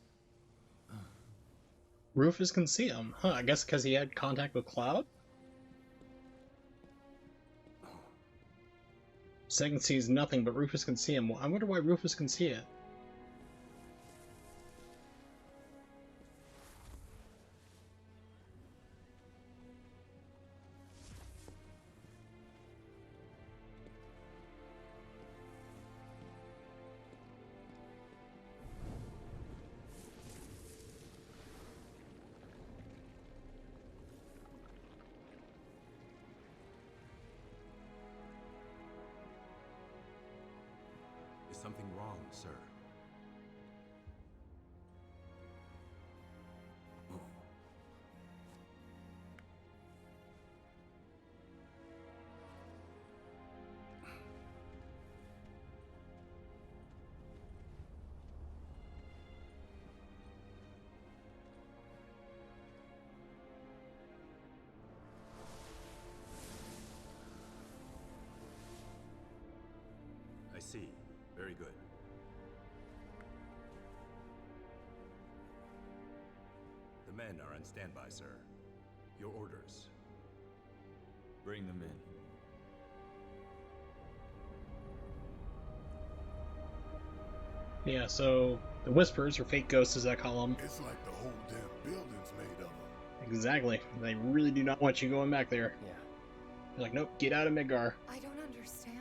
Rufus can see him. Huh, I guess because he had contact with Cloud? Second sees nothing, but Rufus can see him. I wonder why Rufus can see it. Is something wrong, sir? I see. Very good. The men are on standby, sir. Your orders. Bring them in. Yeah, so the Whispers, or Fate Ghosts as I call them. It's like the whole damn building's made of them. Exactly. They really do not want you going back there. Yeah. They're like, nope, get out of Midgar. I don't understand.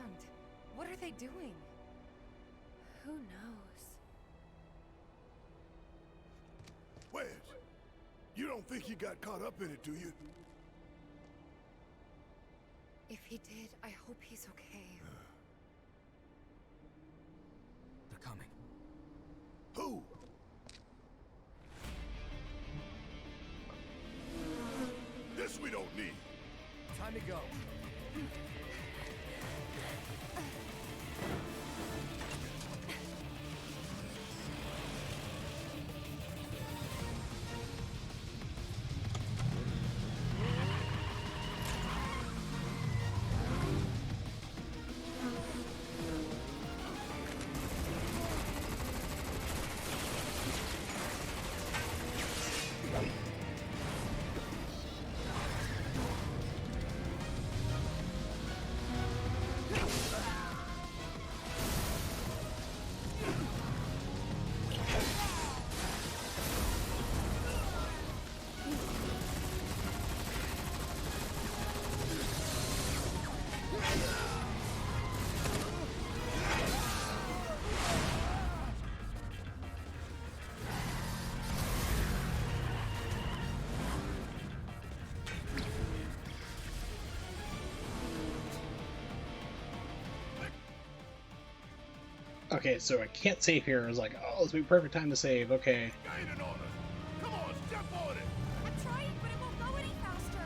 What are they doing? Who knows? Wedge, you don't think he got caught up in it, do you? If he did, I hope he's okay. They're coming. Who? This we don't need. Time to go. Okay, so I can't save here. I was like, oh, this would be perfect time to save. Okay. Gaining on us. Come on, step on it. I'm trying, but it won't go any faster.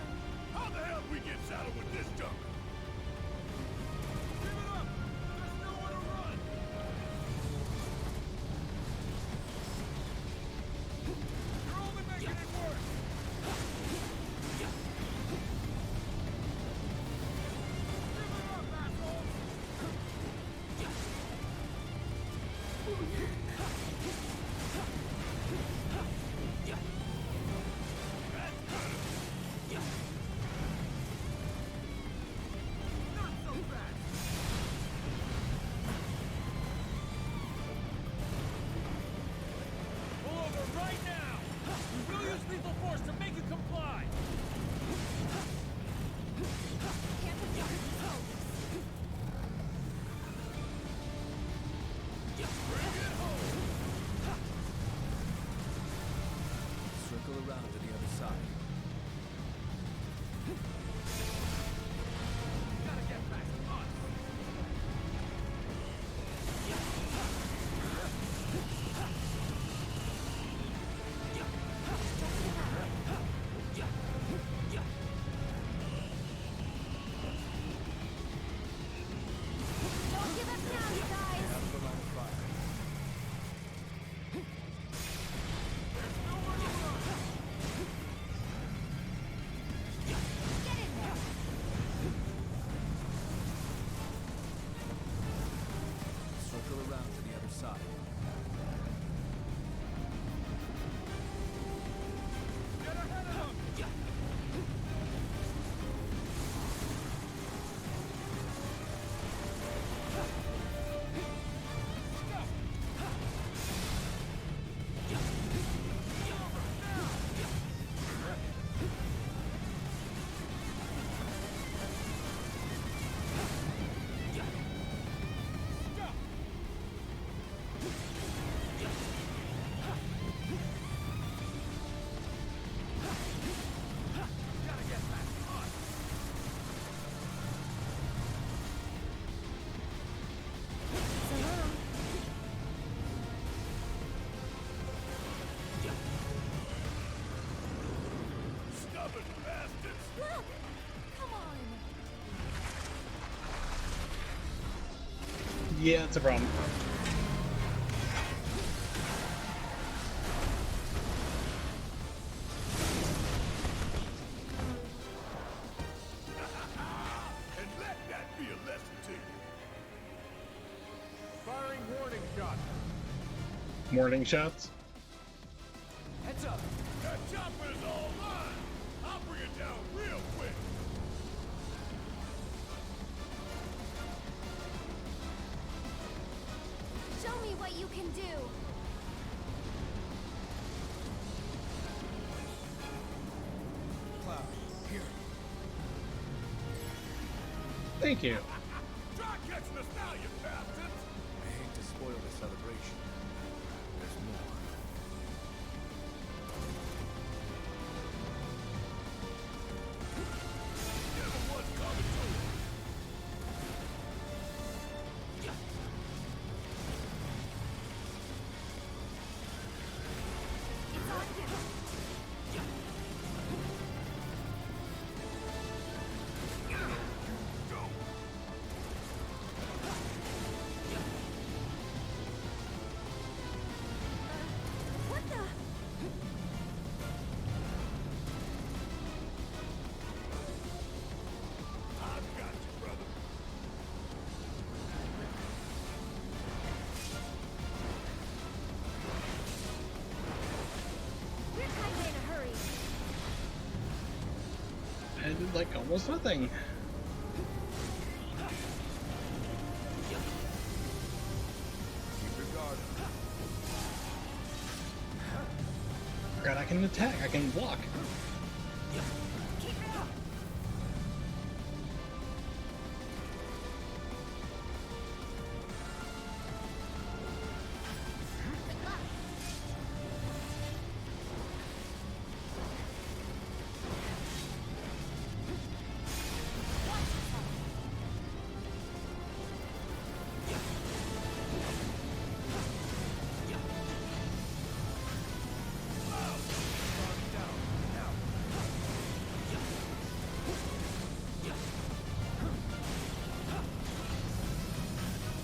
How the hell we get saddled with this junk? Give it up. There's nowhere to run. You're only making it worse. around to the other side. Get ahead of them! Yeah, it's a problem. And let that be a lesson to you. Firing warning shot. Morning shots. Heads up! That chopper is all mine. I'll bring it down real quick. Show me what you can do. Cloud, here. Thank you. Try catching us now, you bastards. I hate to spoil the celebration. There's more. You're the ones coming to it. What the? I've got you, brother. We're kinda in a hurry. I did like almost nothing. Keep your guard up. God, I can attack. I can block. Keep it up. Good luck.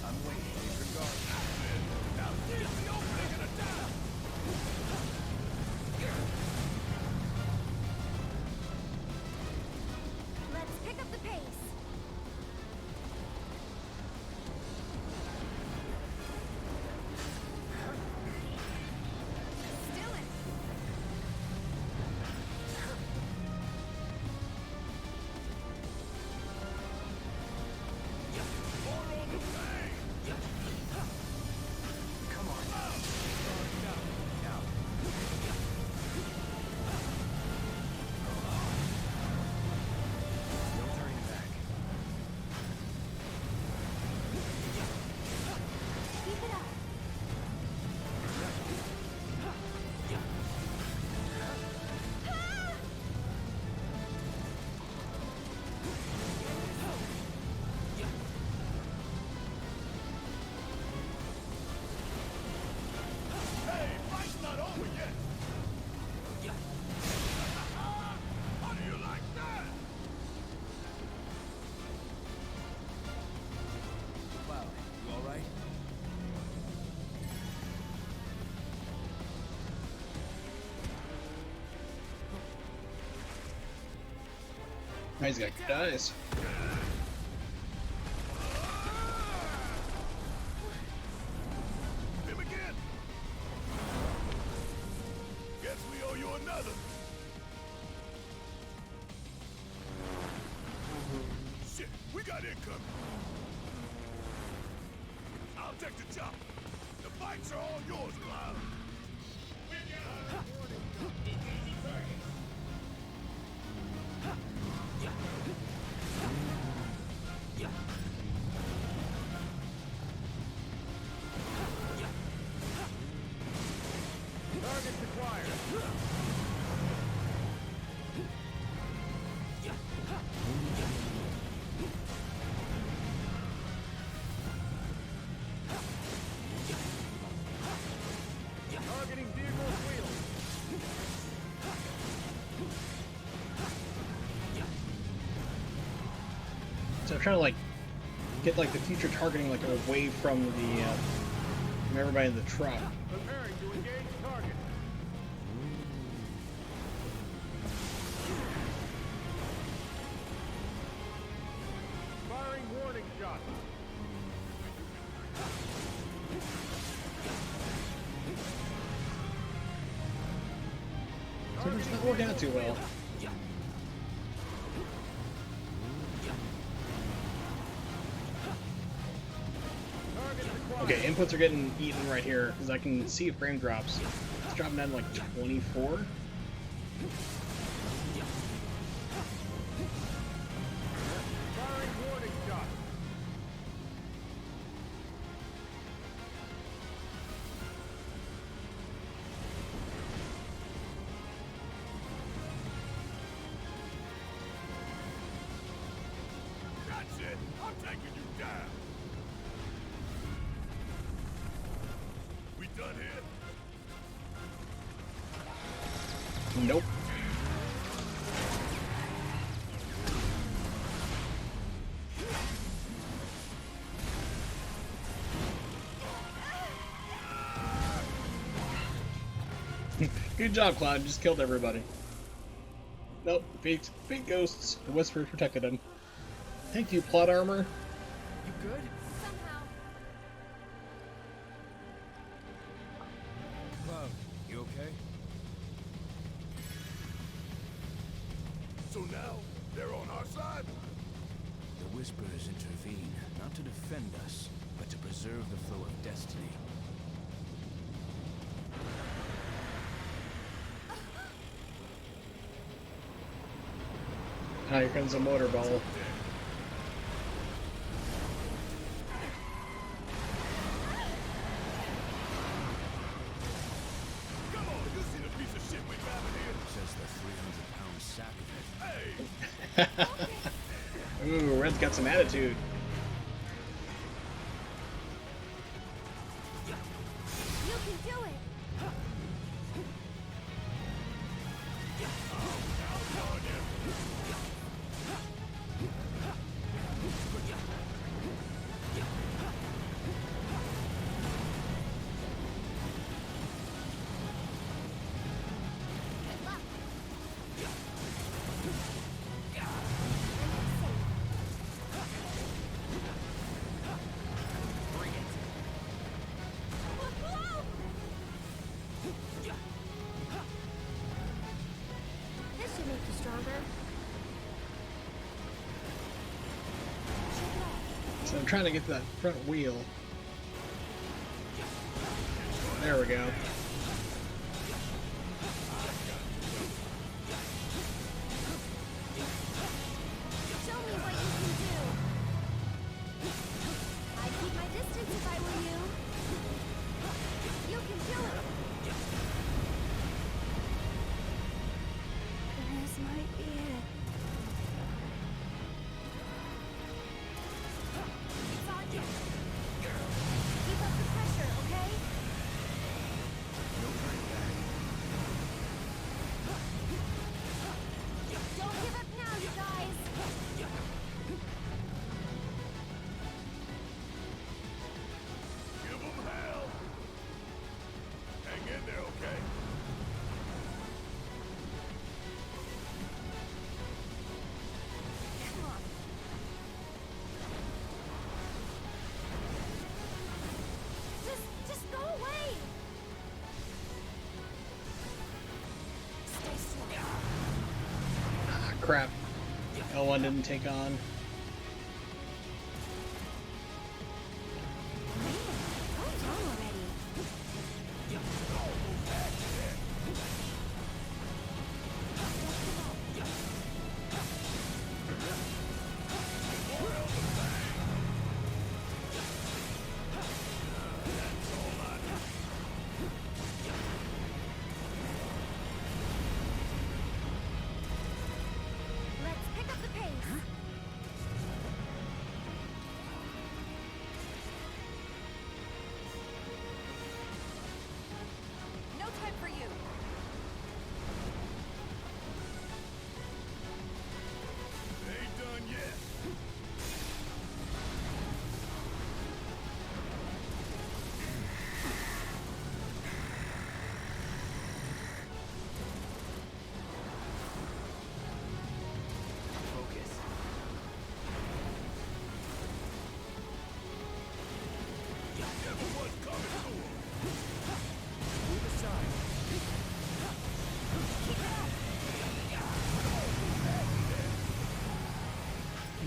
I'm waiting. Keep your guard. Now seize the opening and attack. Let's pick up the pace. Still in. More on the way. Come on. Now. No turning back. Keep it up. Hey, fight's not over yet. How do you like that? Cloud, you all right? He's got good eyes. another. Shit, we got incoming. I'll take the chop. The fights are all yours, Cloud. Targets acquired. Targeting vehicle wheels. So I'm trying to like get like the future targeting like away from the from everybody in the truck. Preparing to engage target. Firing warning shot. So it's not working out too well. Okay, inputs are getting eaten right here because I can see frame drops. It's dropping down to like 24. Firing warning shot. That's it. I'm taking you down. We done here? Nope. Good job, Cloud. Just killed everybody. Nope. Beat ghosts. The Whisper protected him. Thank you, plot armor. You good? Somehow. Cloud, you okay? So now, they're on our side? The Whisperers intervene, not to defend us, but to preserve the flow of destiny. Ah, here comes a motor ball. Come on, you see the piece of shit we grabbing here? Says the 300-pound sack of it. Hey! Ooh, Red's got some attitude. You can do it. Good luck. Bring it. This should make you stronger. Check it out. So I'm trying to get to that front wheel. There we go. Show me what you can do. I'd keep my distance if I were you. You can do it. This might be it. It's on you. Keep up the pressure, okay? crap. L1 didn't take on.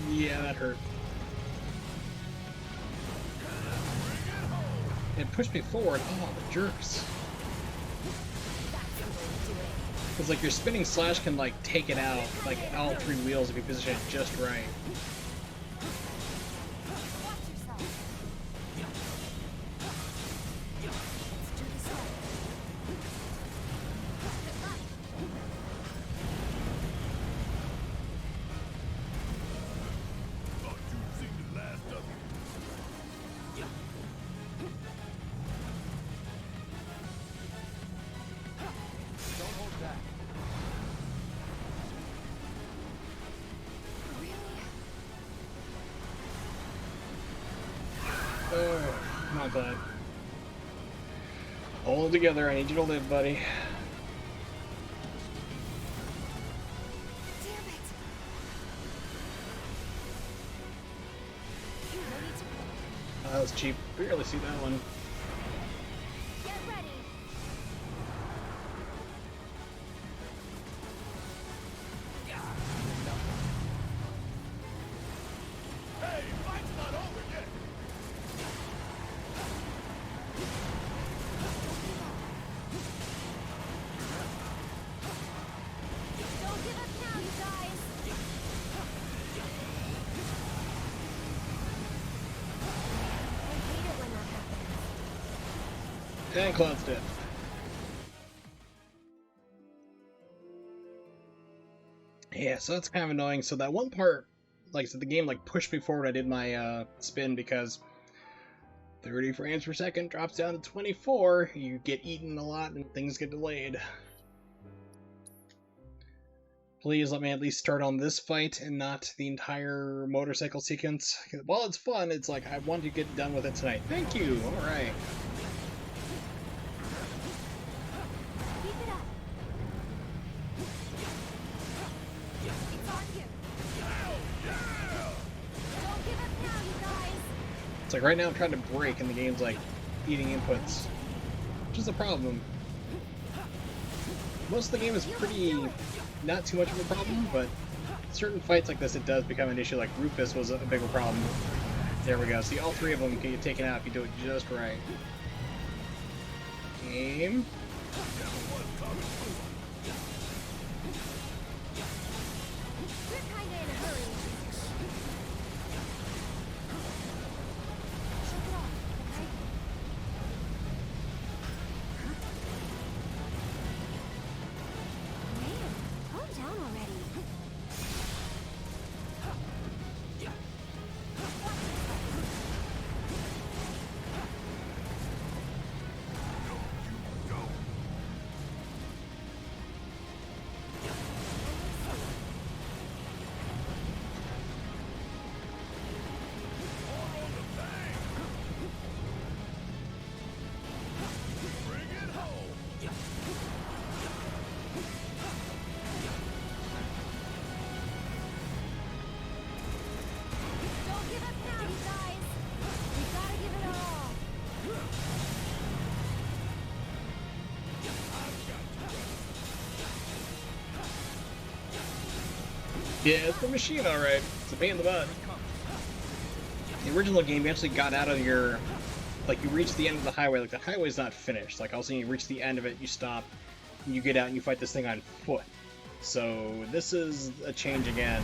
Yeah, that hurt. It pushed me forward. Oh, the jerks. It's like your spinning slash can like take it out, like all three wheels if you position it just right. Oh, not bad. Hold it together, I need you to live, buddy. That was cheap. Barely see that one. Get ready. Hey, fight's not over yet! Don't give up now, you guys. I hate it when that happens. And Cloud's dead. Yeah, so that's kind of annoying. So that one part, like I said, the game like pushed me forward. I did my spin because 30 frames per second drops down to 24. You get eaten a lot and things get delayed. Please let me at least start on this fight and not the entire motorcycle sequence. While it's fun, it's like I want to get done with it tonight. Thank you. All right. Keep it up. It's on you. Don't give up now, you guys. It's like right now I'm trying to brake and the game's like eating inputs, which is a problem. Most of the game is pretty, not too much of a problem, but certain fights like this it does become an issue. Like Rufus was a bigger problem. There we go. See, all three of them can get taken out if you do it just right. Game. We're kinda in a hurry. Shake it off, okay? Man, calm down already. Yeah, it's the machine, alright. It's a pain in the butt. The original game, you actually got out of your... Like, you reach the end of the highway. Like, the highway's not finished. Like, all of a sudden you reach the end of it, you stop, and you get out and you fight this thing on foot. So, this is a change again.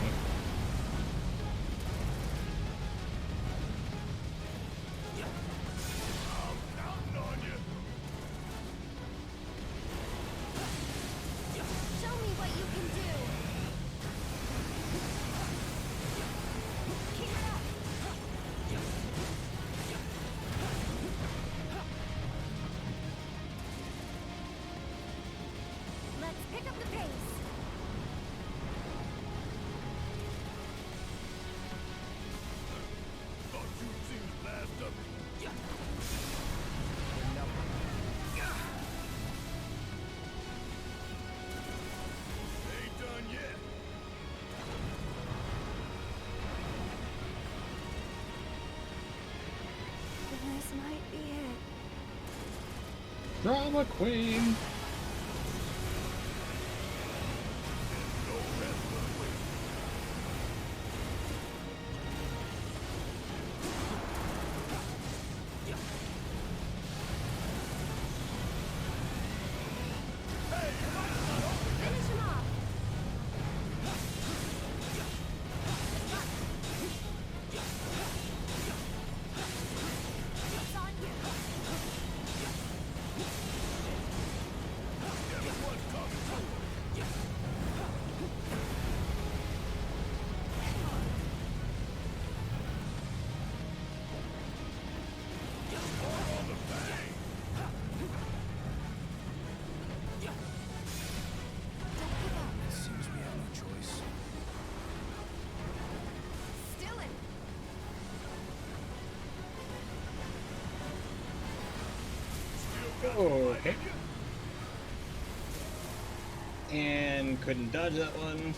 Show me what you can do. Keep it up. Let's pick up the pace. Thought you'd seen the last of me. Ain't done yet. This might be it. Drama Queen! Finish him off. It's on you. It seems we have no choice. Still in. Okay. And couldn't dodge that one.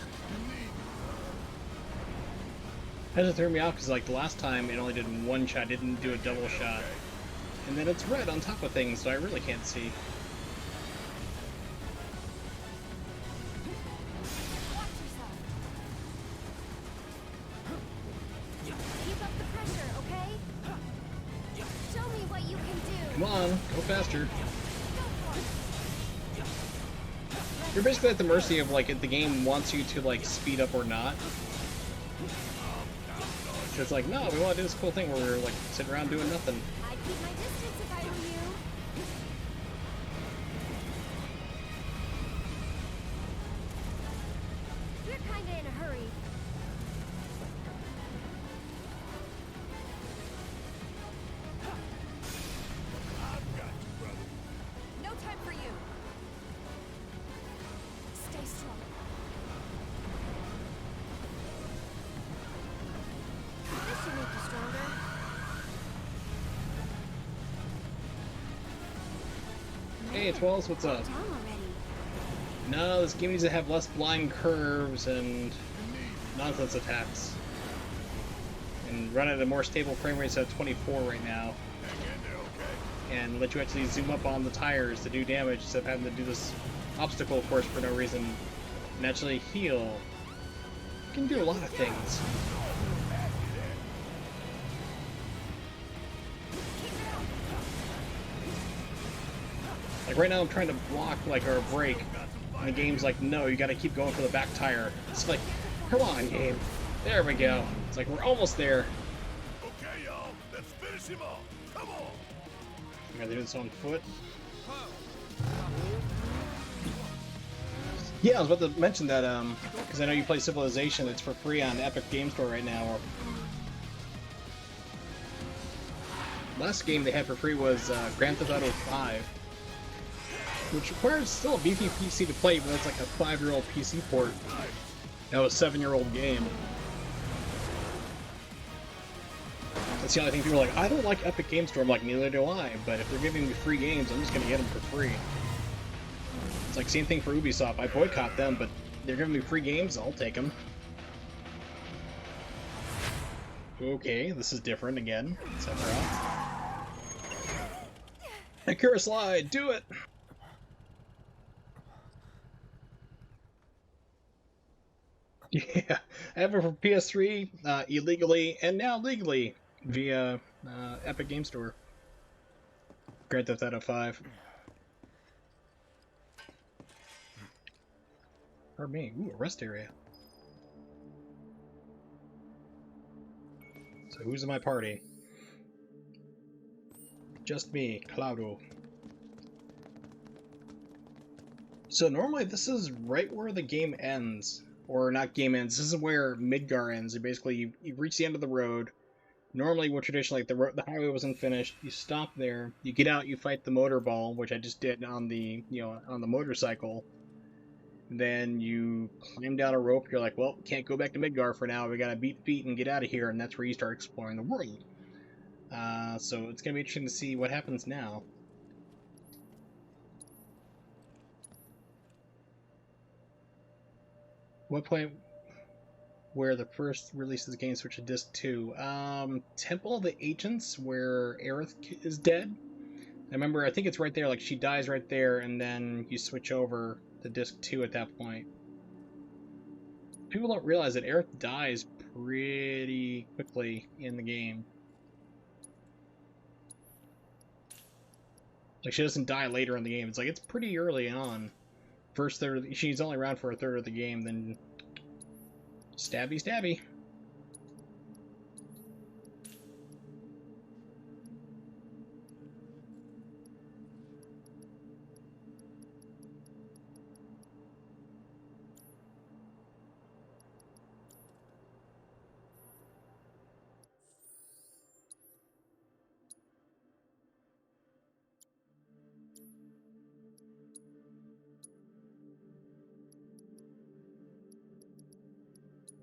That just threw me off because, like, the last time it only did one shot, didn't do a double shot. And then it's red on top of things, so I really can't see. Watch yourself. Keep up the pressure, okay? Show me what you can do. Come on, go faster. Go for it. You're basically at the mercy of, like, if the game wants you to, like, speed up or not. So it's like, no, we want to do this cool thing where we're, like, sitting around doing nothing. I'd keep my distance if I were you. We're kinda in a hurry. No time for you. Stay strong. This should make you stronger. Hey, Twelves, what's up? Down already. No, this game needs to have less blind curves and nonsense attacks. And run at a more stable frame rate, so at 24 right now. And let you actually zoom up on the tires to do damage instead of having to do this obstacle course for no reason. And actually heal. You can do a lot of things. Like right now I'm trying to block like or brake. And the game's like, no, you gotta keep going for the back tire. It's like, come on, game. There we go. It's like we're almost there. Okay, y'all, let's finish him off. Come on. You gotta do this on foot. Yeah, I was about to mention that, because I know you play Civilization, it's for free on Epic Game Store right now. Last game they had for free was Grand Theft Auto 5, which requires still a beefy PC to play, but it's like a 5-year-old PC port. That was a 7-year-old game. That's the only thing people are like, I don't like Epic Game Store. I'm like, neither do I, but if they're giving me free games, I'm just gonna get them for free. It's like same thing for Ubisoft. I boycott them, but they're giving me free games, I'll take them. Okay, this is different again. Sephiroth. Akira Slide, do it! Yeah, I have it for PS3 illegally and now legally via Epic Game Store. Grand Theft Auto 5. Pardon me. Ooh, a rest area. So who's in my party? Just me, Cloudo. So normally this is right where the game ends. Or not game ends, this is where Midgar ends. Basically, you reach the end of the road. Normally, what traditionally, the highway wasn't finished. You stop there, you get out, you fight the motor ball, which I just did on the, on the motorcycle. Then you climb down a rope, you're like, well, can't go back to Midgar for now, we gotta beat feet and get out of here, and that's where you start exploring the world. So it's gonna be interesting to see what happens now. What point where the first release of the game switched to disc 2? Temple of the Ancients, where Aerith is dead. I think it's right there, like she dies right there, and then you switch over to disc 2 at that point. People don't realize that Aerith dies pretty quickly in the game. Like, she doesn't die later in the game. It's like, it's pretty early on. First third, she's only around for a third of the game, then stabby stabby.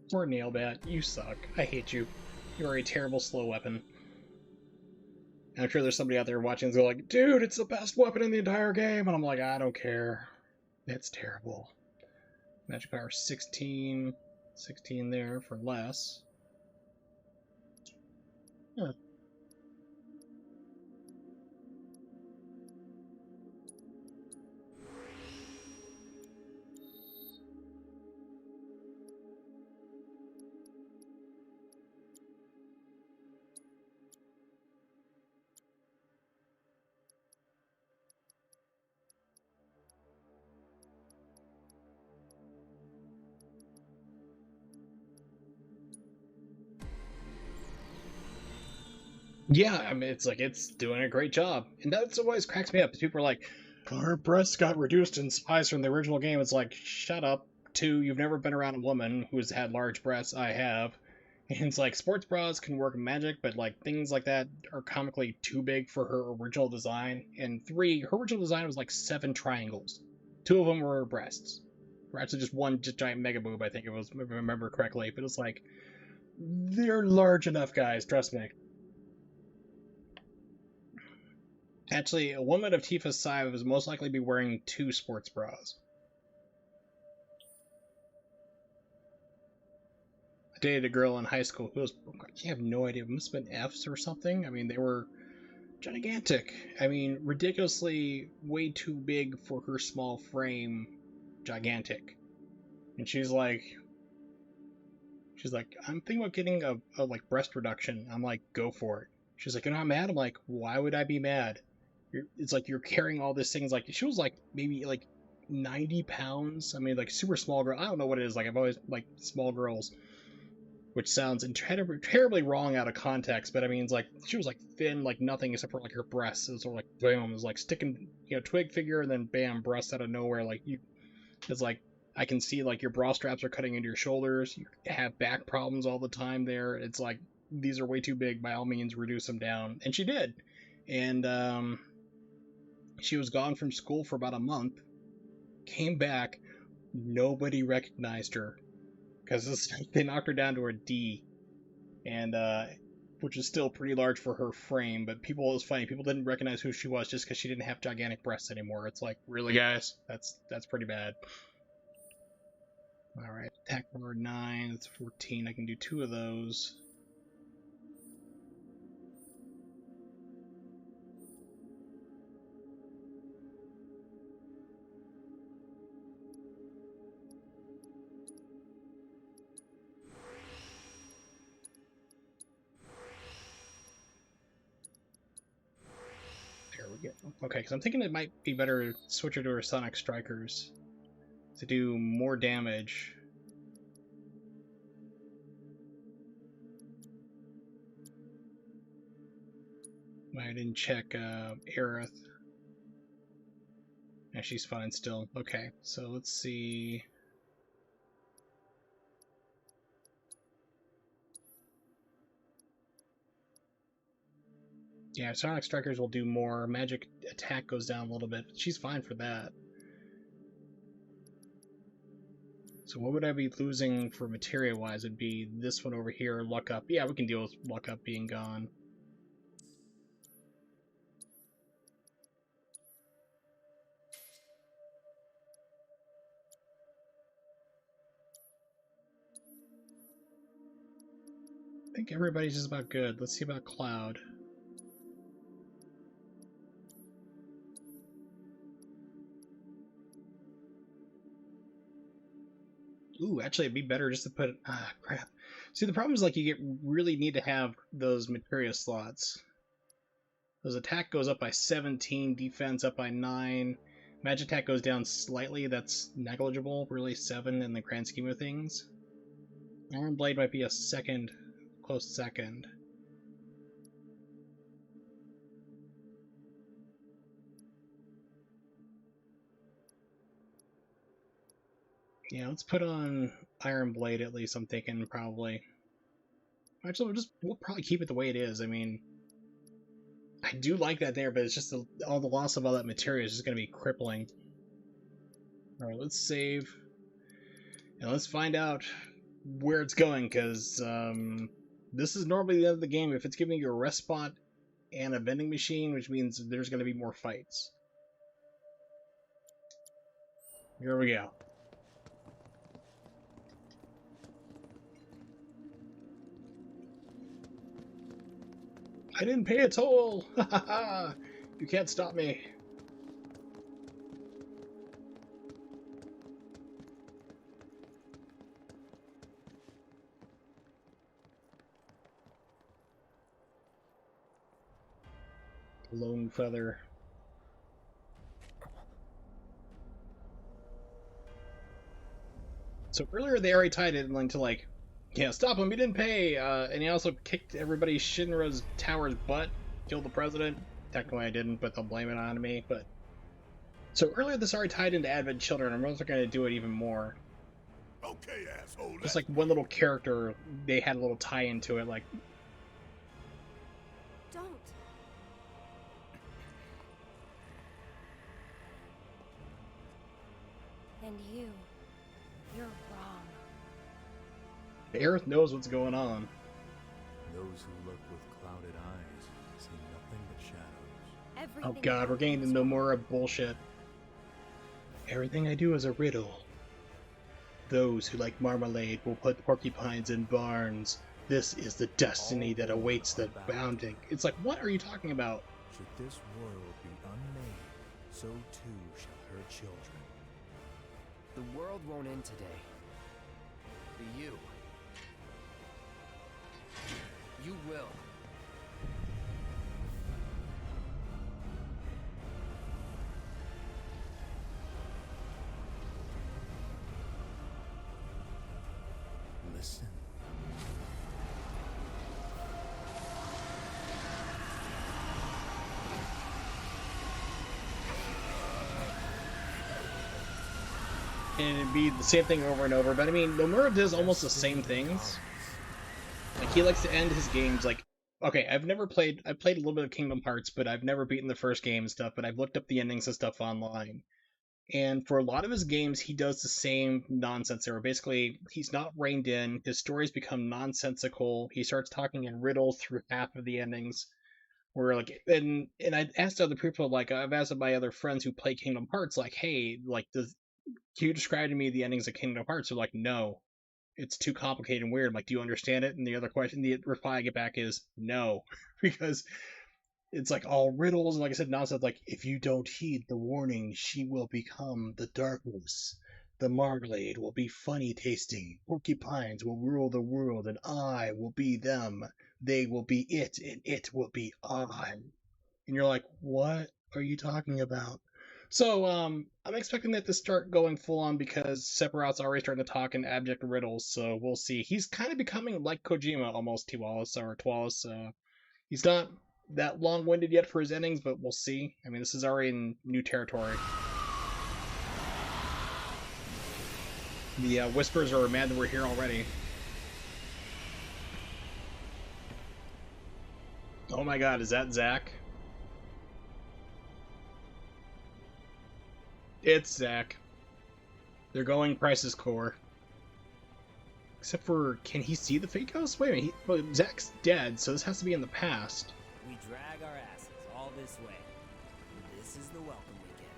Poor Nailbat, you suck. I hate you. You are a terrible slow weapon. And I'm sure there's somebody out there watching that's like, dude, it's the best weapon in the entire game! And I'm like, I don't care. It's terrible. Magic power 16. 16 there for less. Huh. Yeah, I mean, it's like, it's doing a great job. And that's always cracks me up. People are like, her breasts got reduced in size from the original game. It's like, shut up. 2, you've never been around a woman who's had large breasts. I have. And it's like, sports bras can work magic, but like, things like that are comically too big for her original design. And 3, her original design was like 7 triangles. 2 of them were her breasts. Or actually just one just giant mega boob, I think it was, if I remember correctly. But it's like, they're large enough, guys, trust me. Actually, a woman of Tifa's size would most likely be wearing 2 sports bras. I dated a girl in high school who was, I have no idea, it must have been F's or something. I mean, they were gigantic. I mean, ridiculously way too big for her small frame. Gigantic. And she's like, I'm thinking about getting a like breast reduction. I'm like, go for it. She's like, you're not mad? I'm like, why would I be mad? It's like you're carrying all these things. Like, she was like maybe like 90 pounds. I mean, like super small girl. I don't know what it is. Like, I've always like small girls, which sounds terribly wrong out of context. But I mean, it's like she was like thin, like nothing except for like her breasts. It was sort of like boom, it was like sticking, twig figure, and then bam, breasts out of nowhere. Like it's like I can see like your bra straps are cutting into your shoulders. You have back problems all the time. There, it's like these are way too big. By all means, reduce them down, and she did. And she was gone from school for about a month, came back, nobody recognized her, because they knocked her down to a D, and which is still pretty large for her frame, but it was funny, people didn't recognize who she was just because she didn't have gigantic breasts anymore. It's like, really, guys? That's pretty bad. Alright, attack power 9, that's 14, I can do 2 of those. we go. Okay, because I'm thinking it might be better to switch her to her Sonic Strikers to do more damage. I didn't check Aerith. Yeah, she's fine still. Okay, so let's see. Yeah, Sonic Strikers will do more. Magic attack goes down a little bit, but she's fine for that. So what would I be losing for materia-wise? It'd be this one over here, Luck Up. Yeah, we can deal with Luck Up being gone. I think everybody's just about good. Let's see about Cloud. Ooh, actually, it'd be better just to put... Ah, crap. See, the problem is, like, you really need to have those materia slots. Those attack goes up by 17, defense up by 9. Magic attack goes down slightly. That's negligible. Really 7 in the grand scheme of things. Iron Blade might be a second, close second. Yeah, let's put on Iron Blade at least, I'm thinking, probably. Actually, we'll probably keep it the way it is. I mean, I do like that there, but it's just all the loss of all that material is just going to be crippling. Alright, let's save. And let's find out where it's going, because this is normally the end of the game if it's giving you a rest spot and a vending machine, which means there's going to be more fights. Here we go. I didn't pay a toll! Ha ha ha! You can't stop me. Lone Feather. So earlier they already tied it into like, yeah, stop him, he didn't pay, and he also kicked everybody Shinra's tower's butt, killed the president. Technically I didn't, but they'll blame it on me, but... So earlier this already tied into Advent Children, I'm also going to do it even more. Okay, asshole. Just like one little character, they had a little tie into it, like... Don't. And you're wrong. Aerith knows what's going on. Those who look with clouded eyes see nothing but shadows. Everything Oh god, we're getting to Nomura bullshit. Everything I do is a riddle. Those who like marmalade will put porcupines in barns. This is the destiny that awaits the bounding. It's like, what are you talking about? Should this world be unmade, so too shall her children. The world won't end today. But you. You will. Listen. And it'd be the same thing over and over, but I mean, Nomura does almost the same things. Like, he likes to end his games like, okay, I've played a little bit of Kingdom Hearts, but I've never beaten the first game and stuff, but I've looked up the endings and stuff online. And for a lot of his games, he does the same nonsense there. Basically, he's not reined in, his stories become nonsensical, he starts talking in riddles through half of the endings. Where like, and I asked other people, like, I've asked my other friends who play Kingdom Hearts, like, hey, like, can you describe to me the endings of Kingdom Hearts? They're like, no, it's too complicated and weird. I'm like, do you understand it? And the reply I get back is no, because it's like all riddles and, like I said, nonsense. Like, if you don't heed the warning, she will become the darkness. The marmalade will be funny tasting. Porcupines will rule the world, and I will be them. They will be it, and it will be I. And you're like, what are you talking about? So, I'm expecting that to start going full on because Sephiroth's already starting to talk in abject riddles, so we'll see. He's kind of becoming like Kojima almost, Twalis. He's not that long-winded yet for his endings, but we'll see. I mean, this is already in new territory. The whispers are mad that we're here already. Oh my god, is that Zack? It's Zack. They're going Crisis Core. Except for, can he see the fake ghost? Wait a minute, well, Zack's dead, so this has to be in the past. We drag our asses all this way. This is the welcome we get.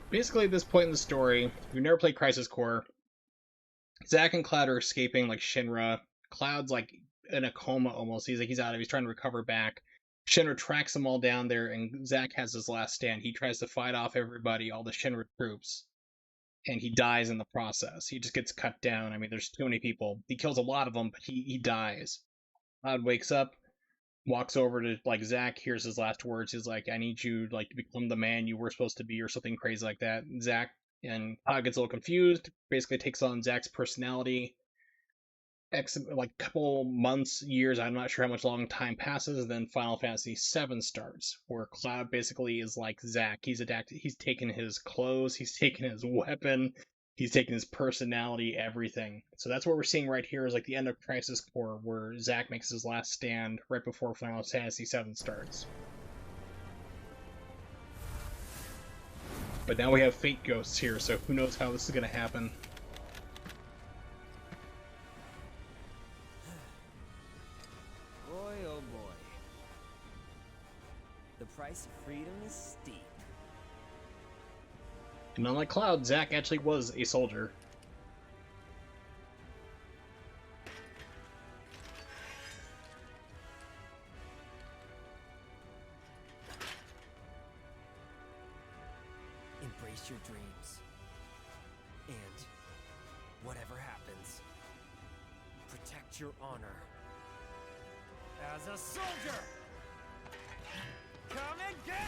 Basically, at this point in the story, if you've never played Crisis Core, Zack and Cloud are escaping like Shinra. Cloud's like in a coma almost. He's out of it. He's trying to recover back. Shinra tracks them all down there, and Zack has his last stand. He tries to fight off everybody, all the Shinra troops, and he dies in the process. He just gets cut down. I mean, there's too many people. He kills a lot of them, but he dies. Cloud wakes up, walks over to like Zack, hears his last words. He's like, "I need you like to become the man you were supposed to be," or something crazy like that. Zack and Cloud gets a little confused. Basically, takes on Zack's personality. Like couple months, years, I'm not sure how much long time passes, and then Final Fantasy VII starts, where Cloud basically is like Zack. He's adapted. He's taken his clothes. He's taken his weapon. He's taken his personality, everything. So that's what we're seeing right here is like the end of Crisis Core, where Zack makes his last stand right before Final Fantasy VII starts. But now we have fake ghosts here, so who knows how this is going to happen. Boy, oh boy. The price of freedom is steep. And unlike Cloud, Zack actually was a soldier. Embrace your dreams. And whatever happens, protect your honor. As a soldier! Come and get it!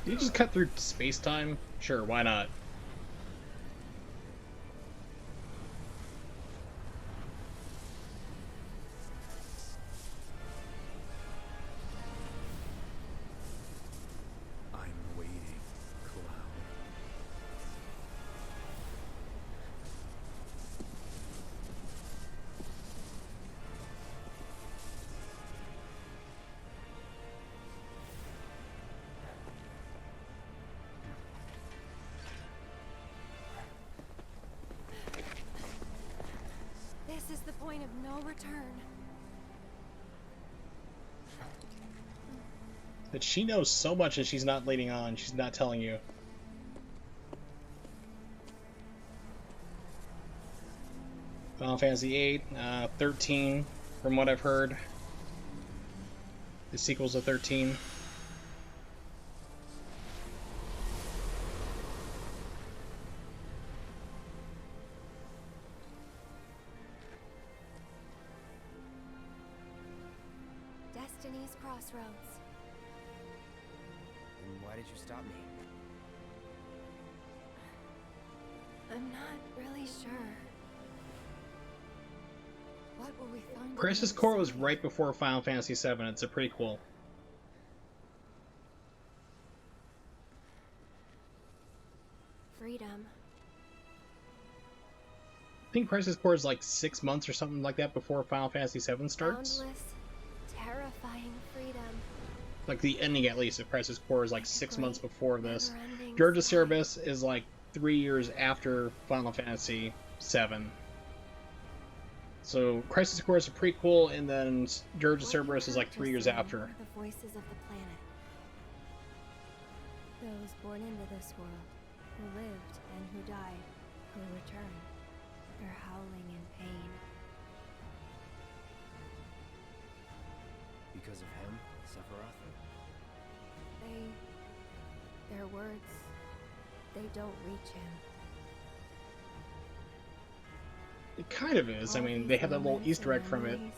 Did you just cut through space-time? Sure, why not? I'm waiting, Cloud. This is the point of no return. That she knows so much and she's not leading on. She's not telling you. Final Fantasy VIII, 13, from what I've heard. The sequels to 13. Destiny's Crossroads. And why did you stop me? I'm not really sure. What will we find? Crisis Core was right before Final Fantasy VII. It's a prequel. Freedom. I think Crisis Core is like 6 months or something like that before Final Fantasy VII starts. Boundless, terrifying freedom. Like the ending, at least, of Crisis Core is like 6 months before this. Never-ending Dirge of sky. Cerberus is like 3 years after Final Fantasy VII. So Crisis Core is a prequel, and then Dirge of Cerberus is like 3 years after. The voices of the planet. Those born into this world, who lived and who died, who return. They're howling in pain. because of him, Sephiroth? Their words, they don't reach him. It kind of is. I All mean, these they have that little moments Easter and egg from it, memories,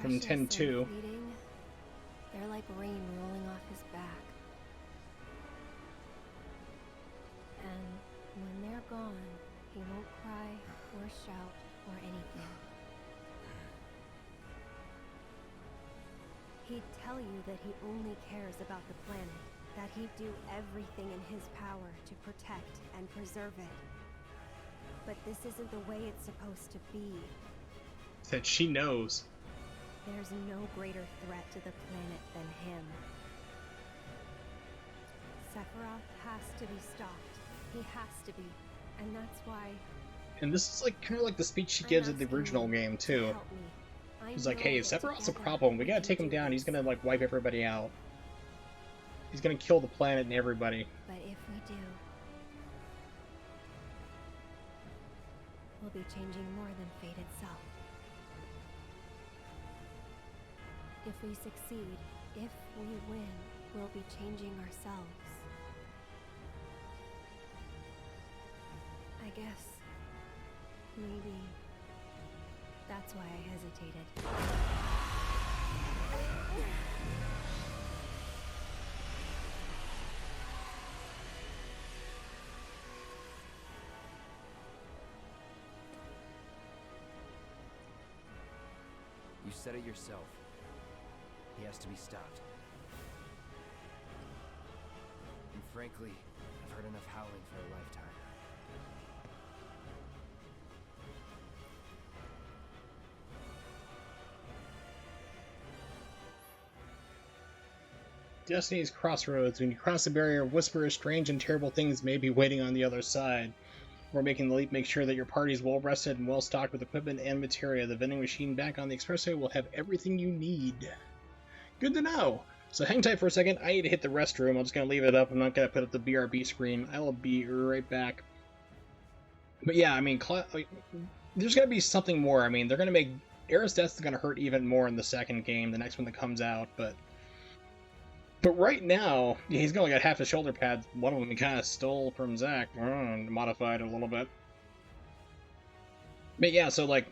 from precious 10 and 2. fleeting, they're like rain rolling off his back. And when they're gone, he won't cry or shout or anything. He'd tell you that he only cares about the planet, that he'd do everything in his power to protect and preserve it. But this isn't the way it's supposed to be. Said she knows. There's no greater threat to the planet than him. Sephiroth has to be stopped. He has to be. And that's why... And this is like kind of like the speech she gives in the original game too. She's like, hey, Sephiroth's a problem. We gotta take him down. He's gonna like wipe everybody out. He's gonna kill the planet and everybody. But if we do, we'll be changing more than fate itself. If we succeed, if we win, we'll be changing ourselves. I guess maybe that's why I hesitated. You said it yourself. He has to be stopped. And frankly, I've heard enough howling for a lifetime. Destiny's crossroads. When you cross the barrier, whisper strange and terrible things may be waiting on the other side. Before making the leap, make sure that your party is well rested and well stocked with equipment and materia. The vending machine back on the expressway will have everything you need. Good to know! So hang tight for a second. I need to hit the restroom. I'm just going to leave it up. I'm not going to put up the BRB screen. I will be right back. But yeah, I mean, there's going to be something more. I mean, they're going to make... Aerith's death is going to hurt even more in the second game, the next one that comes out, But right now, he's only got half the shoulder pads. One of them he kind of stole from Zack, modified a little bit. But yeah, so like,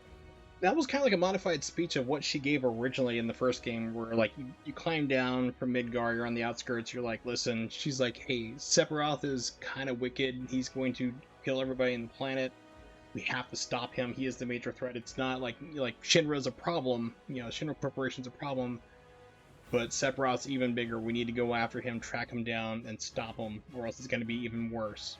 that was kind of like a modified speech of what she gave originally in the first game, where like, you climb down from Midgar, you're on the outskirts, you're like, listen, she's like, hey, Sephiroth is kind of wicked, he's going to kill everybody on the planet. We have to stop him, he is the major threat. It's not like Shinra's a problem, Shinra Corporation's a problem. But Sephiroth's even bigger. We need to go after him, track him down, and stop him, or else it's going to be even worse.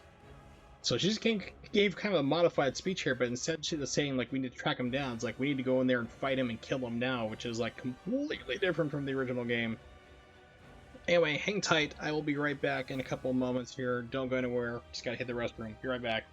So she just gave kind of a modified speech here, but instead she was saying, like, we need to track him down. It's like, we need to go in there and fight him and kill him now, which is, like, completely different from the original game. Anyway, hang tight. I will be right back in a couple of moments here. Don't go anywhere. Just gotta hit the restroom. Be right back.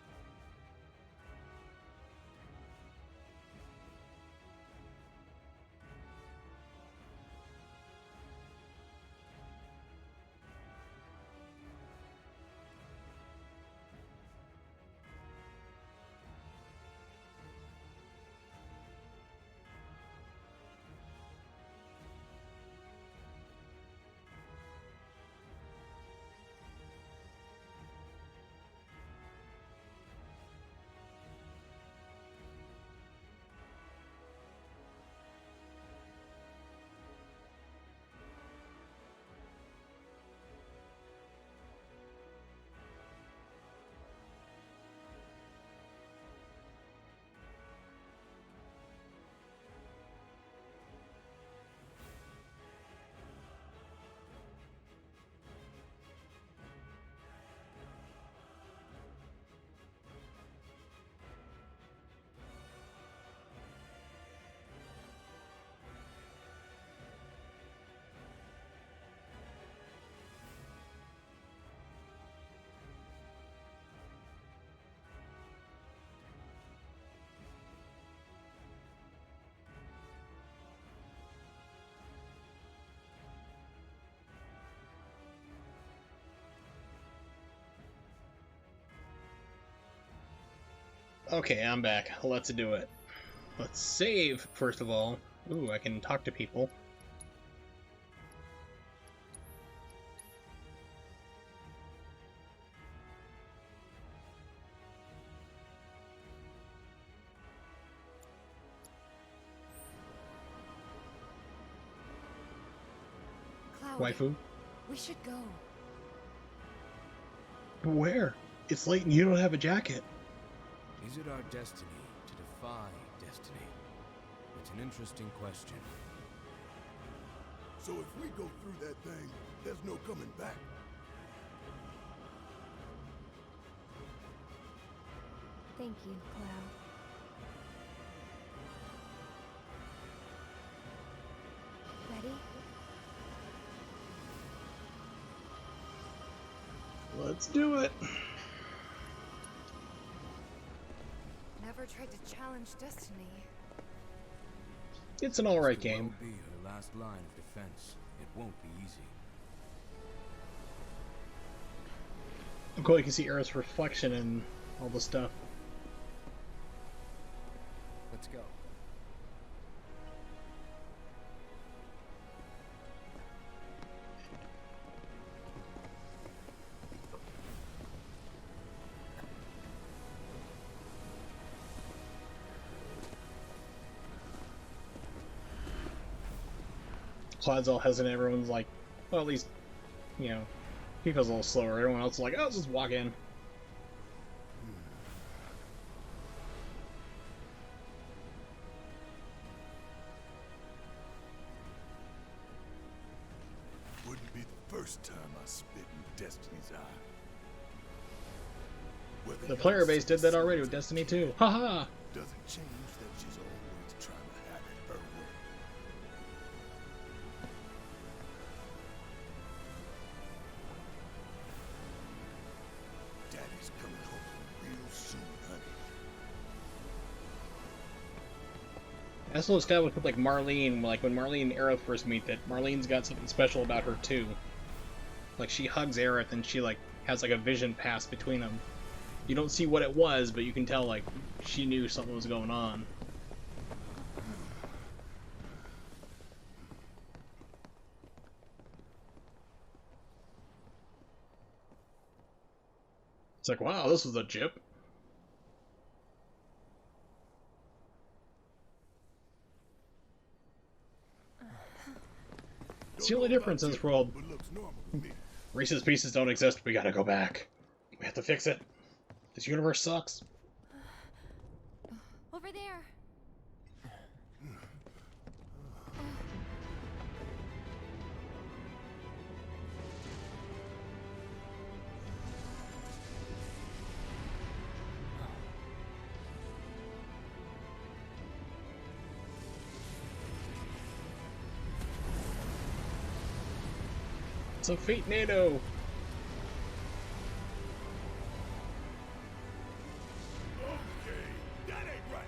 Okay, I'm back. Let's do it. Let's save, first of all. Ooh, I can talk to people. Cloud. waifu. We should go. But where? It's late and you don't have a jacket. Is it our destiny to defy destiny? It's an interesting question. So if we go through that thing, there's no coming back. Thank you, Cloud. Ready? Let's do it. Never tried to challenge destiny. It's an alright This could game. well be her last line of defense. It won't be easy. I'm cool, you can see Aerith's reflection and all the stuff. Let's go. Cloud's all hesitant, everyone's like, well, at least, you know, Pico's a little slower. Everyone else is like, oh, let's just walk in. Wouldn't be the first time I spit in Destiny's eye. Whether The player you're base did that sincere already with Destiny 2. Haha! doesn't change that she's always trying to have it her way. Daddy's coming home real soon, honey. That's what established with like Marlene, like when Marlene and Aerith first meet, that Marlene's got something special about her too. Like she hugs Aerith and she like has like a vision pass between them. You don't see what it was, but you can tell like she knew something was going on. It's like, wow, this was a jip. It's the only difference in this world. But looks normal to me. Reese's Pieces don't exist. We gotta go back. We have to fix it. This universe sucks. Over there. It's a Fate NATO. Okay, that ain't right.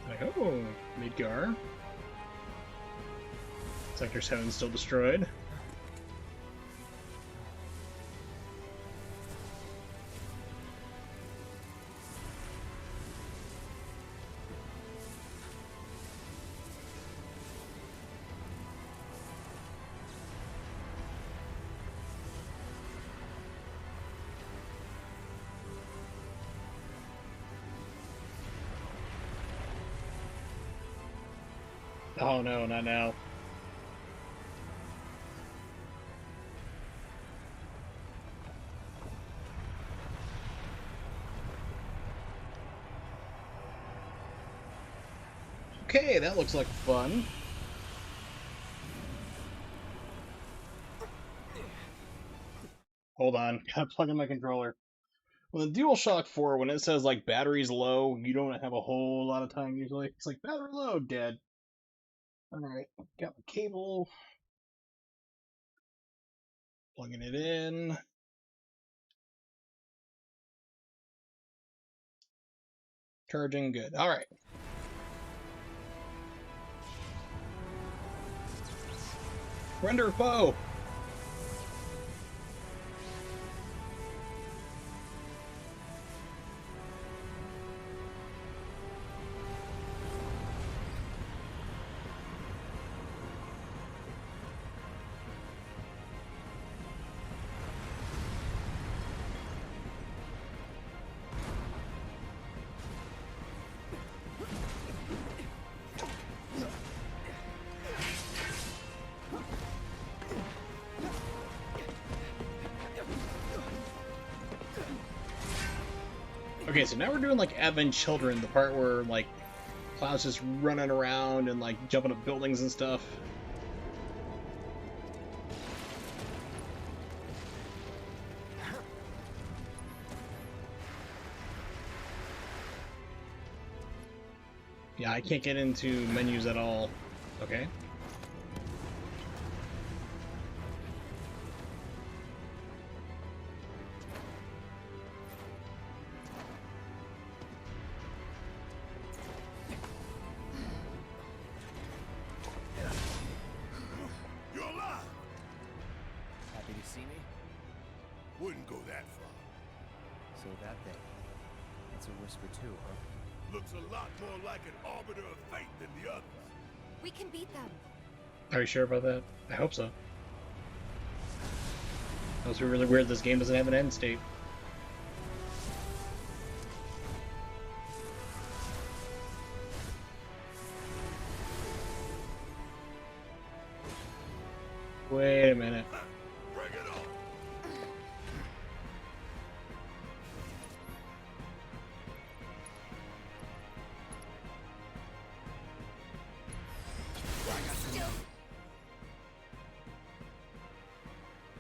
Like, oh, Midgar. Sector 7 still destroyed. Oh no, not now. Okay, that looks like fun. Hold on, gotta plug in my controller. Well, the DualShock 4, when it says like battery's low, you don't have a whole lot of time usually. It's like battery low, dead. Alright, got my cable. Plugging it in. Charging, good. Alright. Render foe! Okay, so now we're doing like Advent Children, the part where like Cloud's just running around and like jumping up buildings and stuff. Yeah, I can't get into menus at all. Okay. You're alive! Happy to see me? Wouldn't go that far. So that thing. It's a whisper too, huh? Looks a lot more like an arbiter of fate than the others. We can beat them. Are you sure about that? I hope so. That was really weird. This game doesn't have an end state. Wait a minute. Bring it on!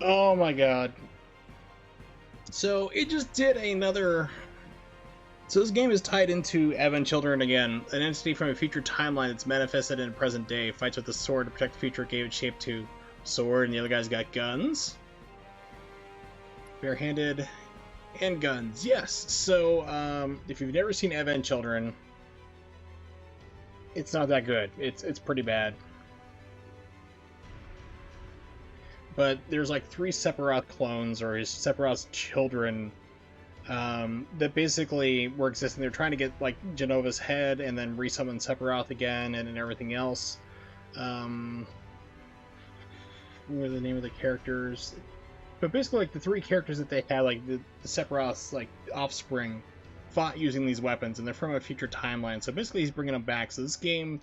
Oh my god. So it just did another... So this game is tied into Advent Children again, an entity from a future timeline that's manifested in the present day, fights with a sword to protect the future it gave its shape to. Sword, and the other guy's got guns. Barehanded and guns. Yes, so if you've never seen Advent Children, it's not that good. It's pretty bad. But there's like 3 Sephiroth clones, or his Sephiroth's children, that basically were existing. They're trying to get like Genova's head and then resummon Sephiroth again and everything else. What are the name of the characters? But basically, like the 3 characters that they had, like the Sephiroth's like offspring, fought using these weapons, and they're from a future timeline. So basically, he's bringing them back. So this game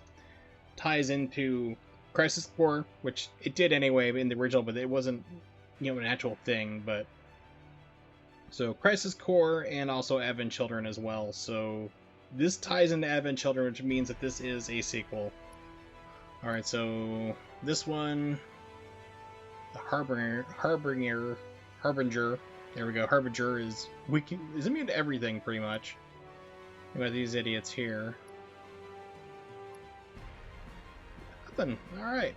ties into Crisis Core, which it did anyway in the original, but it wasn't, you know, an actual thing. But so Crisis Core and also Advent Children as well. So this ties into Advent Children, which means that this is a sequel. All right, so this one. Harbinger. There we go. Harbinger is immune to everything pretty much. What about these idiots here? Nothing. All right.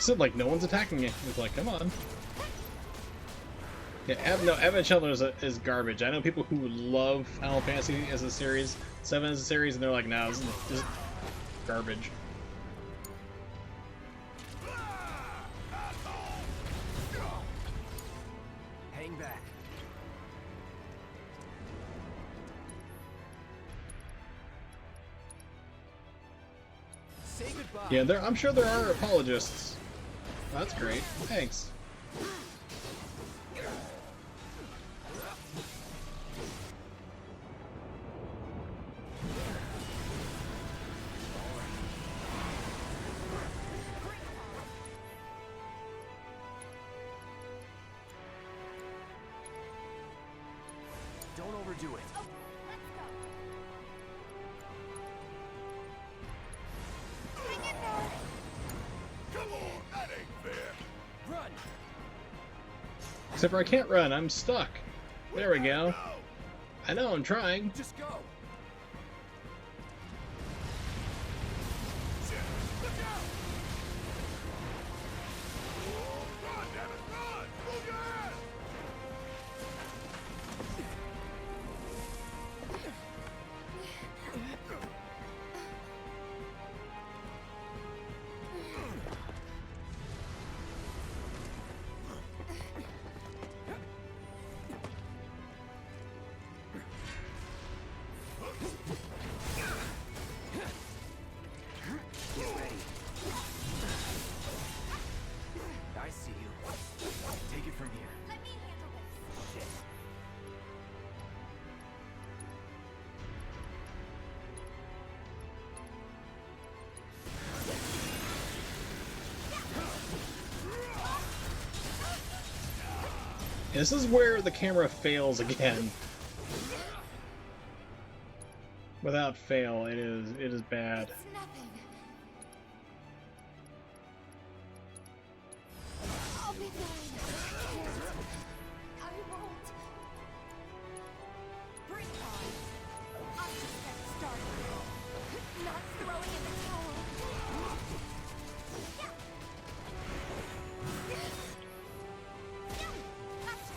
Said like no one's attacking you. It's like, come on. Yeah, Advent Children is garbage. I know people who love Final Fantasy as a series, 7 as a series, and they're like, no, this is garbage. Yeah, I'm sure there are apologists. That's great. Thanks. Don't overdo it. Okay, let's go. Hang in there. Come on, that ain't fair. Run! Except for I can't run. I'm stuck. There we go. I know, I'm trying. Just go! Shit, look out! Run, damn it, run! Move your ass! I see you. Take it from here. Let me handle this. Shit. This is where the camera fails again. Without fail, it is bad. It's nothing. I'll be fine. I won't. Bring on. I'm just getting started. Not throwing in the towel. Yeah. Gotcha.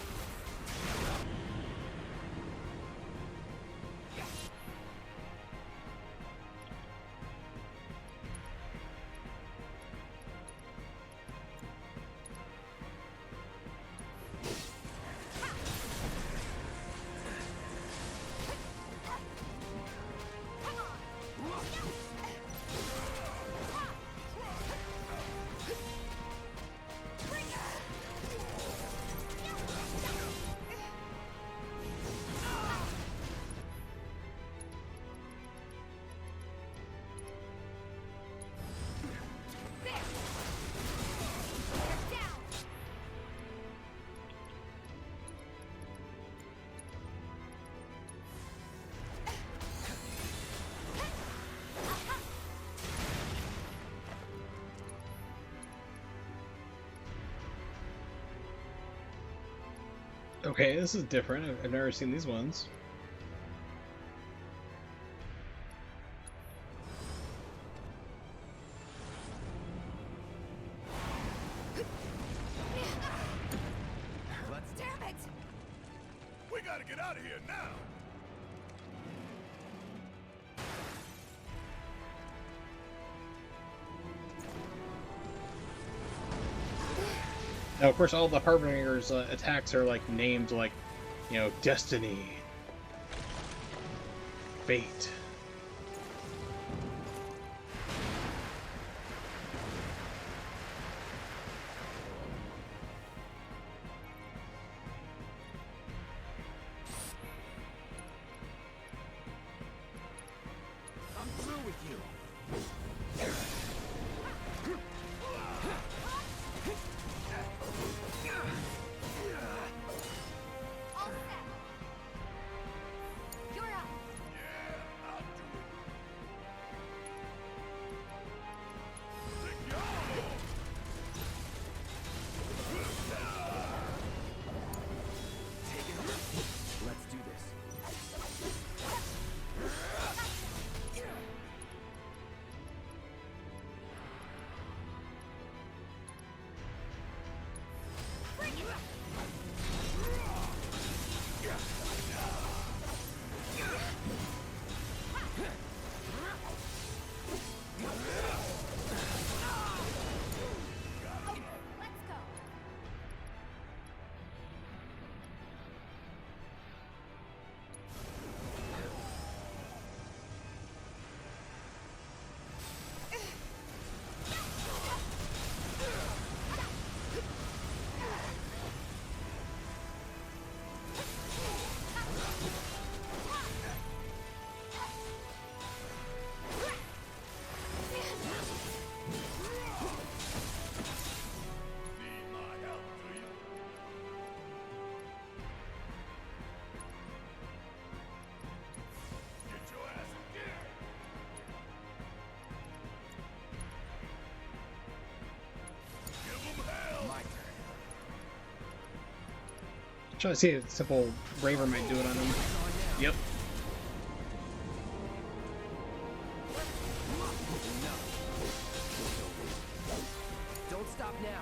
Okay, this is different. I've never seen these ones. Let's Damn it! We gotta get out of here now! Now, of course, all the Harbinger's attacks are like named like, you know, Destiny, Fate. I'm through with you. All set. You're up. Yeah, I'll Trying to see if a simple Braver might do it on him. Yep. Don't stop now.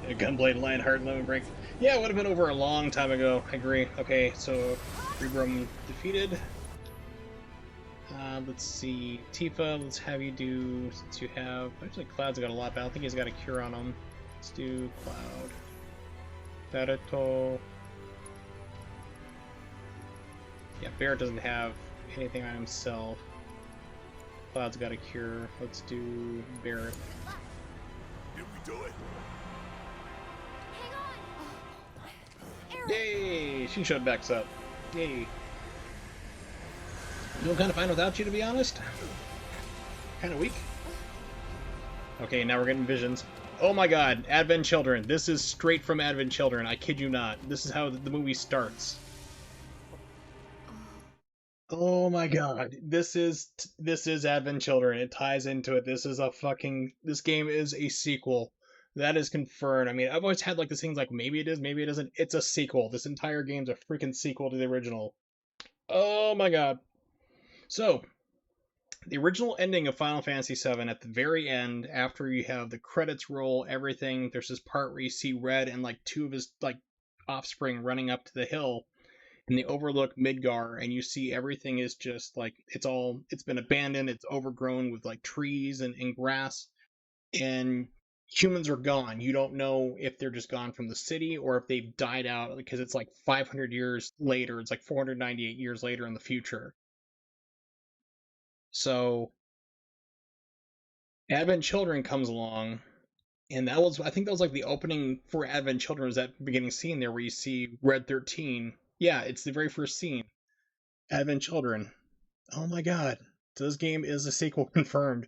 A Gunblade, Lionheart, Lemon Break. Yeah, it would have been over a long time ago. I agree. Okay, so Rebrum defeated. Let's see. Tifa, let's have you do, since you have... Actually, Cloud's got a lot, but I don't think he's got a cure on him. Let's do Cloud. Naruto. Yeah, Barret doesn't have anything on himself. Cloud's got a cure. Let's do Barret. Did we do it? Yay! She showed backs up. Yay. Doing kind of fine without you, to be honest. Kind of weak. Okay, now we're getting visions. Oh my god, Advent Children. This is straight from Advent Children. I kid you not. This is how the movie starts. Oh my god. This is Advent Children. It ties into it. This game is a sequel. That is confirmed. I mean, I've always had like this thing like maybe it is, maybe it isn't. It's a sequel. This entire game's a freaking sequel to the original. Oh my god. So, the original ending of Final Fantasy VII, at the very end, after you have the credits roll, everything, there's this part where you see Red and like two of his like offspring running up to the hill, and they overlook Midgar, and you see everything is just like it's been abandoned, it's overgrown with like trees and grass, and humans are gone. You don't know if they're just gone from the city or if they've died out, because it's like 500 years later. It's like 498 years later in the future. So Advent Children comes along, and I think that was like the opening for Advent Children, was that beginning scene there where you see Red 13. Yeah, it's the very first scene. Advent Children. Oh my god. So this game is a sequel confirmed.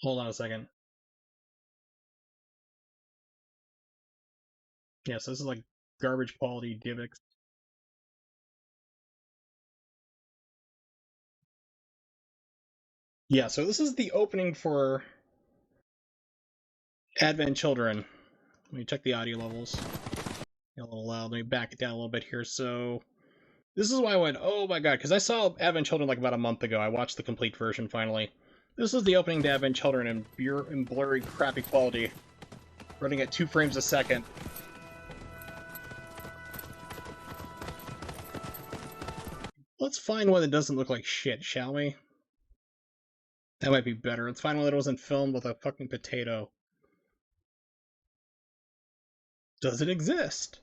Hold on a second. Yeah, so this is like garbage quality DivX. Yeah, so this is the opening for Advent Children. Let me check the audio levels. Got a little loud. Let me back it down a little bit here. So this is why I went, oh my god, because I saw Advent Children like about a month ago. I watched the complete version finally. This is the opening to Advent Children in blurry, crappy quality. Running at 2 frames a second. Let's find one that doesn't look like shit, shall we? That might be better. Let's find one that wasn't filmed with a fucking potato. Does it exist?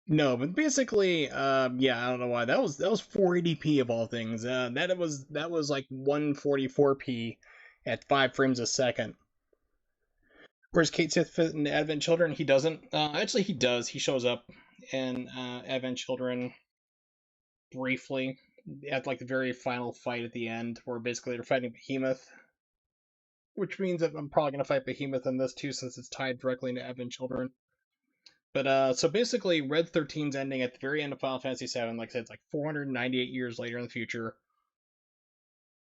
No, but basically, yeah, I don't know why. That was 480p of all things. That was like 144p at 5 frames a second. Whereas Kate Sith fit in Advent Children, he doesn't. Actually, he does. He shows up in Advent Children briefly at like the very final fight at the end, where basically they're fighting Behemoth. Which means that I'm probably going to fight Behemoth in this too, since it's tied directly into Advent Children. But, so basically, Red 13's ending at the very end of Final Fantasy VII, like I said, it's like 498 years later in the future.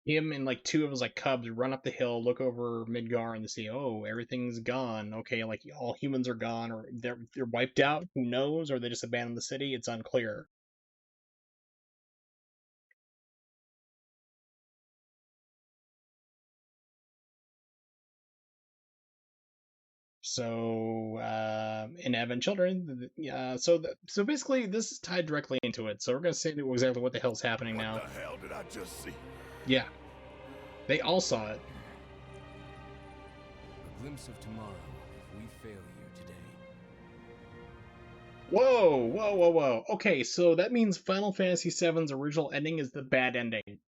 Him and, like, 2 of his, like, cubs run up the hill, look over Midgar, and they say, oh, everything's gone. Okay, like, all humans are gone, or they're wiped out, who knows, or they just abandoned the city, it's unclear. So, in Advent Children, so basically, this is tied directly into it. So we're gonna say exactly what the hell's happening now. What the hell did I just see? Yeah, they all saw it. A glimpse of tomorrow if we fail you today. Whoa, whoa, whoa, whoa. Okay, so that means Final Fantasy VII's original ending is the bad ending.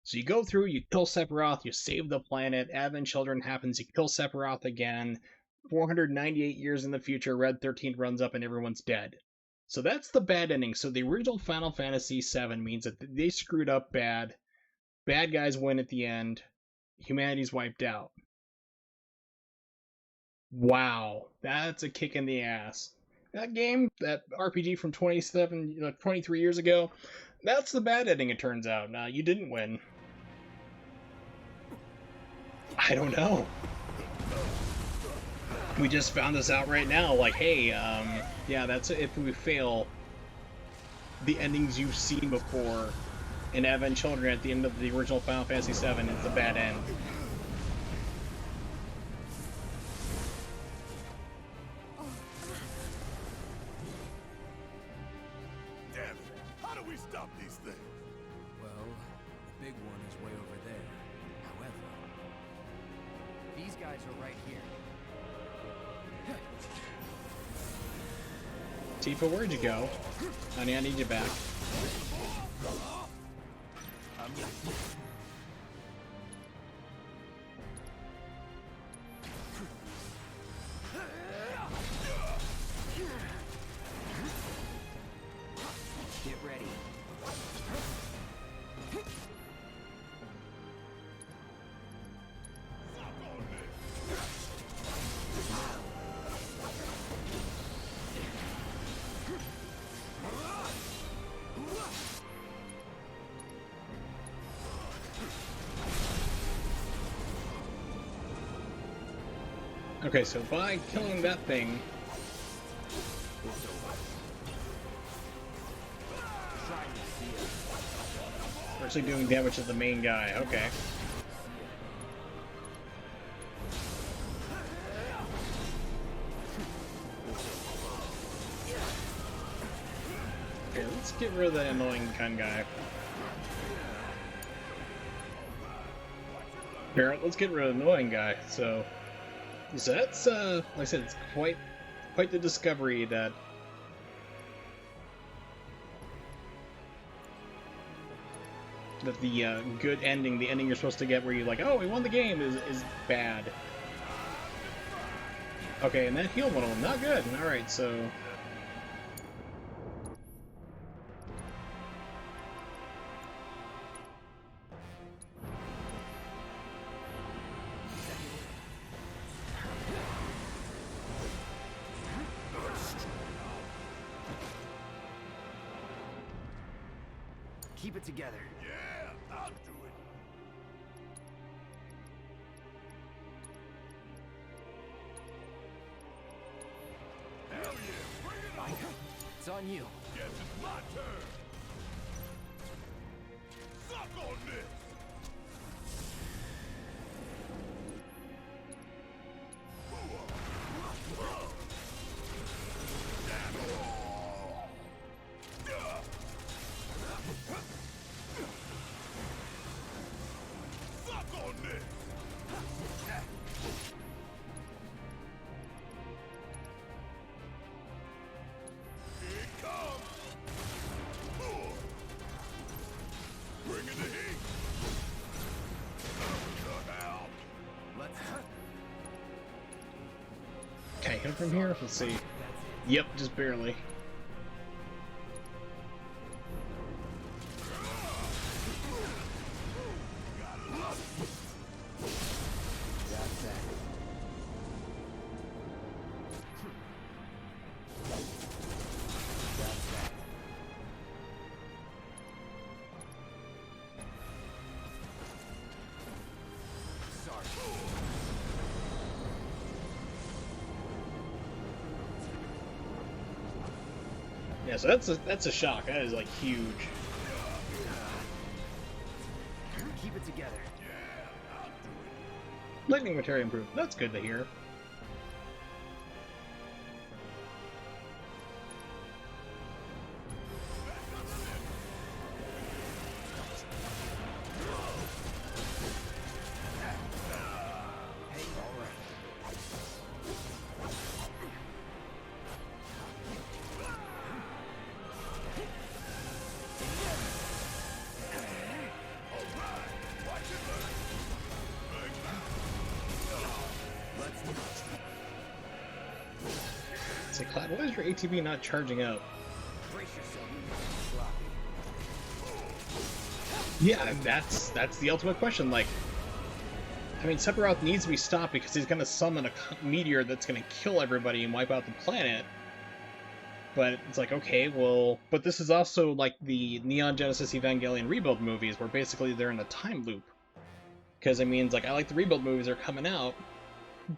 So you go through, you kill Sephiroth, you save the planet, Advent Children happens, you kill Sephiroth again, 498 years in the future, Red 13 runs up and everyone's dead. So that's the bad ending. So the original Final Fantasy VII means that they screwed up bad. Bad guys win at the end. Humanity's wiped out. Wow, that's a kick in the ass. That game, that RPG from 23 years ago, that's the bad ending, it turns out. Now, you didn't win. I don't know. We just found this out right now, like, hey, yeah, that's if we fail the endings you've seen before in Advent Children at the end of the original Final Fantasy VII is the bad end. Damn it! How do we stop these things? Well, the big one is way over there. However, These guys are right here. Tifa, where'd you go? Honey, I need you back. Get ready. Okay, so by killing that thing, we're actually doing damage to the main guy. Okay. Okay, let's get rid of that annoying gun guy. Barrett, let's get rid of the annoying guy. So that's like I said, it's quite the discovery that the good ending, the ending you're supposed to get where you're like, oh, we won the game, is bad. Okay, and that healed one of them. Not good. Alright, so Keep it together. Yeah, I'll do it. Hell yeah, bring it on! It's on you. Guess it's my turn. Suck on this. Suck on this. Here it comes. Bring in the heat. Cut out. Let's can I hit him from here? Let's see. Yep, just barely. That's that. That's that. Sorry. Yeah, so that's a shock. That is like huge. Keep it together. Lightning material improved. That's good to hear. Hey, all right. Say, Cloud, why is your ATB not charging up? Yeah, that's the ultimate question. Like, I mean, Sephiroth needs to be stopped because he's going to summon a meteor that's going to kill everybody and wipe out the planet. But it's like, okay, well, but this is also like the Neon Genesis Evangelion Rebuild movies, where basically they're in a time loop. Because, I mean, it's like, I like the Rebuild movies, they're coming out,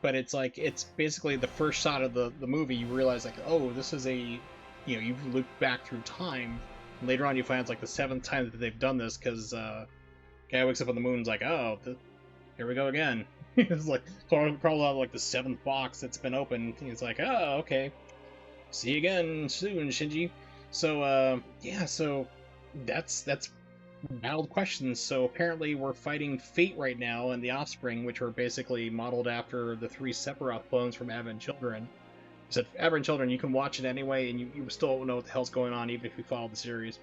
but it's like, it's basically the first shot of the movie, you realize, like, oh, this is a, you know, you've looped back through time. And later on, you find it's like the 7th time that they've done this, because guy wakes up on the moon and is like, oh, here we go again. It's like, crawl out of like the 7th box that's been opened. He's like, oh, okay. See you again soon, Shinji. So, yeah, so that's valid questions. So apparently we're fighting Fate right now and the Offspring, which are basically modeled after the 3 Sephiroth clones from Advent Children. So Advent Children, you can watch it anyway, and you still don't know what the hell's going on, even if you follow the series.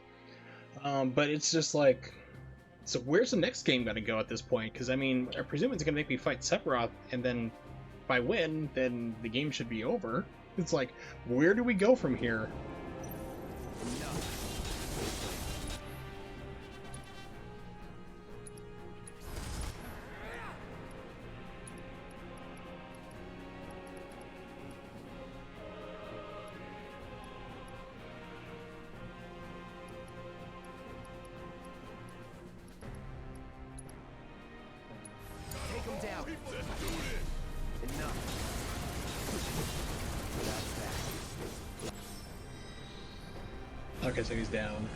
But it's just like, so where's the next game going to go at this point? Because, I mean, I presume it's going to make me fight Sephiroth, and then if I win, then the game should be over. It's like, where do we go from here? Take him down. Enough. Okay, so he's down.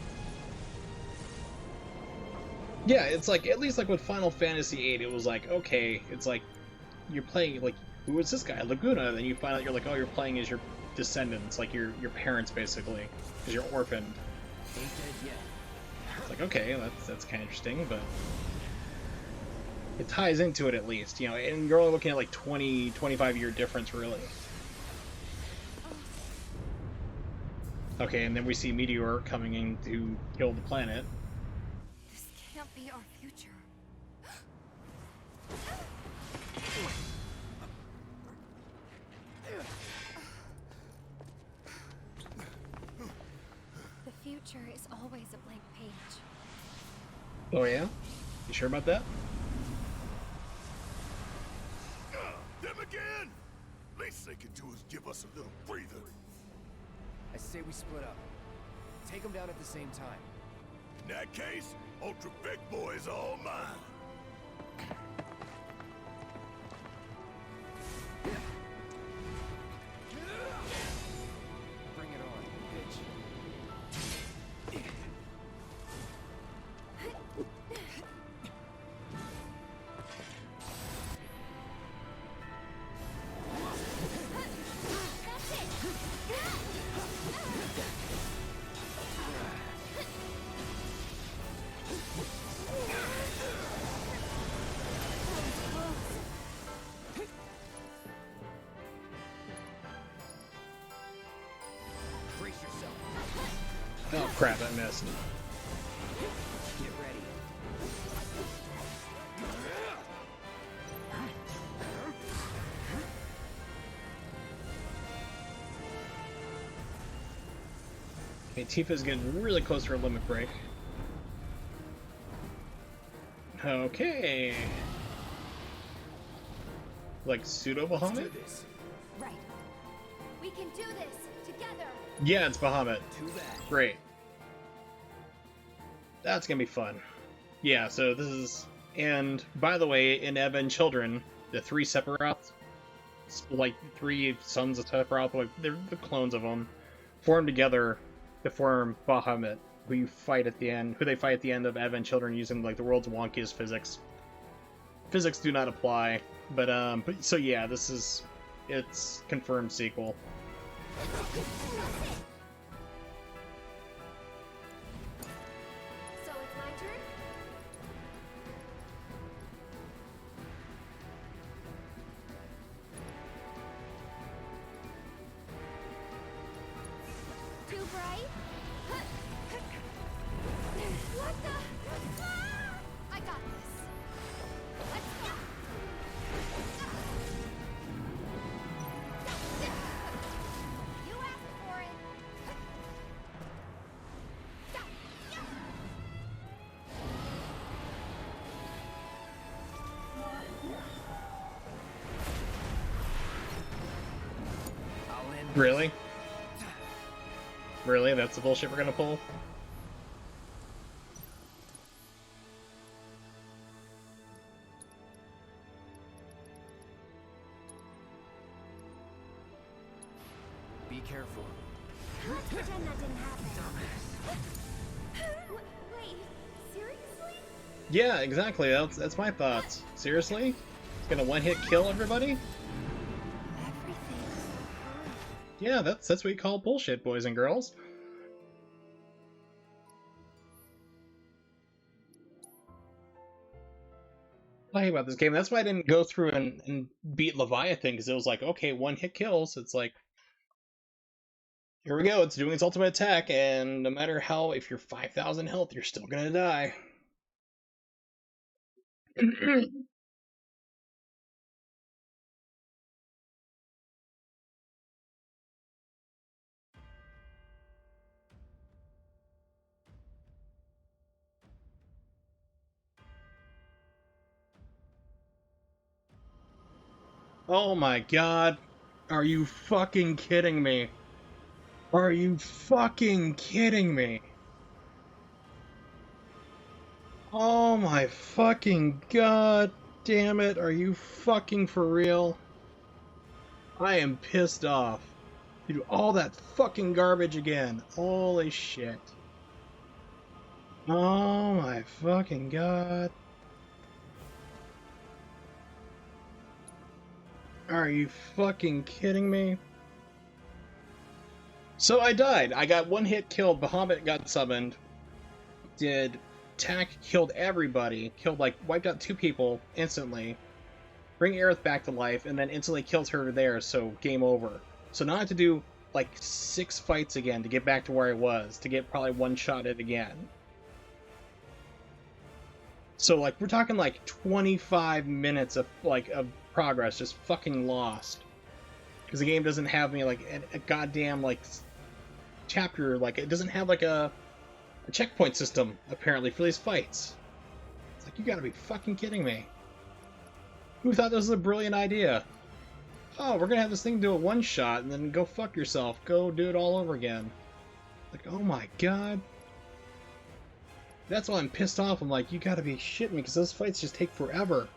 Yeah, it's like, at least like with Final Fantasy VIII, it was like, okay, it's like, you're playing, like, who is this guy? Laguna, then you find out you're like, oh, you're playing as your descendants, like your parents, basically, because you're orphaned. It's like, okay, that's kind of interesting, but it ties into it at least, you know, and you're only looking at like 25-year difference, really. Okay, and then we see Meteor coming in to kill the planet. This can't be our future. The future is always a blank page. Oh yeah? You sure about that? Them again! Least they can do is give us a little breather. I say we split up. Take them down at the same time. In that case, Ultra Big Boy is all mine. Bring it on, bitch. Brace yourself. Oh crap, I missed. Get ready. Okay, Tifa's getting really close to her limit break. Okay. Like pseudo Bahamut? Right. We can do this together. Yeah, it's Bahamut. Too bad. Great. That's gonna be fun. Yeah, so this is... And, by the way, in Advent Children, the 3 Sephiroth, like 3 sons of Sephiroth, like, they're the clones of them, form together to form Bahamut, who you fight at the end, who they fight at the end of Advent Children using, like, the world's wonkiest physics. Physics do not apply, but so yeah, this is... It's confirmed sequel. So it's my turn? Too bright? What the? Ah! I got this. Let's go. You asked for it. Really? Really? That's the bullshit we're gonna pull? Be careful. Let's pretend that didn't happen. Wait, seriously? Yeah, exactly. That's my thoughts. Seriously? It's gonna one-hit kill everybody? Everything's fine. Yeah, that's what you call bullshit, boys and girls. I hate about this game. That's why I didn't go through and beat Leviathan, because it was like, okay, one-hit kills. It's like, here we go, it's doing its ultimate attack, and no matter how, if you're 5,000 health, you're still gonna die. Oh my god. Are you fucking kidding me? Are you fucking kidding me? Oh my fucking god damn it. Are you fucking for real? I am pissed off. You do all that fucking garbage again. Holy shit. Oh my fucking god. Are you fucking kidding me? So I died. I got one hit killed. Bahamut got summoned. Did Tack killed everybody. Killed, like, wiped out 2 people instantly. Bring Aerith back to life, and then instantly kills her there, so game over. So now I have to do, like, 6 fights again to get back to where I was, to get probably one-shotted again. So, like, we're talking, like, 25 minutes of progress just fucking lost. Because the game doesn't have me, like, a goddamn, like, chapter, like, it doesn't have, like, a checkpoint system, apparently, for these fights. It's like, you gotta be fucking kidding me. Who thought this was a brilliant idea? Oh, we're gonna have this thing do a one-shot, and then go fuck yourself. Go do it all over again. Like, oh my god. That's why I'm pissed off. I'm like, you gotta be shitting me, because those fights just take forever.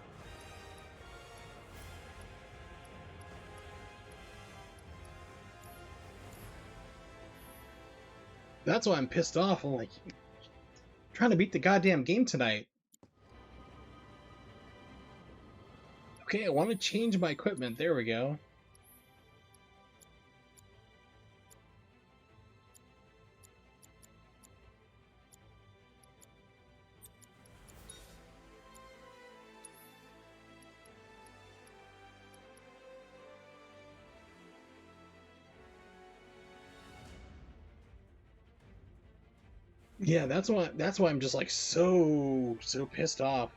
That's why I'm pissed off. I'm like, I'm trying to beat the goddamn game tonight. Okay, I want to change my equipment. There we go. Yeah, that's why I'm just like so pissed off.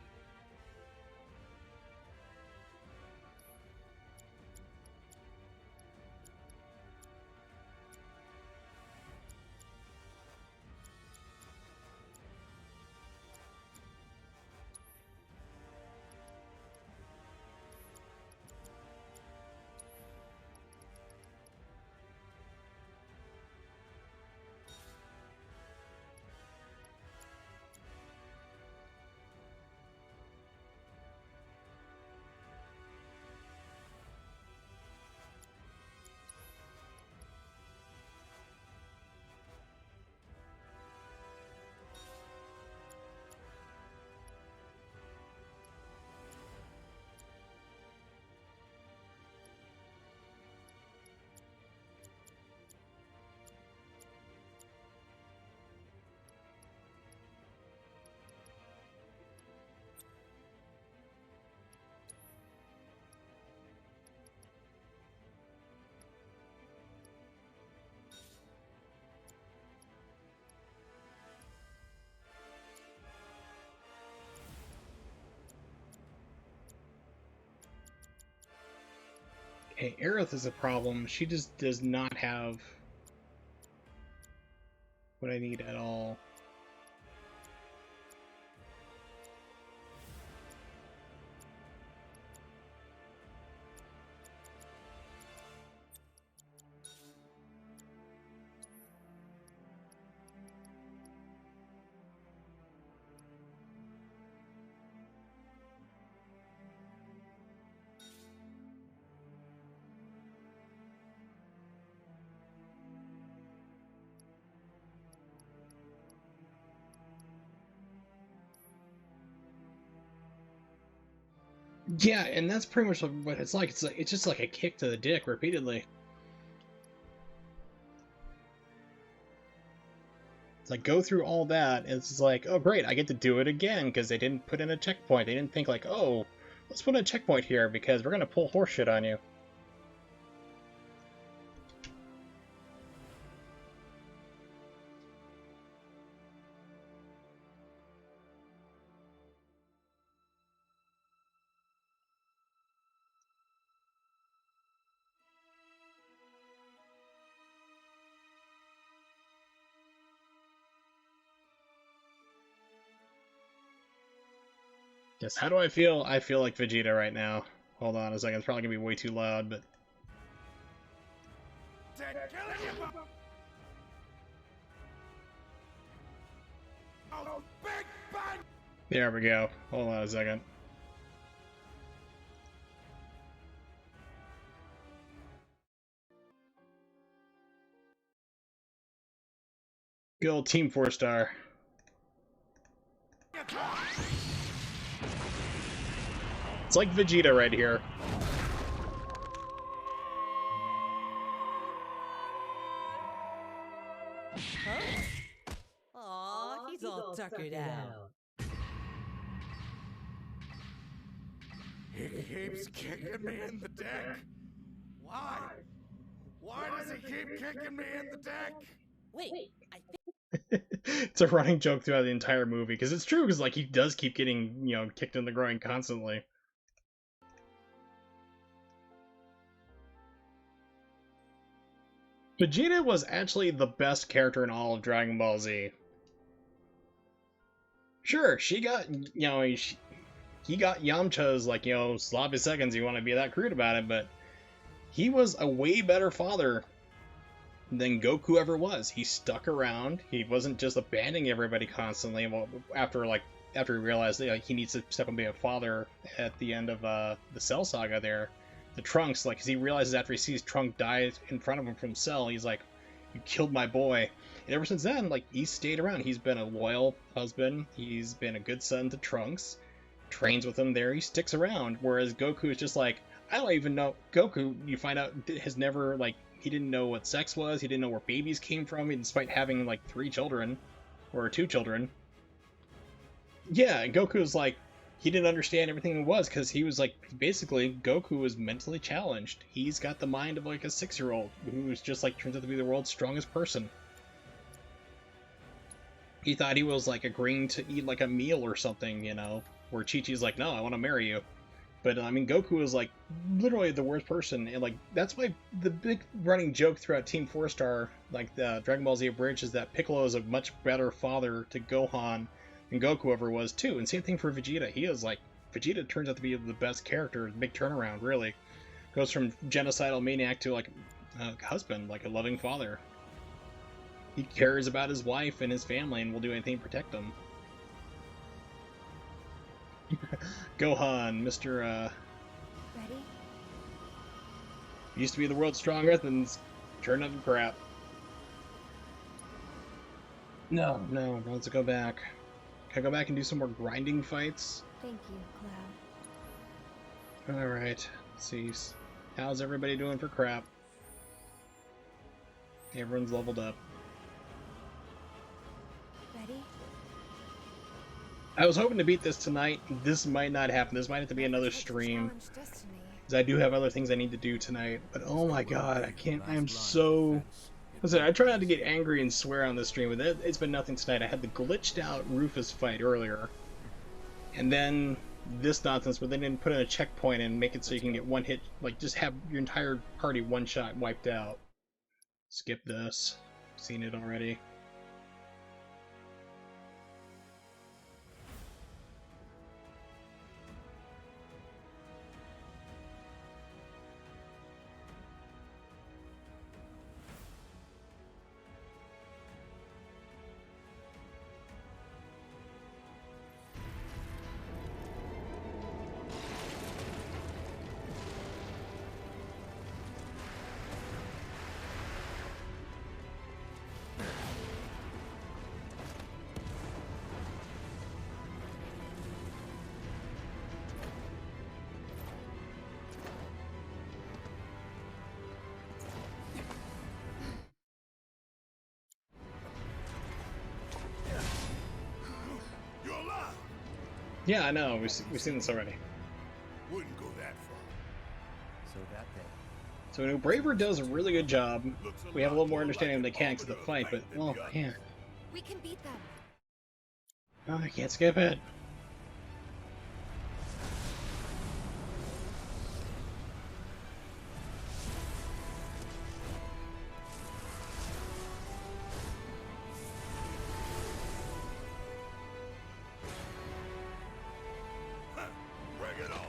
Okay, Aerith is a problem. She just does not have what I need at all. Yeah, and that's pretty much what it's like. It's just like a kick to the dick repeatedly. It's like, go through all that, and it's like, oh great, I get to do it again because they didn't put in a checkpoint. They didn't think like, oh, let's put in a checkpoint here because we're gonna pull horseshit on you. Yes, how do I feel? I feel like Vegeta right now. Hold on a second, it's probably gonna be way too loud, but... There we go. Hold on a second. Good old Team 4-star. It's like Vegeta right here. Aw, he's all tuckered out. He keeps kicking me in the dick. Why? Why does he keep kicking me in the dick? Wait, I think It's a running joke throughout the entire movie, because it's true, because like he does keep getting, you know, kicked in the groin constantly. Vegeta was actually the best character in all of Dragon Ball Z. Sure, she got, you know, he got Yamcha's, like, you know, sloppy seconds, you want to be that crude about it, but he was a way better father than Goku ever was. He stuck around. He wasn't just abandoning everybody constantly. Well, after he realized that he needs to step up and be a father at the end of the Cell Saga, there, the Trunks, like, 'cause he realizes after he sees Trunk die in front of him from Cell, he's like, "You killed my boy." And ever since then, like, he's stayed around. He's been a loyal husband. He's been a good son to Trunks. Trains with him there. He sticks around. Whereas Goku is just like, I don't even know. Goku, you find out, has never, like, he didn't know what sex was. He didn't know where babies came from, despite having, like, 3 children. Or 2 children. Yeah, and Goku's like, he didn't understand everything it was, because he was, like, basically, Goku was mentally challenged. He's got the mind of, like, a 6-year-old, who's just, like, turns out to be the world's strongest person. He thought he was, like, agreeing to eat, like, a meal or something, you know, where Chi-Chi's like, no, I want to marry you. But, I mean, Goku is, like, literally the worst person, and, like, that's why the big running joke throughout Team 4-star, like, the Dragon Ball Z Abridged, is that Piccolo is a much better father to Gohan than Goku ever was, too. And same thing for Vegeta. He is, like, Vegeta turns out to be the best character, big turnaround, really. Goes from genocidal maniac to, like, a husband, like a loving father. He cares about his wife and his family and will do anything to protect them. Gohan, Mr. Ready? Used to be the world's strongest and turned into crap. No, let's go back. Can I go back and do some more grinding fights? Thank you, Cloud. Alright, let's see. How's everybody doing for crap? Everyone's leveled up. Ready? I was hoping to beat this tonight. This might not happen. This might have to be another stream. Because I do have other things I need to do tonight. But oh my god, I can't. I am so... Listen, I try not to get angry and swear on this stream, but it's been nothing tonight. I had the glitched out Rufus fight earlier. And then this nonsense where they didn't put in a checkpoint and make it so you can get one hit. Like, just have your entire party one shot wiped out. Skip this. Seen it already. Yeah, I know. We've seen this already. Wouldn't go that far. So that thing. So, Braver does a really good job. We have a little more understanding of the mechanics of the fight, but oh man, We can beat them. oh, I can't skip it. Bring it on.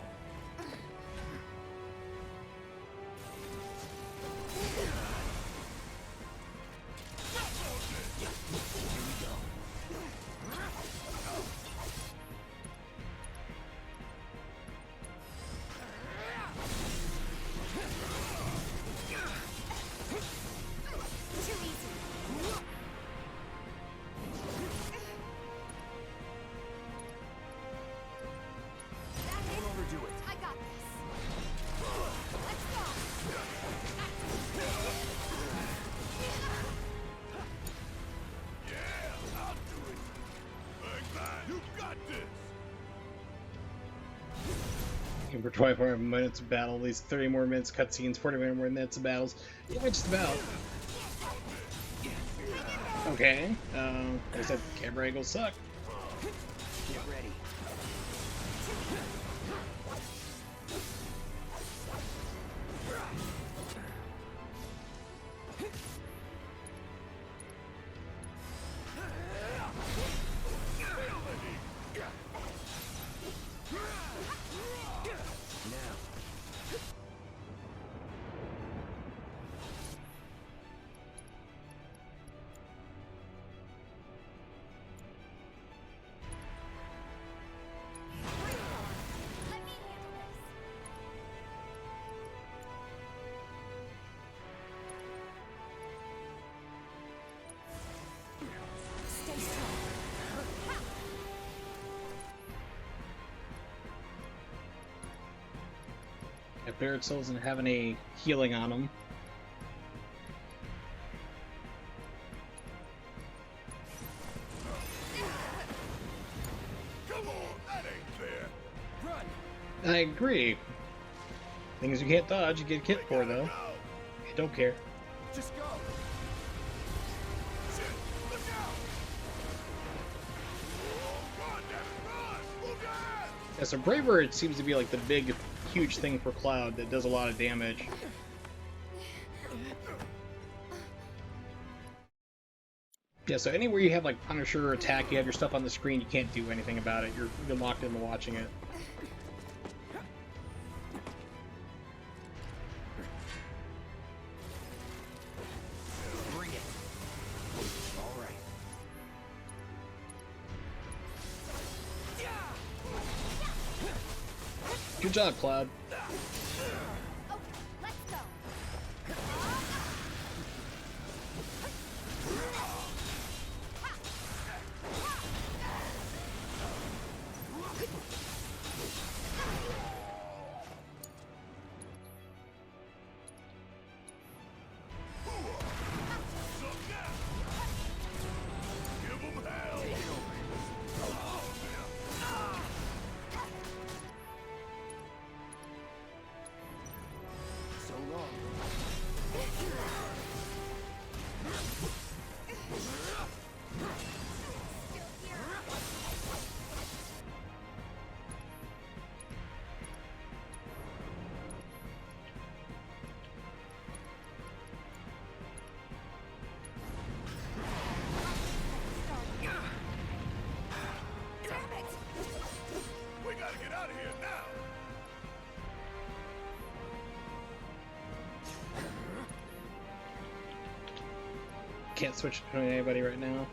For 24 minutes of battle, at least 30 more minutes cutscenes, 40 more minutes of battles. Yeah, just about. Okay, like I said, camera angles suck. Get ready. If Barrett still doesn't have any healing on him. Come on, that ain't fair. I agree. Things you can't dodge, you get hit for, though. I don't care. Just go. Shit, look out! Oh, God damn it, run! Move your ass! Yeah, so Braver, it seems to be like the big, huge thing for Cloud that does a lot of damage. Yeah, so anywhere you have like Punisher attack, you have your stuff on the screen, you can't do anything about it. You're locked into watching it. Bring it. All right. Good job, Cloud. Give 'em hell! So long. We gotta get out of here now! Can't switch between anybody right now.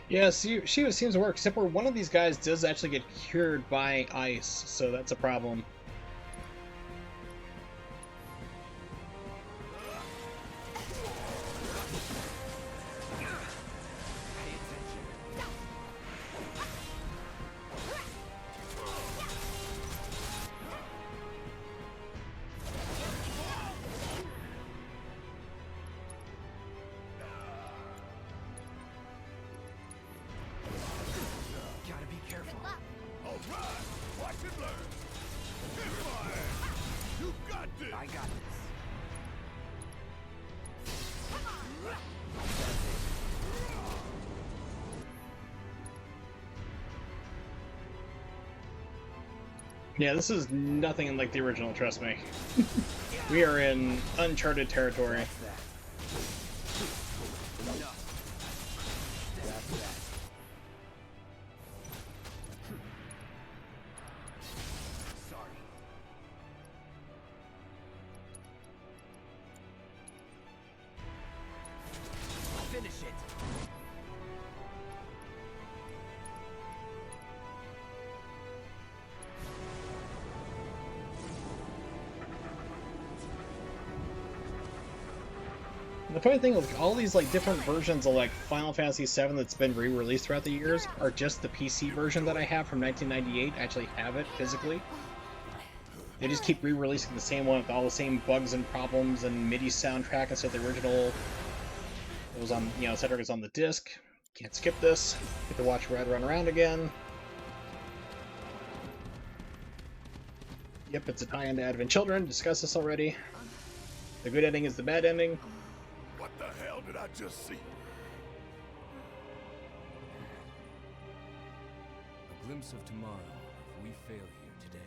Yeah, she seems to work, except where one of these guys does actually get cured by ice, so that's a problem. Yeah, this is nothing like the original, trust me. We are in uncharted territory. Finish it. The funny thing is, all these like different versions of like Final Fantasy VII that's been re-released throughout the years are just the PC version that I have from 1998. I actually have it physically. They just keep re-releasing the same one with all the same bugs and problems and MIDI soundtrack instead of the original. It was on, you know, soundtrack is on the disc. Can't skip this. Get to watch Red run around again. Yep, it's a tie-in to Advent Children. Discussed this already. The good ending is the bad ending. What the hell did I just see? A glimpse of tomorrow if we fail here today.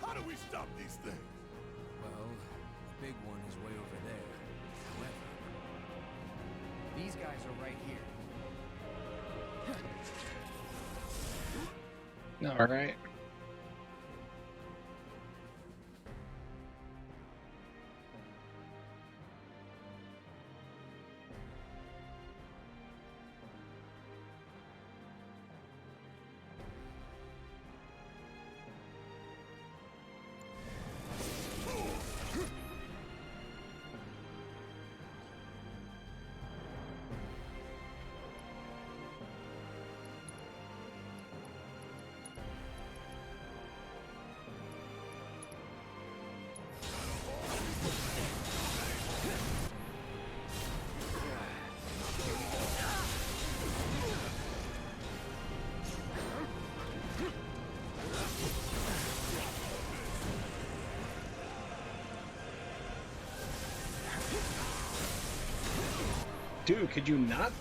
How do we stop these things? Well, the big one is way over there. However, These guys are right here. Alright. Dude, could you not?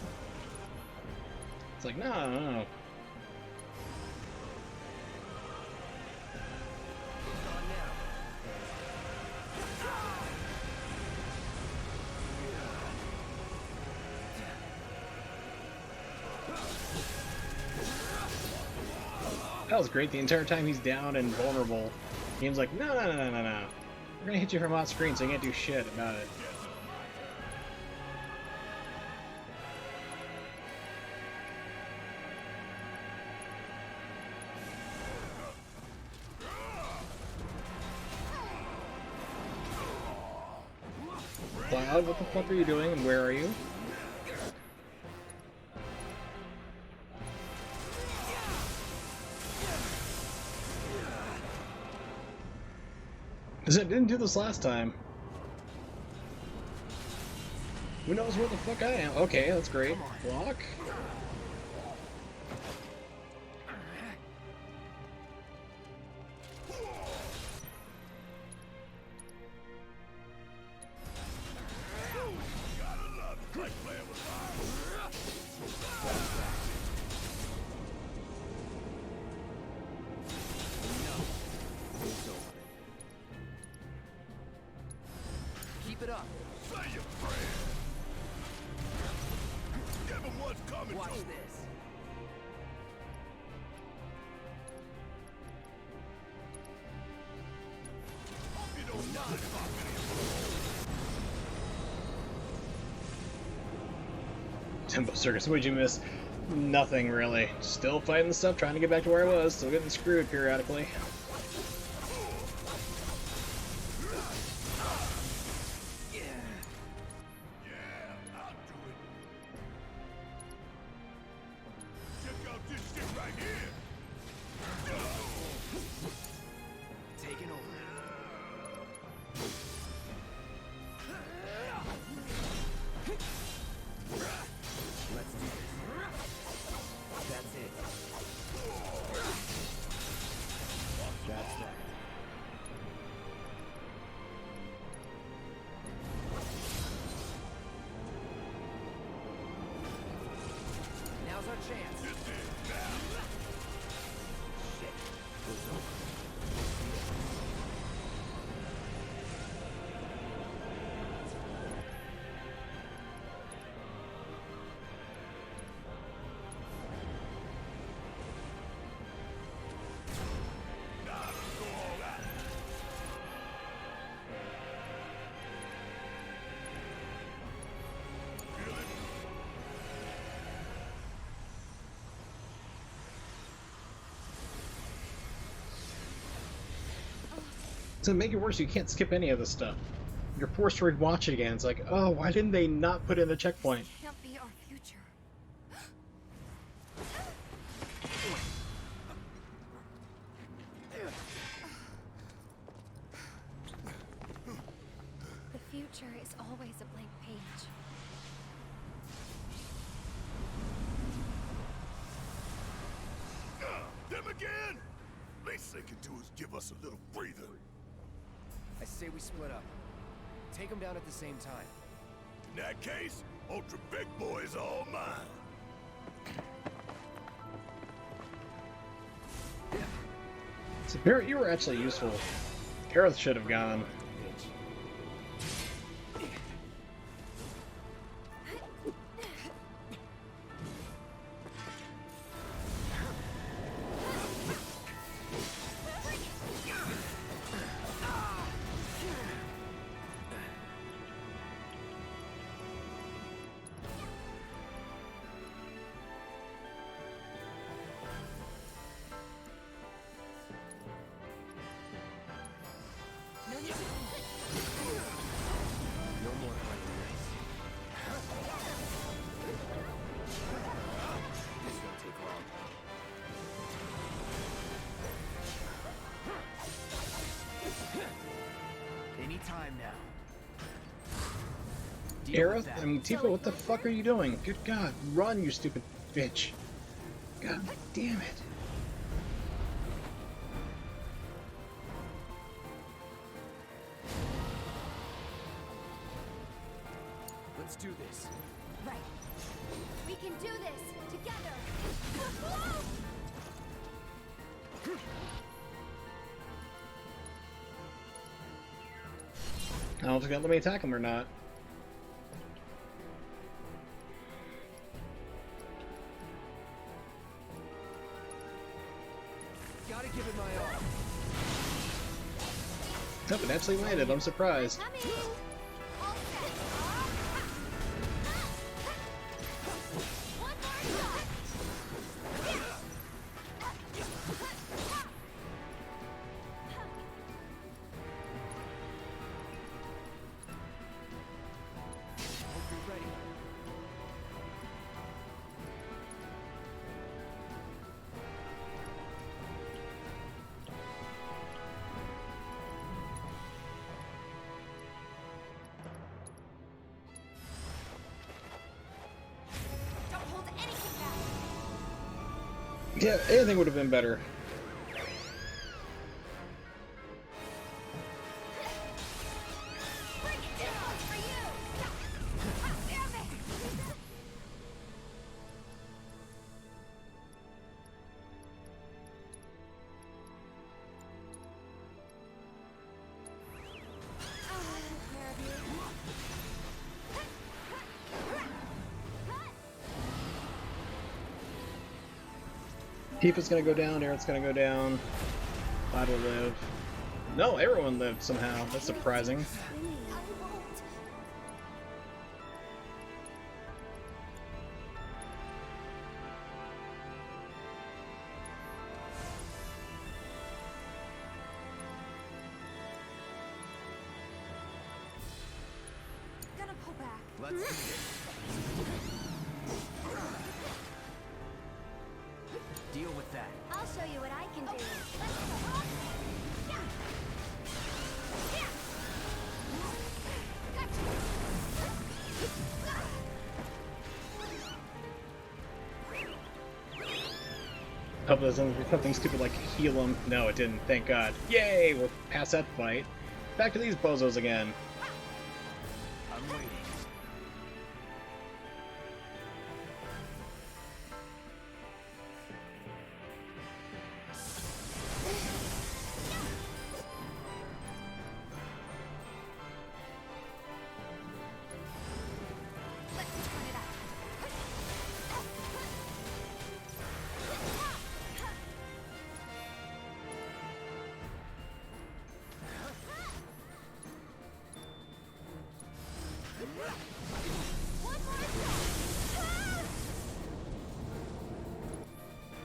It's like, no, no, no. That was great. The entire time he's down and vulnerable, game's like, no, no, no, no, no, no. We're gonna hit you from off screen, so you can't do shit about it. Cloud, what the fuck are you doing, and where are you? Because it didn't do this last time. Who knows where the fuck I am? Okay, that's great. Block. Watch this. Tempo Circus, what'd you miss? Nothing really. Still fighting the stuff, trying to get back to where I was, still getting screwed periodically. Now's our chance. Shit. It's over. To make it worse, you can't skip any of this stuff. You're forced to rewatch it again. It's like, oh, why didn't they not put in the checkpoint? This can't be our future. The future is always a blank page. Them again? Least they can do is give us a little breather. I say we split up. Take them down at the same time. In that case, Ultra Big Boy is all mine. So, Barrett, you were actually useful. Aerith should have gone. No more playing nice. This won't take long. Any time now. Deal with Aerith? that. I mean, Tifa, what the fuck are you doing? Good God, run, you stupid bitch. God damn it. Let's do this. Right. We can do this together. I don't know if it's gonna let me attack him or not. Gotta give it my all. Nope, it actually landed. I'm surprised. Coming. All set. One more shot. Hope you're ready. Don't hold anything back. Yeah, anything would have been better. Bring it down for you. Damn it. Where have you? Tifa's gonna go down, Aaron's gonna go down. Cloud will live. No, everyone lived somehow. That's surprising. Gonna pull back. Let's see it. Deal with that. I'll show you what I can do. Hope there's something stupid like heal him. No, it didn't. Thank God. Yay! We're past that fight. Back to these bozos again. I'm waiting.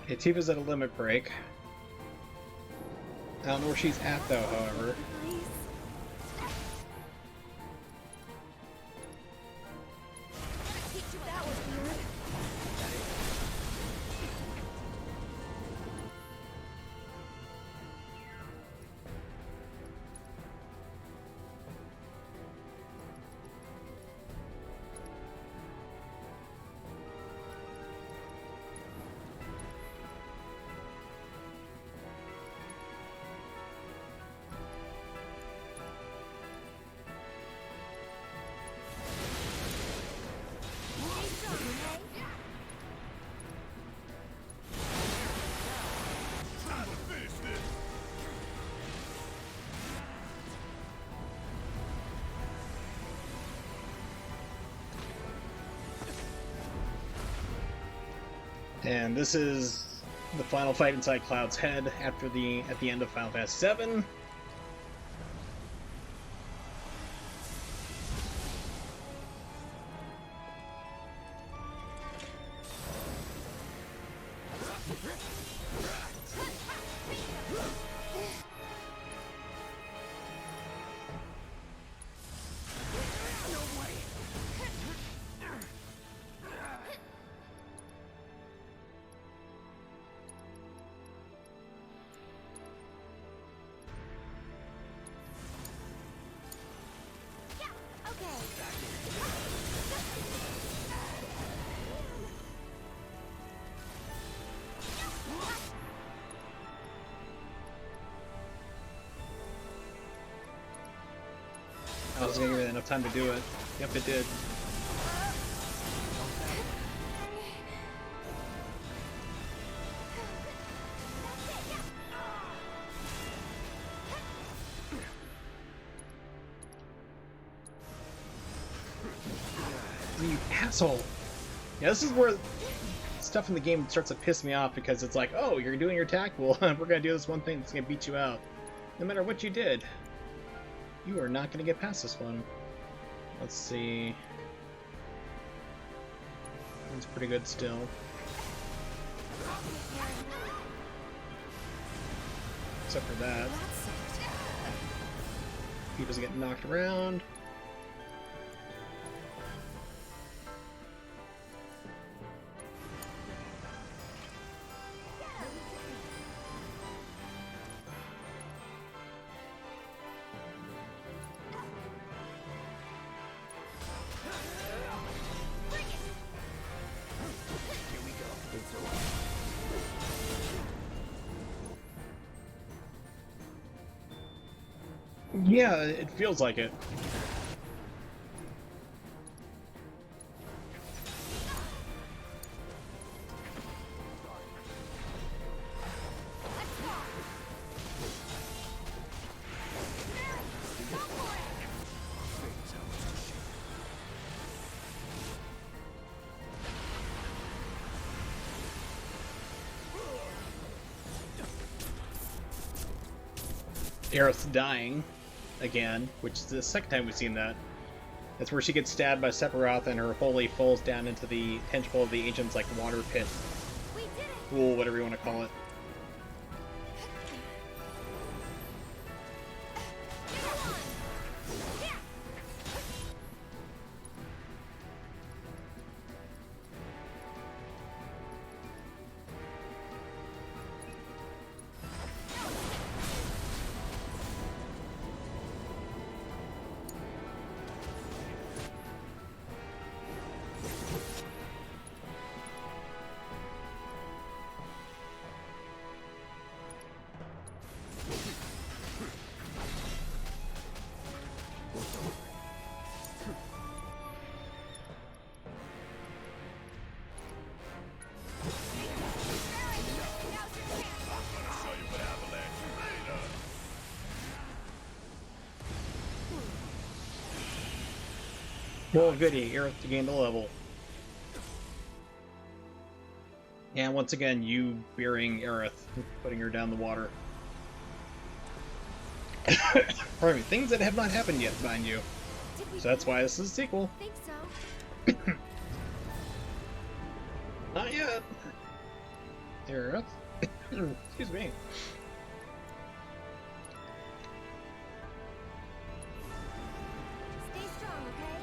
Okay, Tifa's at a limit break. I don't know where she's at though, however. That was weird. And this is the final fight inside Cloud's head at the end of Final Fantasy VII. I was gonna give it enough time to do it. Yep, it did. You asshole! Yeah, this is where stuff in the game starts to piss me off because it's like, oh, you're doing your attack? Well, we're gonna do this one thing that's gonna beat you out. No matter what you did. You are not going to get past this one. Let's see. It's pretty good still. Except for that. He doesn't get knocked around. Yeah, it feels like it. Aerith dying again, which is the second time we've seen that. That's where she gets stabbed by Sephiroth and her holy falls down into the tentacle of the ancient's like water pit. Pool, whatever you want to call it. Well, goody, Aerith gained a level. And once again, you burying Aerith, putting her down the water. Pardon me, things that have not happened yet, mind you. So that's why this is a sequel. Think so. Not yet. Aerith. Excuse me. Stay strong, okay?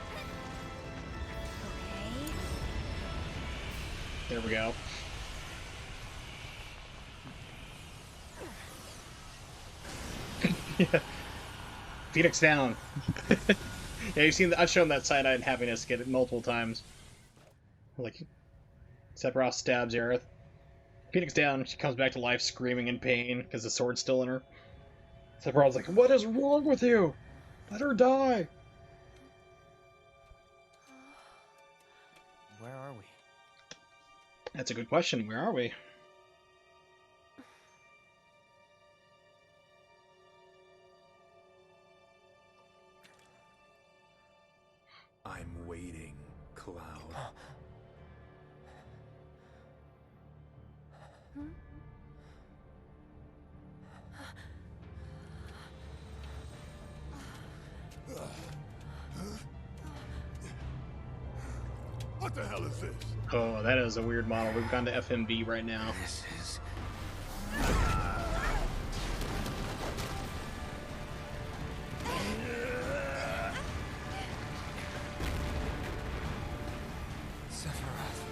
Okay. There we go. Yeah. Phoenix down. Yeah, you've seen. I've shown that side-eyed happiness get it multiple times. Like, Sephiroth stabs Aerith. Phoenix down. She comes back to life, screaming in pain because the sword's still in her. Sephiroth's like, "What is wrong with you? Let her die." Where are we? That's a good question. Where are we? I'm waiting, Cloud. What the hell is this? Oh, that is a weird model. We've gone to FMV right now. This is... Sephiroth.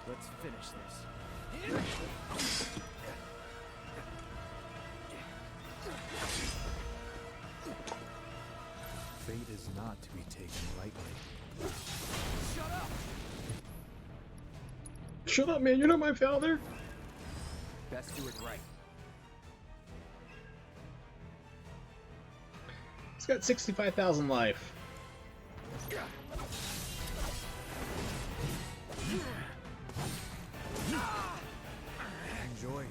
Let's finish this. Fate is not to be taken lightly. Shut up! Shut up, man. You're not my father. Best do it right. He's got 65,000 life. Enjoy it.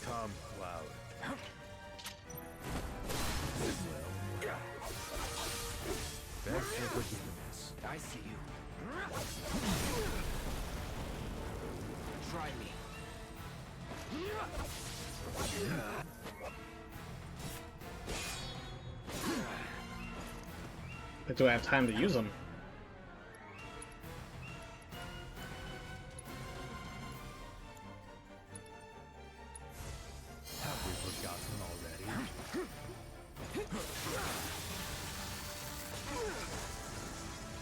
Come, Cloud. Beg for forgiveness. I see you. Try me. But do I have time to use them? Have we forgotten already?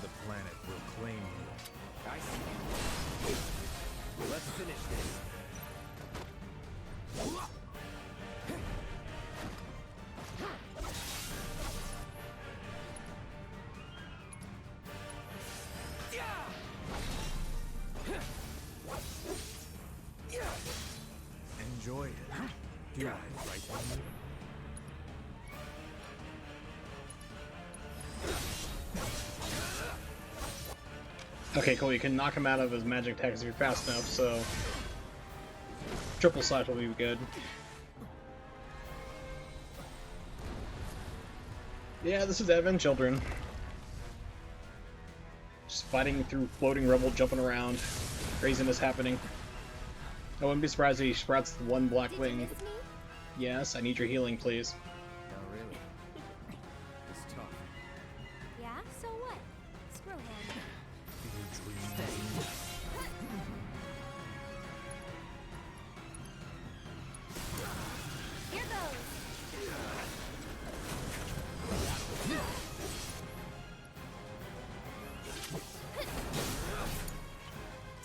The planet will claim you. I see you. Let's finish this. Enjoy it. Do I frighten you? Okay, cool. You can knock him out of his magic attacks if you're fast enough, so triple slash will be good. Yeah, this is Advent Children. Just fighting through floating rubble, jumping around. Craziness happening. I wouldn't be surprised if he sprouts one black wing. Yes, I need your healing, please. Not really. It's tough. Yeah, so what? Screw him. Here goes.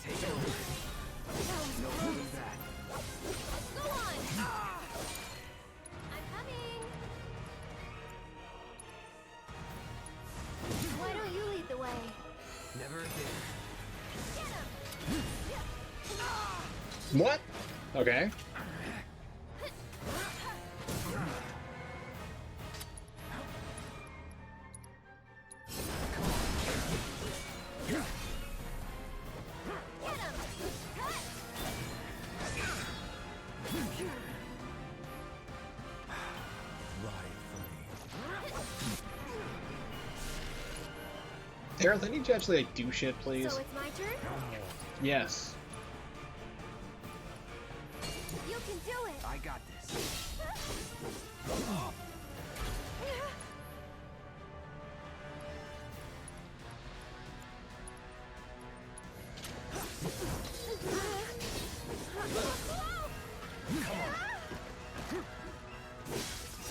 Take it over. No holding back. Go on. I'm coming. Why don't you lead the way? Never again. Get him. What? Okay. Aerith, I need you to actually like do shit, please. So it's my turn? Yes. You can do it. I got this.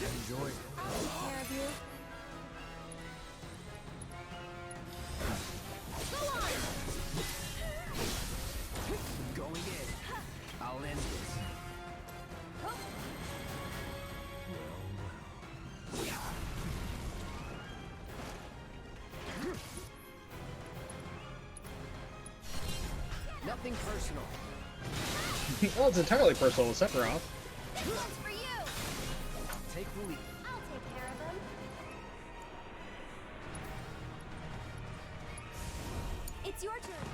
Enjoy it. I'll take care of you. Go on. Going in. I'll end this. Nothing personal. Well, it's entirely personal with Sephiroth. This one's for you. Take the lead. I'll take care of him. It's your turn.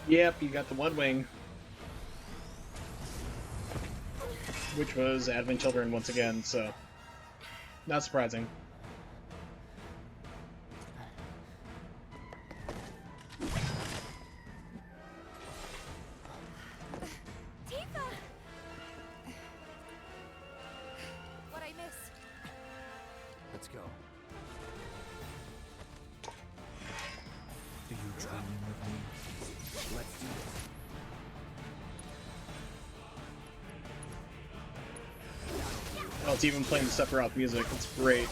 Yep, you got the one wing. Which was Advent Children once again, so not surprising. Tifa! What'd I miss? Let's go. Do you dream with me? Let's do this. Oh, it's even playing the Sephiroth music. It's great.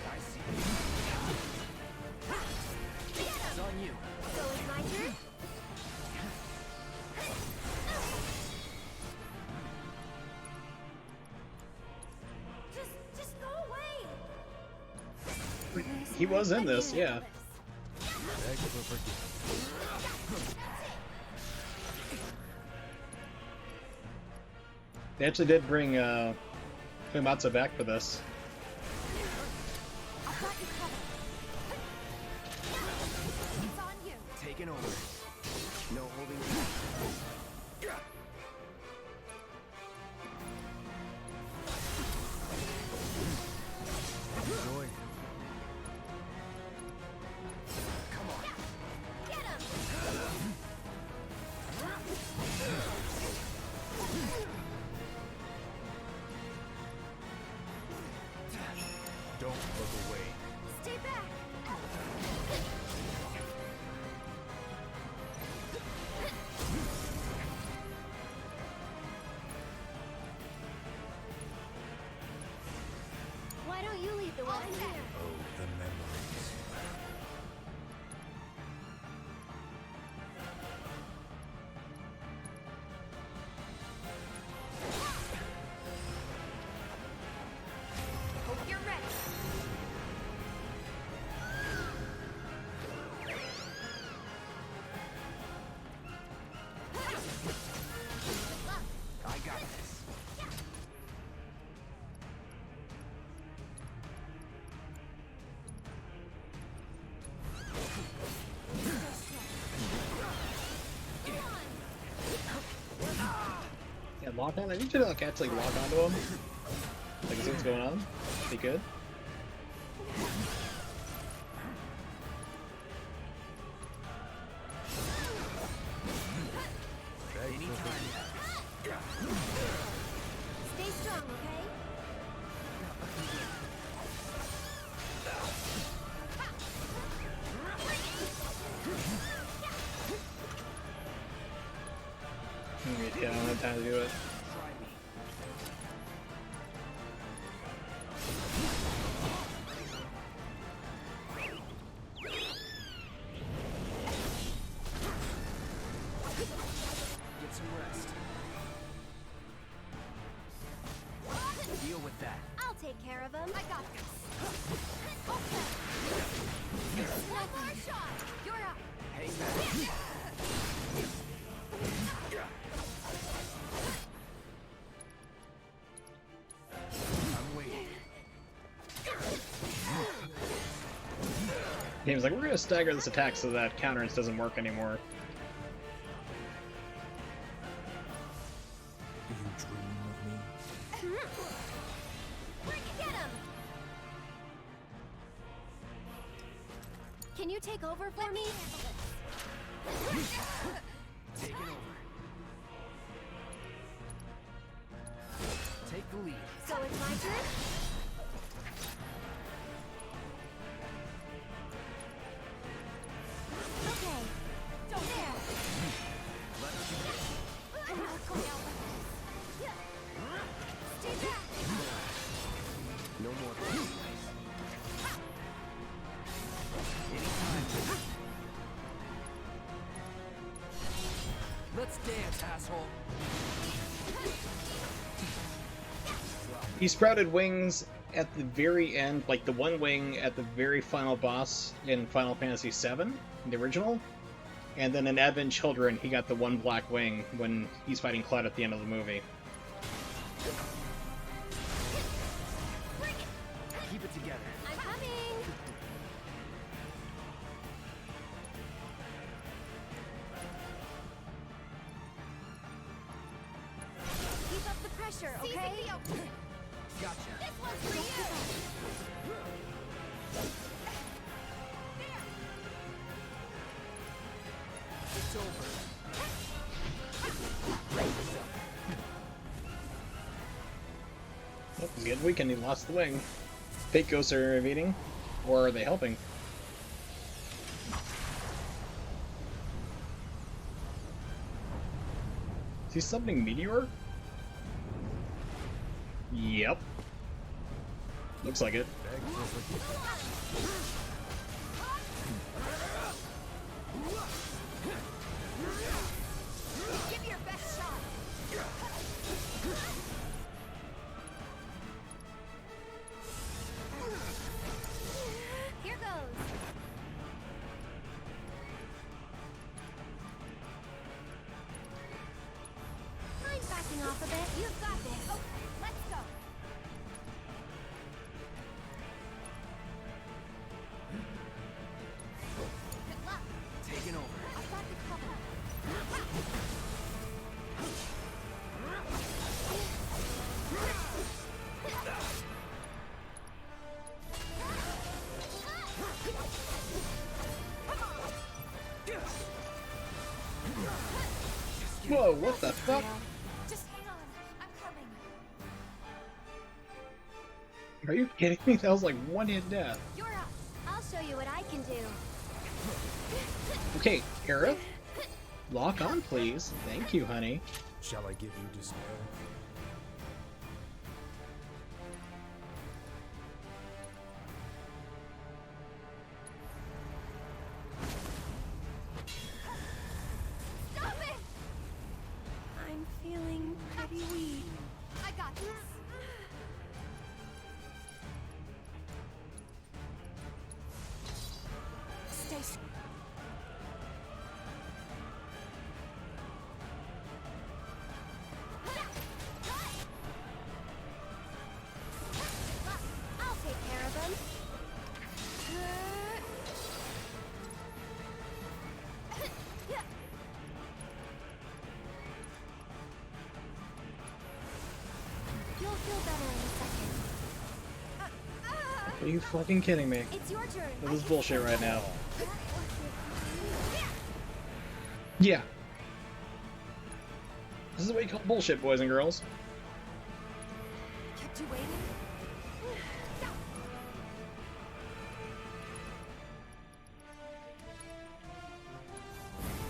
I see you. It's on you. So it's my turn? Just go away! He was in this, yeah. Beg for forgiveness. They actually did bring Fumatsu back for this. I've got you covered. It's on you. Taking over. No holding back. Oh, the memories. Hope you're ready. I got this. Yeah, lock on. I need you to like actually lock onto him. Like see what's going on. Be good. Stay strong, okay? Yeah, I don't have time to do it. Get some rest. Deal with that. I'll take care of him. I got this. One more shot. You're up. Hang back. I'm waiting. Game's like, we're gonna stagger this attack so that counterance doesn't work anymore. Do you dream of me? Get him! Can you take over for me? Taking over. Take the lead. So it's my turn? Okay. Don't dare. Let's begin. I'm not going out like this. Stay back. No more play. Anytime. Let's dance, asshole. He sprouted wings at the very end, like the one wing at the very final boss in Final Fantasy VII, the original. And then in Advent Children, he got the one black wing when he's fighting Cloud at the end of the movie. Keep it together. I'm coming! Keep up the pressure, okay? Seizing the opening. Gotcha. This one's for you. It's over. Oh, he's getting weak and he lost the wing. Fake ghosts are intervening, or are they helping? Is he summoning Meteor? Yep. Looks like it. Give your best shot. Here goes! Mind backing off a bit? You've got this! Okay, let's go. Good luck. Taking over. I've got the cover. Whoa, what the fuck? Just hang on. I'm coming. Are you kidding me? That was like one-hit death. You're up! I'll show you what I can do. Okay, Aerith, lock on, please. Thank you, honey. Shall I give you despair? Are you fucking kidding me? It's your turn. This is bullshit right now. Yeah. This is what you call bullshit, boys and girls. Kept you waiting?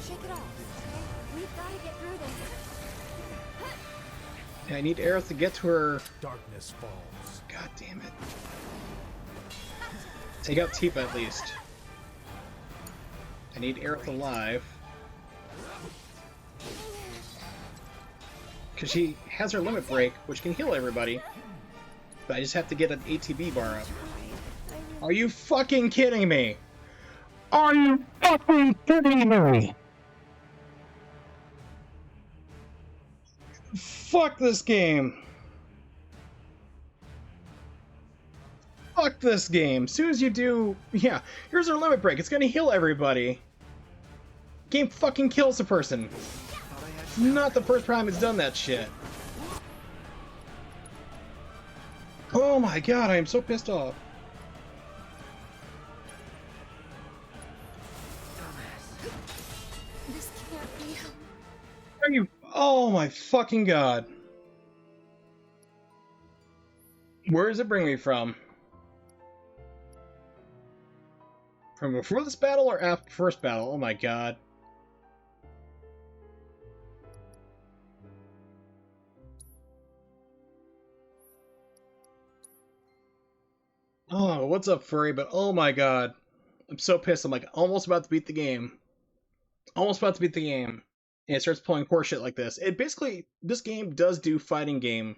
Shake it off, okay? We've got to get through this. Yeah, I need Aerith to get to her. Darkness falls. God damn it. Take out Tifa at least. I need Aerith alive. Because she has her limit break, which can heal everybody. But I just have to get an ATB bar up. Are you fucking kidding me? Are you fucking kidding me? Fuck this game. Fuck this game. As soon as you do... Yeah, here's our limit break. It's gonna heal everybody. Game fucking kills the person. Not the first time it's done that shit. Oh my god, I am so pissed off. This can't be. Are you... Oh my fucking god. Where does it bring me from? From before this battle or after the first battle? Oh my god. Oh, what's up, furry? But oh my god. I'm so pissed. I'm like almost about to beat the game. Almost about to beat the game. And it starts pulling poor shit like this. It basically, this game does do fighting game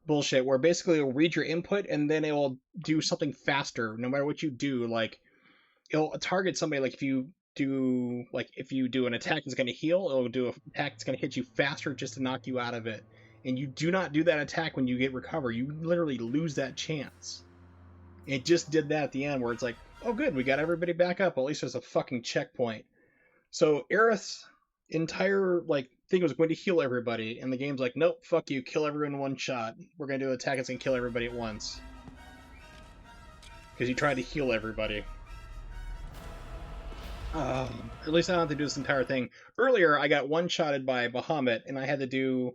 bullshit, where basically it'll read your input and then it will do something faster no matter what you do. Like, it'll target somebody, like if you do an attack that's going to heal, it'll do an attack that's going to hit you faster just to knock you out of it. And you do not do that attack when you get recover. You literally lose that chance. It just did that at the end where it's like, oh good, we got everybody back up. Well, at least there's a fucking checkpoint. So Aerith's entire thing was going to heal everybody, and the game's like, nope, fuck you, kill everyone in one shot. We're going to do an attack that's going to kill everybody at once. Because you tried to heal everybody. At least I don't have to do this entire thing. Earlier, I got one-shotted by Bahamut, and I had to do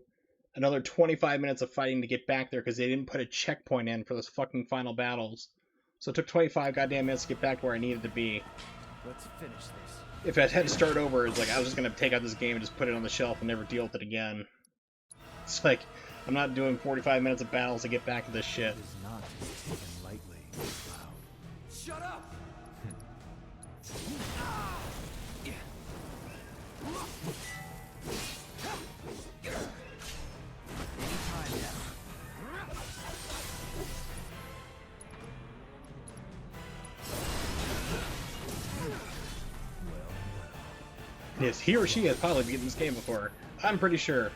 another 25 minutes of fighting to get back there because they didn't put a checkpoint in for those fucking final battles. So it took 25 goddamn minutes to get back to where I needed to be. Let's finish this. If I had to start over, it's like I was just going to take out this game and just put it on the shelf and never deal with it again. It's like, I'm not doing 45 minutes of battles to get back to this shit. It is not to be taken lightly, Cloud. Shut up! Anytime now. Yes, he or she has probably beaten this game before. I'm pretty sure.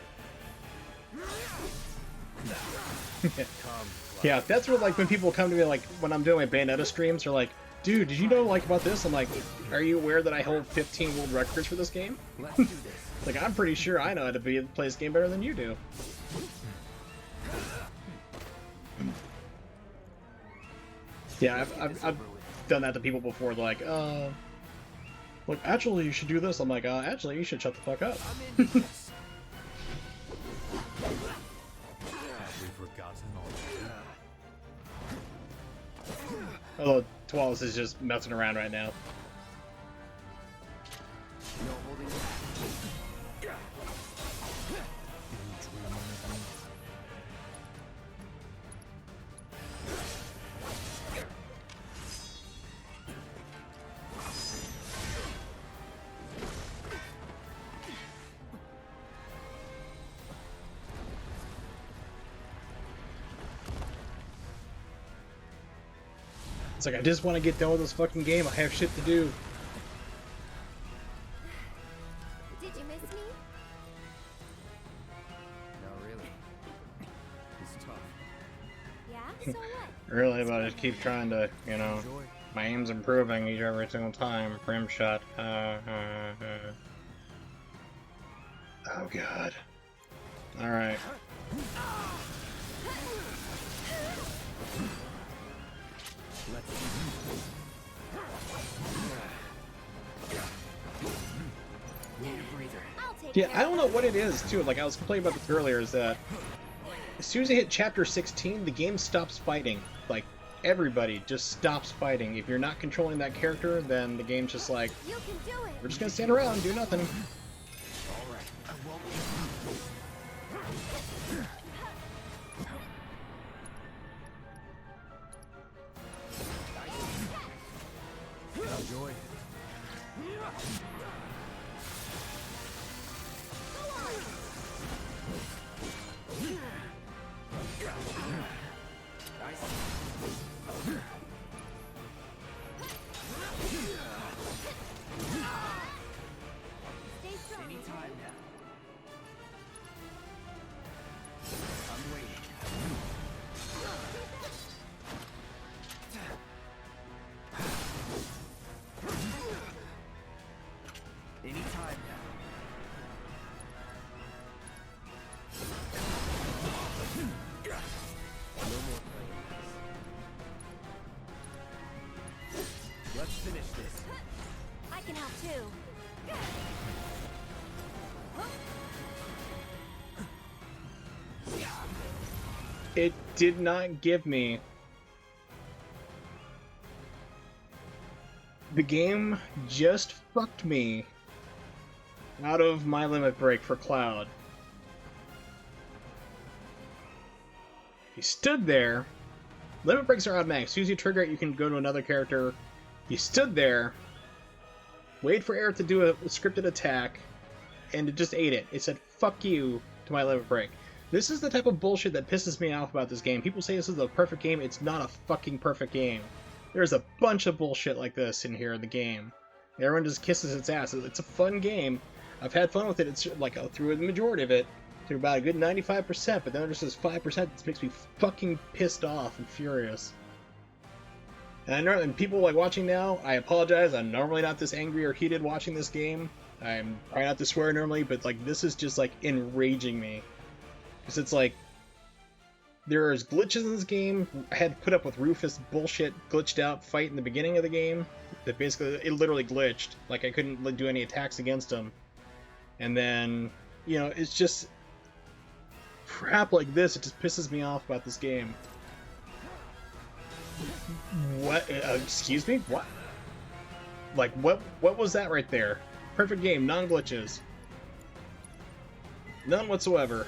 Yeah, that's what, like, when people come to me, like, when I'm doing my Bayonetta streams, they're like, dude, did you know, like, about this? I'm like, are you aware that I hold 15 world records for this game? Let's do this. Like, I'm pretty sure I know how to play this game better than you do. Yeah, I've done that to people before. They're like, look, actually, you should do this. I'm like, actually, you should shut the fuck up. I'm in this. Have we forgotten all? Although Twalis is just messing around right now. No holding back. It's like, I just want to get done with this fucking game. I have shit to do. Did you miss me? No, really. It's tough. Yeah? So what? Really, but I just keep trying to, you know, Enjoy. my aim's improving every single time. Rim shot. Oh god. Alright. Yeah, I don't know what it is, too. Like, I was complaining about this earlier, is that as soon as you hit chapter 16, the game stops fighting. Like, everybody just stops fighting. If you're not controlling that character, then the game's just like, we're just gonna stand around and do nothing. Enjoy. Anytime now. I'm waiting. Anytime now. No more playing. Let's finish this. I can help too. It did not give me... The game just fucked me out of my limit break for Cloud. He stood there. Limit breaks are automatic. As soon as you trigger it, you can go to another character. He stood there, waited for Aerith to do a scripted attack, and it just ate it. It said, fuck you, to my limit break. This is the type of bullshit that pisses me off about this game. People say this is a perfect game. It's not a fucking perfect game. There's a bunch of bullshit like this in here in the game. Everyone just kisses its ass. It's a fun game. I've had fun with it. It's like through the majority of it, through about a good 95%, but then there's this 5% that makes me fucking pissed off and furious. And I know, and people like watching now, I apologize. I'm normally not this angry or heated watching this game. I'm trying not to swear normally, but like this is just like enraging me. Because it's like, there's glitches in this game. I had to put up with Rufus' bullshit glitched out fight in the beginning of the game. That basically, it literally glitched. Like I couldn't do any attacks against him. And then, you know, it's just crap like this. It just pisses me off about this game. What? Excuse me? What? Like, what was that right there? Perfect game, non-glitches. None whatsoever.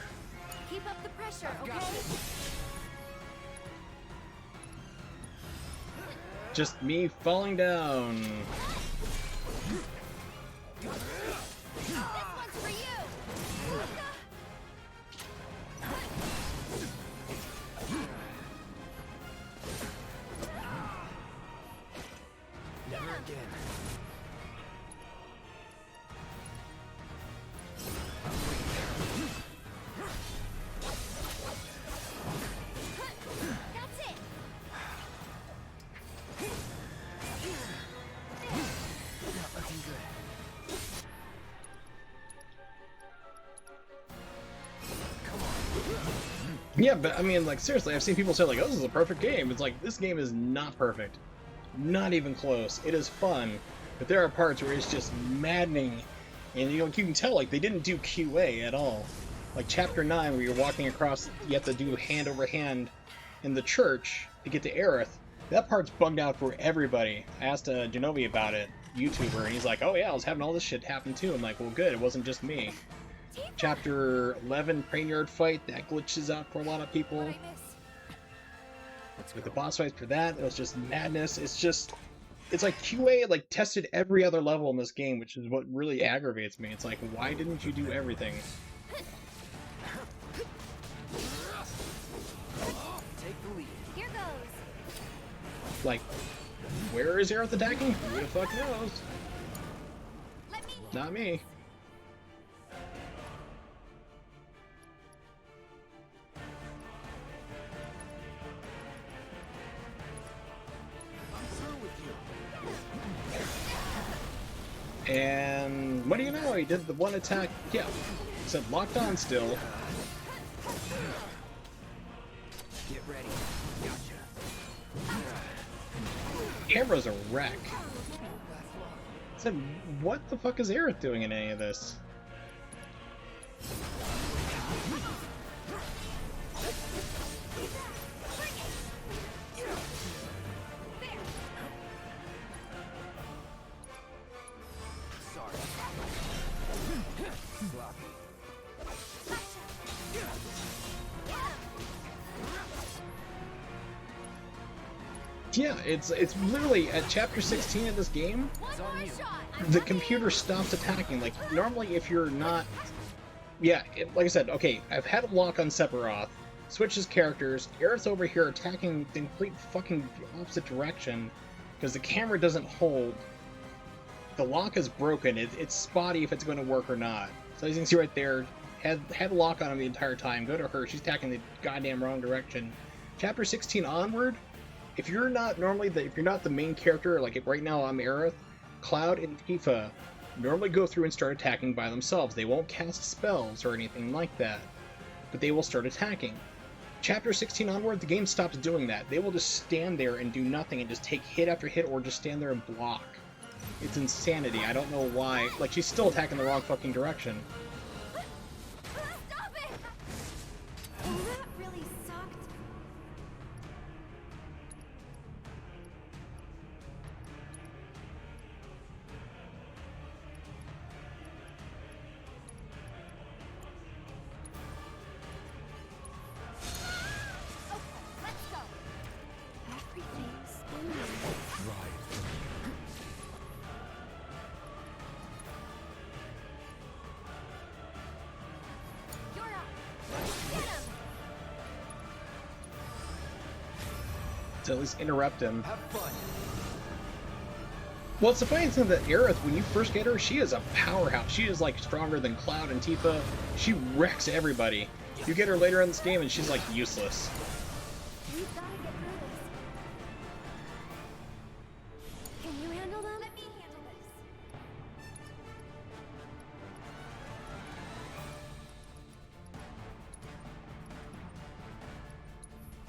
Keep up the pressure, okay? Just me falling down. This one's for you! Never again. That's it! Not looking good. Come on. Yeah, but I mean, like, seriously, I've seen people say, like, oh, this is a perfect game. It's like, this game is not perfect. Not even close. It is fun, but there are parts where it's just maddening. And, you know, you can tell, like, they didn't do QA at all. Like, Chapter 9, where you're walking across, you have to do hand over hand in the church to get to Aerith. That part's bugged out for everybody. I asked Genovi about it, YouTuber, and he's like, oh yeah, I was having all this shit happen too. I'm like, well good, it wasn't just me. Chapter 11, Prainyard fight, that glitches out for a lot of people. With the boss fights for that, it was just madness. It's just, it's like QA like tested every other level in this game, which is what really aggravates me. It's like, why didn't you do everything? Take the lead. Here goes! Like, where is Aerith attacking? Who the fuck knows? Let me... Not me. And what do you know? He did the one attack. Yeah, it said locked on still. Get ready. Gotcha. camera's a wreck. So what the fuck is Aerith doing in any of this? Yeah, it's literally at chapter 16 of this game, the computer stops attacking. Like, normally if you're not... Yeah, like I said, okay, I've had a lock on Sephiroth, switches characters, Aerith's over here attacking the complete fucking opposite direction, because the camera doesn't hold. The lock is broken, it's spotty if it's going to work or not. So as you can see right there, had a lock on him the entire time, go to her, she's attacking the goddamn wrong direction. Chapter 16 onward, if you're not the main character, like right now I'm Aerith, Cloud and Tifa normally go through and start attacking by themselves. They won't cast spells or anything like that, but they will start attacking. Chapter 16 onward, the game stops doing that. They will just stand there and do nothing and just take hit after hit or just stand there and block. It's insanity. I don't know why. Like, she's still attacking the wrong fucking direction. Stop it! Well, that really sucked. To at least interrupt him. Well, it's the funny thing that Aerith, when you first get her, she is a powerhouse. She is like stronger than Cloud and Tifa. She wrecks everybody. You get her later in this game and she's like useless. We've got to get through this. Can you handle them? Let me handle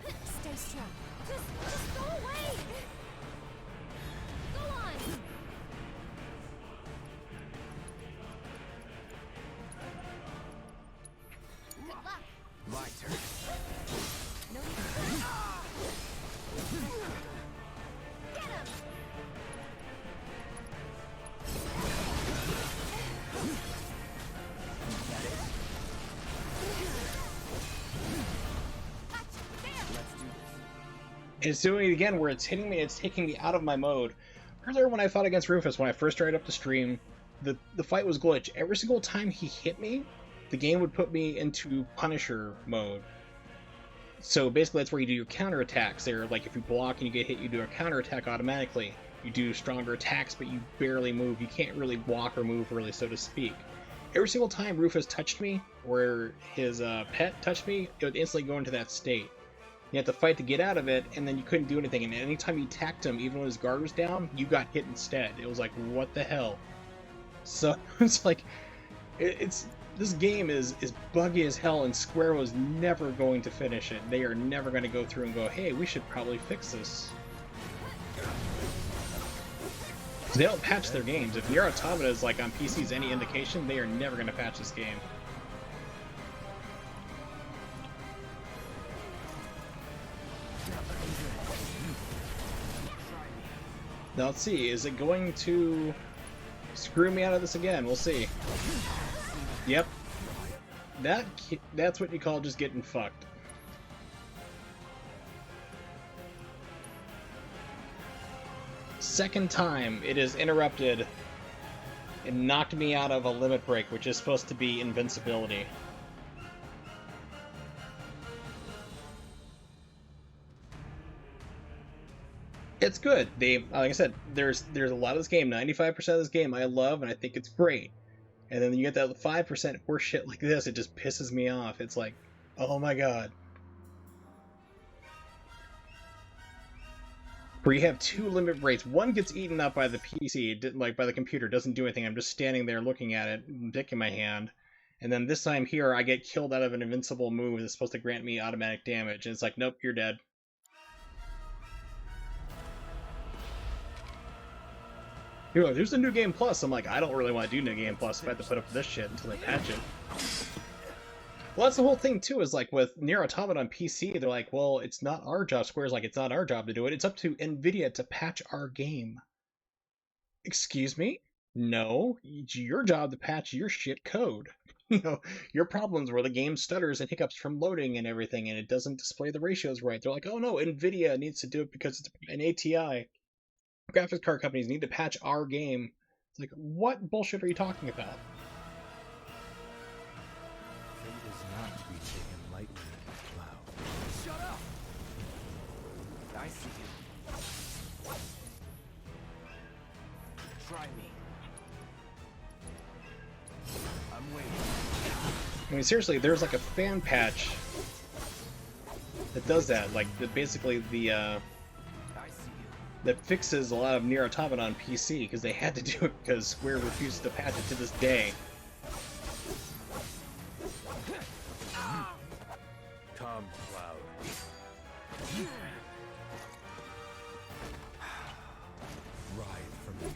this. Stay strong. Just go away! Go on! Good luck! My turn. No. Get him! It's doing it again where it's hitting me, it's taking me out of my mode. Earlier when I fought against Rufus, when I first started up the stream, the fight was glitched. Every single time he hit me, the game would put me into Punisher mode. So basically that's where you do your counterattacks there. Like if you block and you get hit, you do a counterattack automatically. You do stronger attacks, but you barely move. You can't really walk or move, really, so to speak. Every single time Rufus touched me, or his pet touched me, it would instantly go into that state. You had to fight to get out of it, and then you couldn't do anything. And anytime you attacked him, even when his guard was down, you got hit instead. It was like, what the hell? So it's like, this game is buggy as hell, and Square was never going to finish it. They are never going to go through and go, hey, we should probably fix this. They don't patch their games. If Nier Automata is like on PC's any indication, they are never going to patch this game. Now let's see, is it going to screw me out of this again? We'll see. Yep. That's what you call just getting fucked. Second time it is interrupted and knocked me out of a limit break, which is supposed to be invincibility. It's good. Like I said, there's a lot of this game. 95% of this game I love, and I think it's great. And then you get that 5% horse shit like this, it just pisses me off. It's like, oh my god. Where you have two limit breaks. One gets eaten up by the PC, like by the computer, doesn't do anything. I'm just standing there looking at it, dick in my hand. And then this time here, I get killed out of an invincible move that's supposed to grant me automatic damage. And it's like, nope, you're dead. You're like, there's a new game plus. I'm like, I don't really want to do new game plus if I have to put up with this shit until they patch it. Well, that's the whole thing too. Is like with Nier Automata on PC, they're like, well, it's not our job. Square's like, it's not our job to do it. It's up to Nvidia to patch our game. Excuse me? No, it's your job to patch your shit code. You know, your problems where the game stutters and hiccups from loading and everything, and it doesn't display the ratios right. They're like, oh no, Nvidia needs to do it because it's an ATI. Graphics card companies need to patch our game. It's like, what bullshit are you talking about? Fate is not to be taken lightly, Cloud. Shut up! I see you. Try me. I'm waiting. I mean, seriously, there's like a fan patch that does that. Like, basically the that fixes a lot of Nier Automata on PC because they had to do it because Square refuses to patch it to this day. Come, Cloud. Ride for me.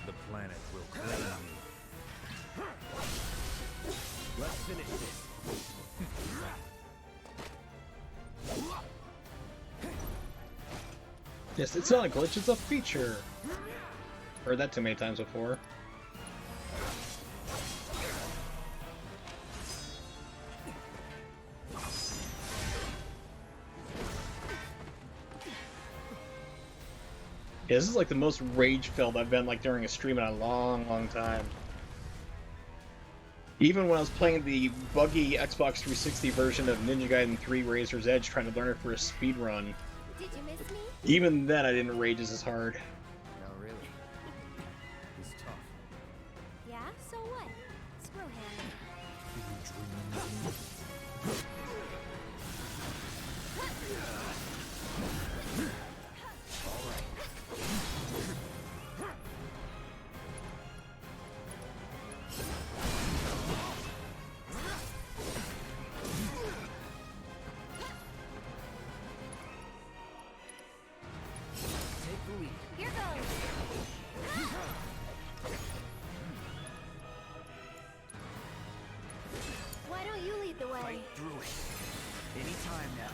The planet will claim me. Let's finish this. Yes, it's not a glitch, it's a feature. Heard that too many times before. Yeah, this is like the most rage-filled I've been like during a stream in a long, long time. Even when I was playing the buggy Xbox 360 version of Ninja Gaiden 3 Razor's Edge trying to learn it for a speed run. Did you miss me? Even then I didn't rage as hard. No, really. It's tough. Yeah, so what? Screw him. Take the lead. Here goes. Why don't you lead the way? Fight through it. Anytime now.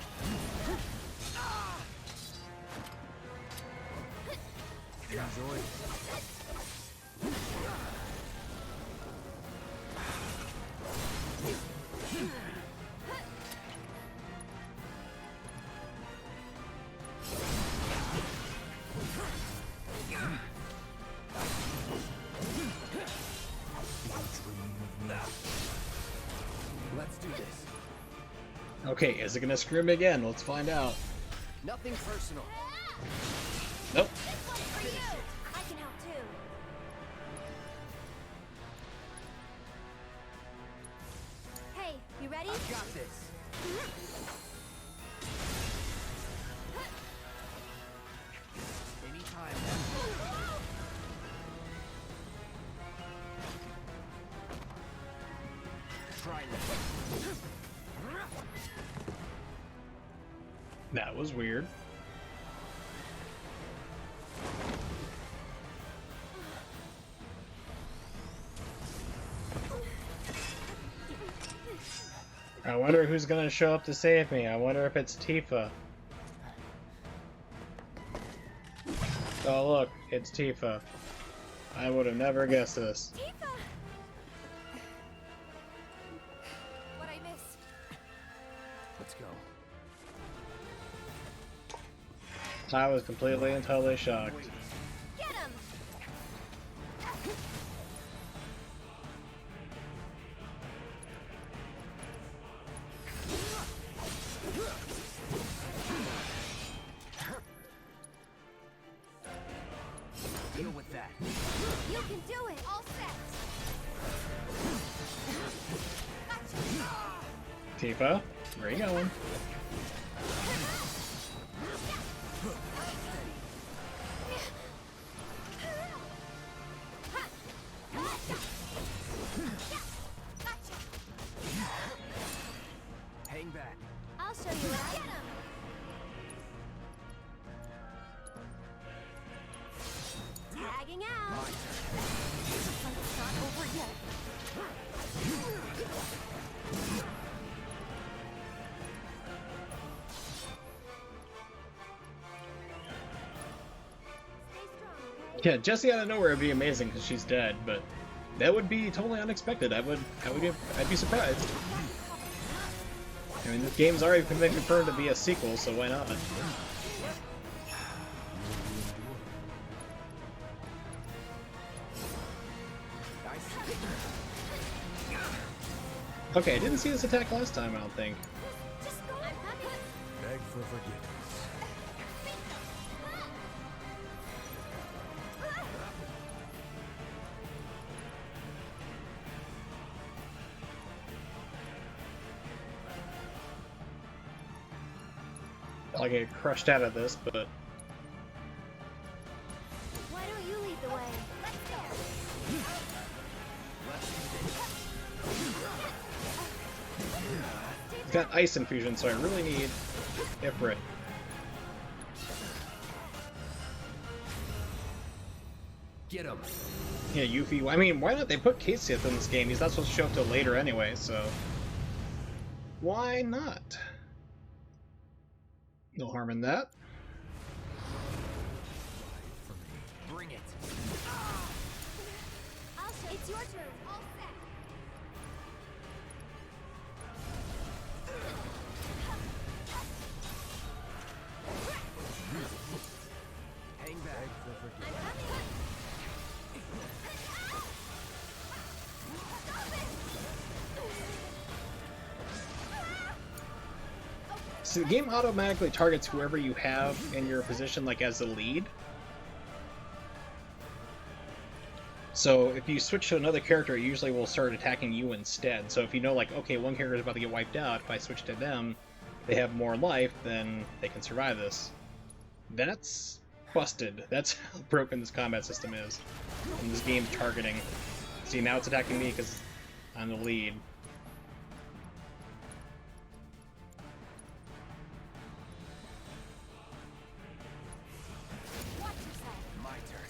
Enjoy. Let's do this. Okay, is it gonna screw me again? Let's find out. Nothing personal. Nope. This one's for you. I can help too. Hey, you ready? I've got this. Anytime now. Try this. That was weird. I wonder who's gonna show up to save me. I wonder if it's Tifa. Oh look, it's Tifa. I would have never guessed this. Tifa! What I missed? Let's go. I was completely and totally shocked. Get him! Deal with that. You can do it! All set! Gotcha! Tifa, where you going? Yeah, Jessie out of nowhere would be amazing because she's dead, but that would be totally unexpected. I'd be surprised. I mean, this game's already been confirmed to be a sequel, so why not? Okay, I didn't see this attack last time, I don't think. Beg for forgiveness. I'll get crushed out of this, but Why don't you lead the way? Let's go. it's got ice infusion, so I really need Ifrit. Get him. Yeah, Yuffie. I mean, why not? They put Caseyth in this game. He's not supposed to show up till later anyway, so why not? No harm in that. Bring it. It's your turn. All set. Hang back. I'm coming. So the game automatically targets whoever you have in your position, like as the lead. So if you switch to another character, it usually will start attacking you instead. So if you know, like, okay, one character is about to get wiped out, if I switch to them, they have more life, then they can survive this. That's busted. That's how broken this combat system is. And this game targeting. See, now it's attacking me because I'm the lead. My turn.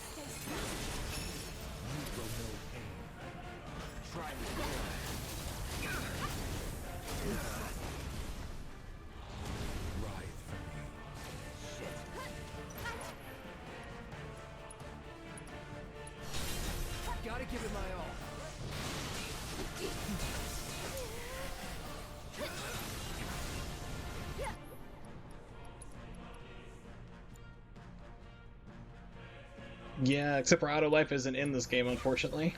You will know pain. Try me. Writhe for me. Shit. Gotta give it my all. Yeah, except for auto life isn't in this game, unfortunately.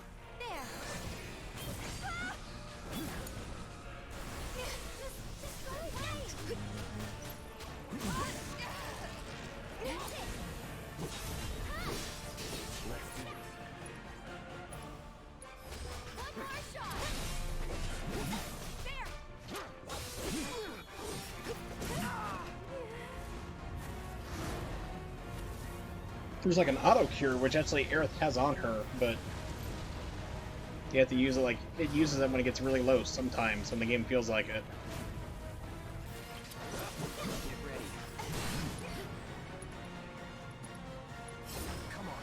There's like an auto cure, which actually Aerith has on her, but you have to use it like it uses it when it gets really low sometimes when the game feels like it. Get ready. Come on.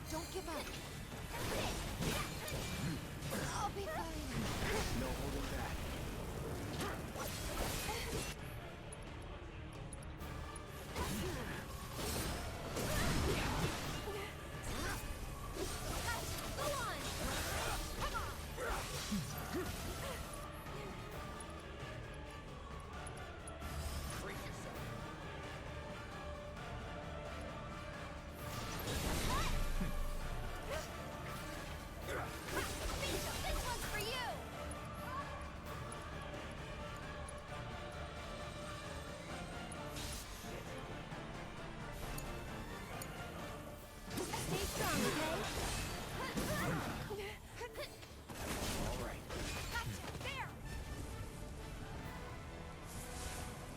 Don't give up. I'll be fine. No holding back.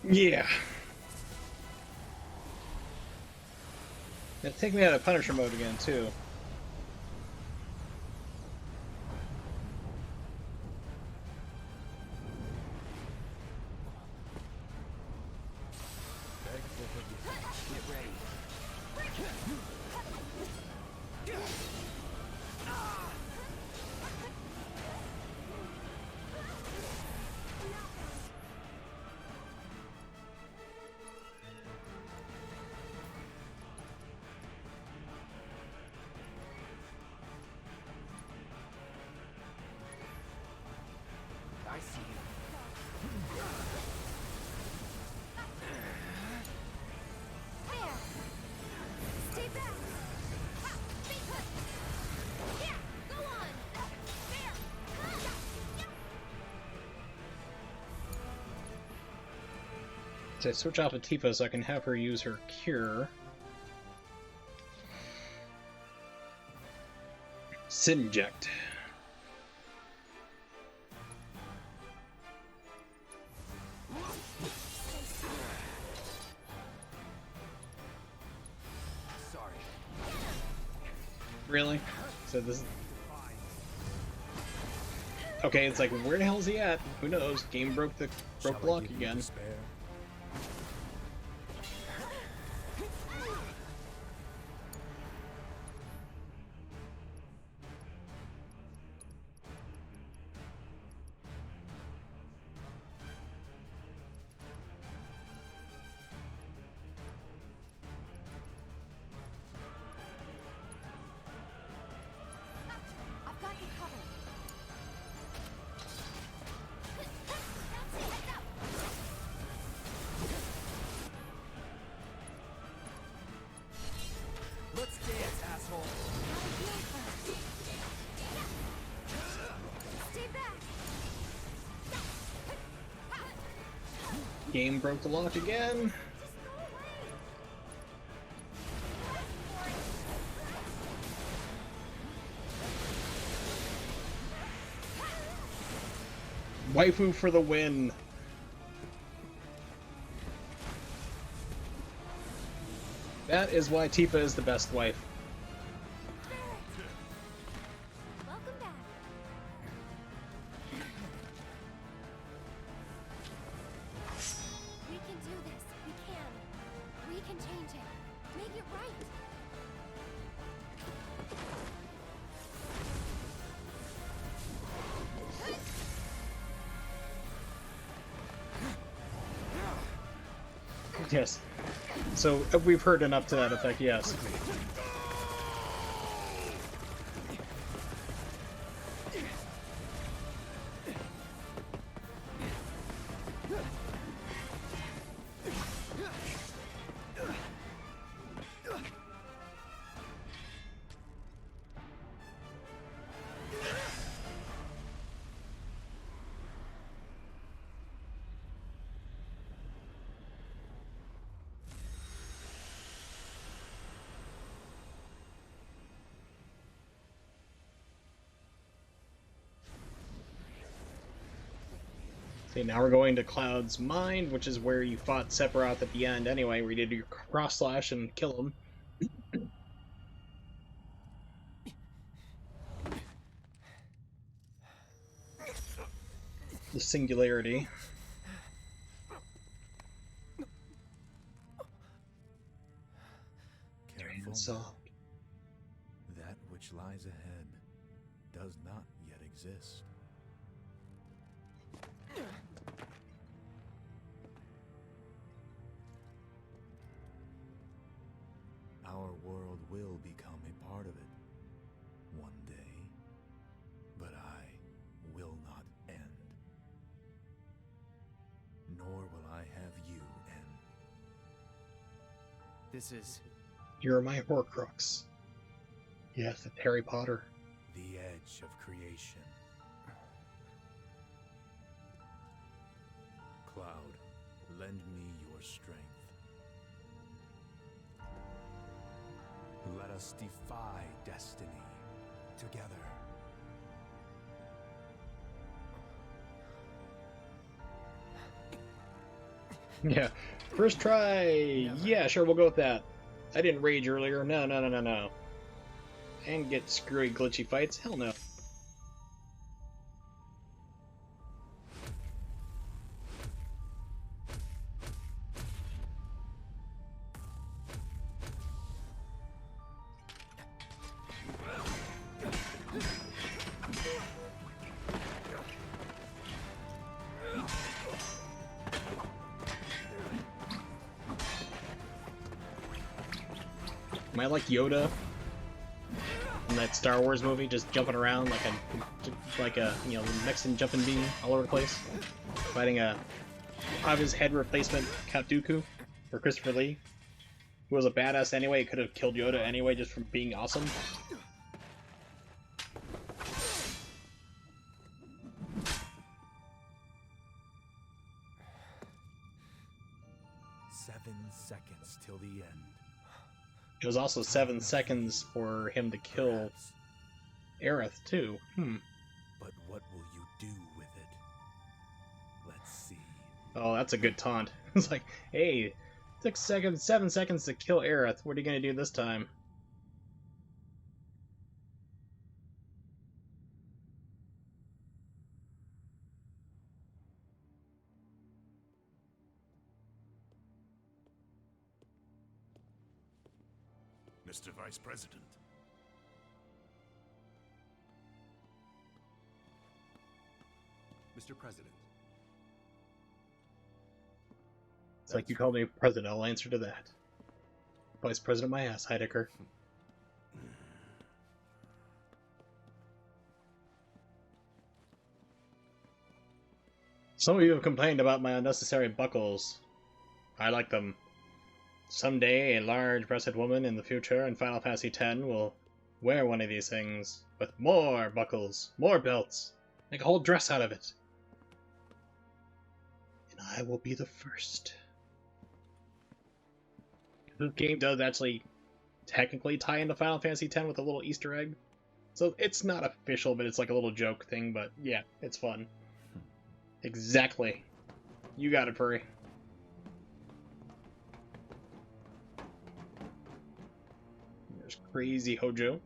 Yeah. It'll take me out of Punisher mode again, too. Get ready. I see you. There! Stay back! Ha! Be put! Yeah! Go on! There! So I switch off of Tifa so I can have her use her cure. Sinject. Sorry. Really? So this is... Okay, it's like, where the hell is he at? Who knows? Game broke the lock again. I've got you covered. Let's dance, asshole. Stay back! Game broke the lock again. Waifu for the win. That is why Tifa is the best wife. Welcome back. We can do this. We can. We can change it. Make it right. Yes. So we've heard enough to that effect, yes. Okay, now we're going to Cloud's mind, which is where you fought Sephiroth at the end anyway, where you did your cross slash and kill him. The singularity. Careful So, now. That which lies ahead does not yet exist. Our world will become a part of it one day, but I will not end. Nor will I have you end. This is you're my Horcrux. Yes, it's Harry Potter. the edge of creation. Cloud, lend me your strength. Let us defy destiny together. Yeah. First try! Yeah, sure, we'll go with that. I didn't rage earlier. No, no, no, no, no. And get screwy glitchy fights? Hell no. Am I like Yoda in that Star Wars movie, just jumping around like a you know Mexican jumping bean all over the place, fighting a of his head replacement Count Dooku for Christopher Lee, who was a badass anyway. He could have killed Yoda anyway just from being awesome. Seconds till the end. It was also 7 seconds for him to kill Aerith, too. But what will you do with it? Let's see. Oh, that's a good taunt. It's like, hey, it took 7 seconds to kill Aerith. What are you going to do this time? Mr. Vice President. Mr. President. It's like you called me president, I'll answer to that. Vice President my ass, Heidecker. Some of you have complained about my unnecessary buckles. I like them. Someday, a large-breasted woman in the future in Final Fantasy X will wear one of these things, with more buckles, more belts, make a whole dress out of it. And I will be the first. This game does actually technically tie into Final Fantasy X with a little Easter egg. So it's not official, but it's like a little joke thing, but yeah, it's fun. Exactly. You got it, Furry. There's crazy Hojo.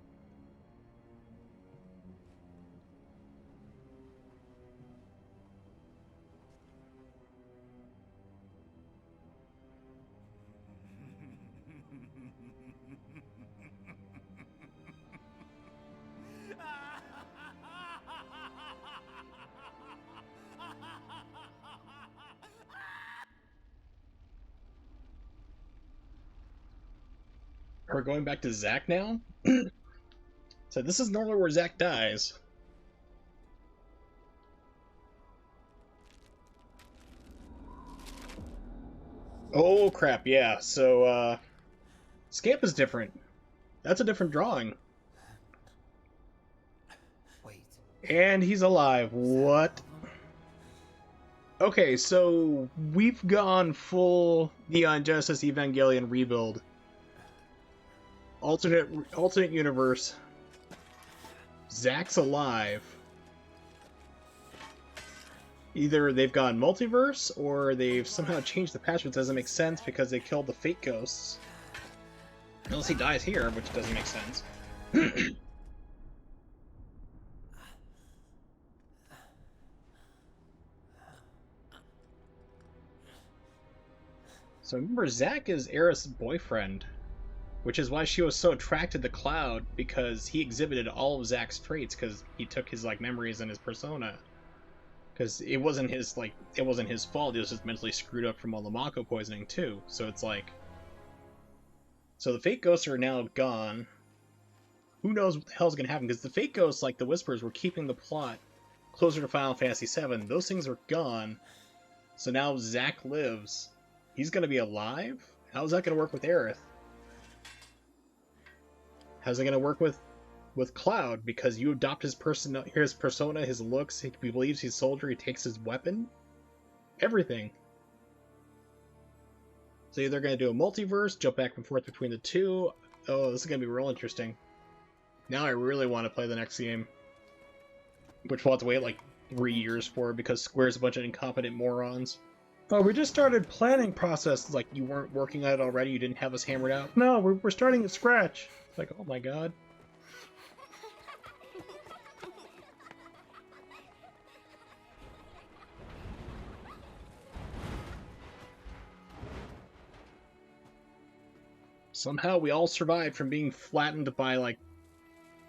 We're going back to Zack now? So this is normally where Zack dies. Oh crap, yeah. So Scamp is different. That's a different drawing. Wait. And he's alive. What? Okay, so we've gone full Neon Genesis Evangelion rebuild. Alternate universe. Zack's alive. Either they've gone multiverse, or they've somehow changed the patch, which doesn't make sense because they killed the fake ghosts. Unless he dies here, which doesn't make sense. So remember, Zack is Aerith's boyfriend, which is why she was so attracted to Cloud, because he exhibited all of Zack's traits, because he took his like memories and his persona. Because it wasn't his fault. He was just mentally screwed up from all the Mako poisoning too. So it's like, so the fake ghosts are now gone. Who knows what the hell's gonna happen? Because the fake ghosts, like the Whispers, were keeping the plot closer to Final Fantasy VII. Those things are gone. So now Zack lives. He's gonna be alive. How's that gonna work with Aerith? How's it gonna work with Cloud? Because you adopt his persona, his looks. He believes he's a soldier. He takes his weapon. Everything. So either gonna do a multiverse, jump back and forth between the two. Oh, this is gonna be real interesting. Now I really want to play the next game, which we'll have to wait like 3 years for because Square's a bunch of incompetent morons. Oh, we just started planning process. Like, you weren't working on it already? You didn't have us hammered out? No, we're starting at scratch. It's like, oh my god. Somehow we all survived from being flattened by, like,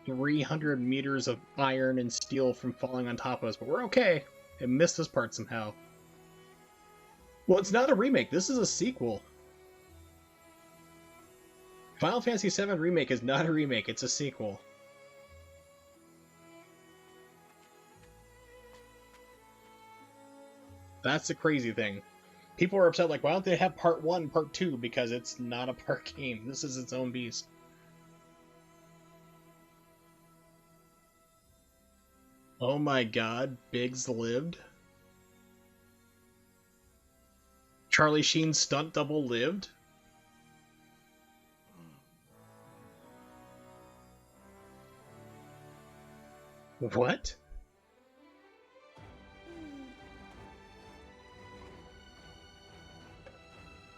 300 meters of iron and steel from falling on top of us, but we're okay. I missed this part somehow. Well, it's not a remake. This is a sequel. Final Fantasy VII Remake is not a remake. It's a sequel. That's the crazy thing. People are upset, like, why don't they have part 1, part 2? Because it's not a part game. This is its own beast. Oh my god, Biggs lived? Charlie Sheen's stunt double lived? What?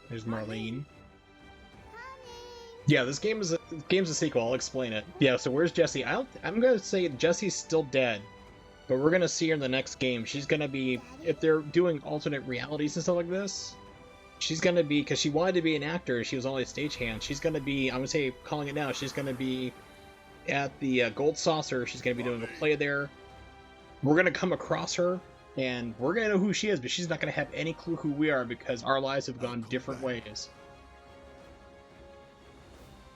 There's Marlene. Yeah, this game's a sequel. I'll explain it. Yeah, so where's Jessie? I'm gonna say Jessie's still dead, but we're gonna see her in the next game. She's gonna be, if they're doing alternate realities and stuff like this, she's gonna be, because she wanted to be an actor, she was only a stagehand. She's gonna be, I'm gonna say, calling it now, she's gonna be at the Gold Saucer. She's gonna be doing a play there. We're gonna come across her, and we're gonna know who she is, but she's not gonna have any clue who we are because our lives have gone different ways.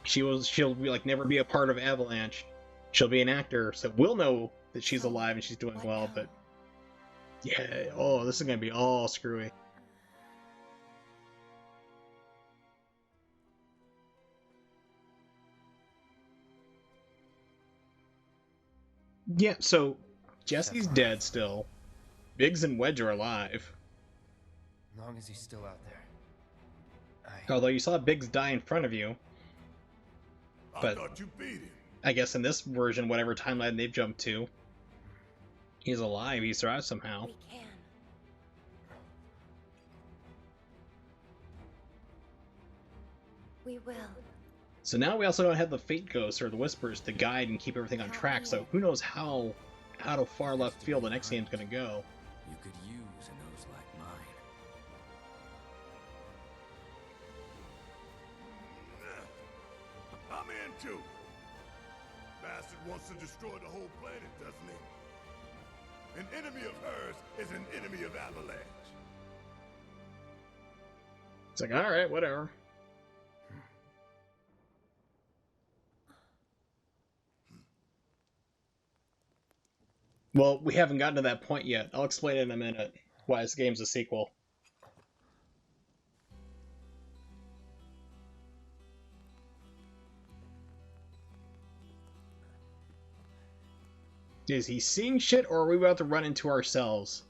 She'll be like never be a part of Avalanche. She'll be an actor, so we'll know that she's alive and she's doing well, but yeah, oh, this is gonna be all screwy. Yeah, so Jesse's dead still. Biggs and Wedge are alive. As long as he's still out there. Although you saw Biggs die in front of you. But I thought you beat him. I guess in this version, whatever timeline they've jumped to, he's alive. He survived somehow. We can. We will. So now we also don't have the Fate Ghosts or the Whispers to guide and keep everything on track. So who knows how out of far left field the next game's gonna go. You could use a nose like mine. I'm in too. Bastard wants to destroy the whole planet, doesn't he? An enemy of hers is an enemy of Avalanche. It's like, alright, whatever. Well, we haven't gotten to that point yet. I'll explain in a minute why this game's a sequel. Is he seeing shit, or are we about to run into ourselves?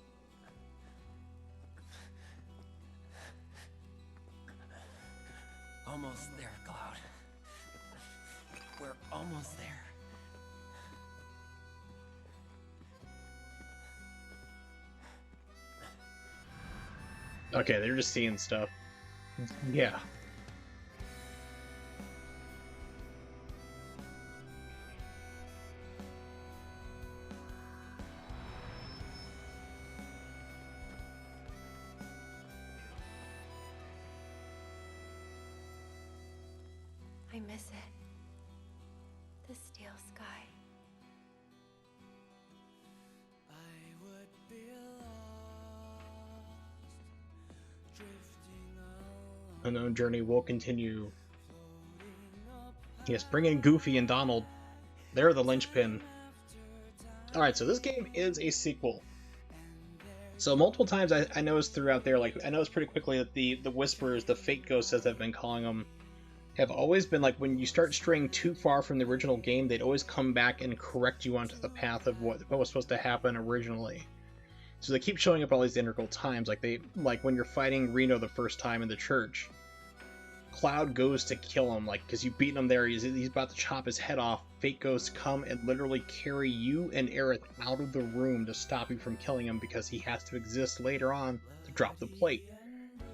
Almost there, Cloud. We're almost there. Okay, they're just seeing stuff. Yeah. I miss it. The steel sky. Unknown journey will continue. Yes, bring in Goofy and Donald. They're the linchpin. Alright, so this game is a sequel. So multiple times I noticed throughout there, like, I noticed pretty quickly that the Whisperers, the Fate Ghosts as I've been calling them, have always been like, when you start straying too far from the original game, they'd always come back and correct you onto the path of what was supposed to happen originally. So they keep showing up all these integral times, like when you're fighting Reno the first time in the church. Cloud goes to kill him, like, because you've beaten him there, he's about to chop his head off. Fate Ghosts come and literally carry you and Aerith out of the room to stop you from killing him, because he has to exist later on to drop the plate.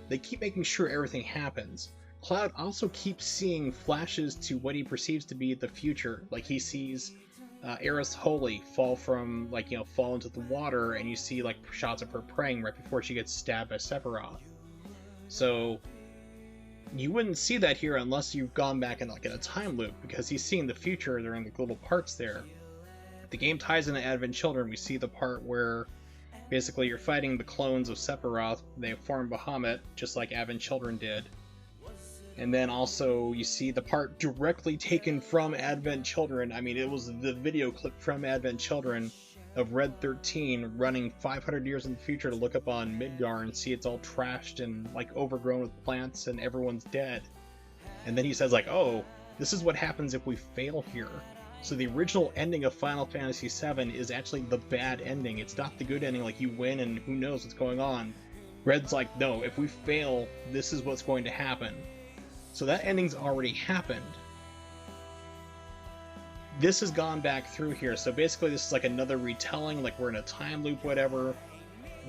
they keep making sure everything happens. Cloud also keeps seeing flashes to what he perceives to be the future. Like he sees Eris Holy fall from, like, you know, fall into the water, and you see like shots of her praying right before she gets stabbed by Sephiroth. So you wouldn't see that here unless you've gone back in like in a time loop, because he's seeing the future during the little parts there. The game ties into Advent Children. We see the part where basically you're fighting the clones of Sephiroth. They form Bahamut, just like Advent Children did. And then also you see the part directly taken from Advent Children. I mean, it was the video clip from Advent Children of Red 13 running 500 years in the future to look up on Midgar and see it's all trashed and like overgrown with plants and everyone's dead. And then he says like, oh, this is what happens if we fail here. So the original ending of Final Fantasy VII is actually the bad ending. It's not the good ending, like you win and who knows what's going on. Red's like, no, if we fail, this is what's going to happen. So that ending's already happened. This has gone back through here, so basically this is like another retelling, like we're in a time loop, whatever.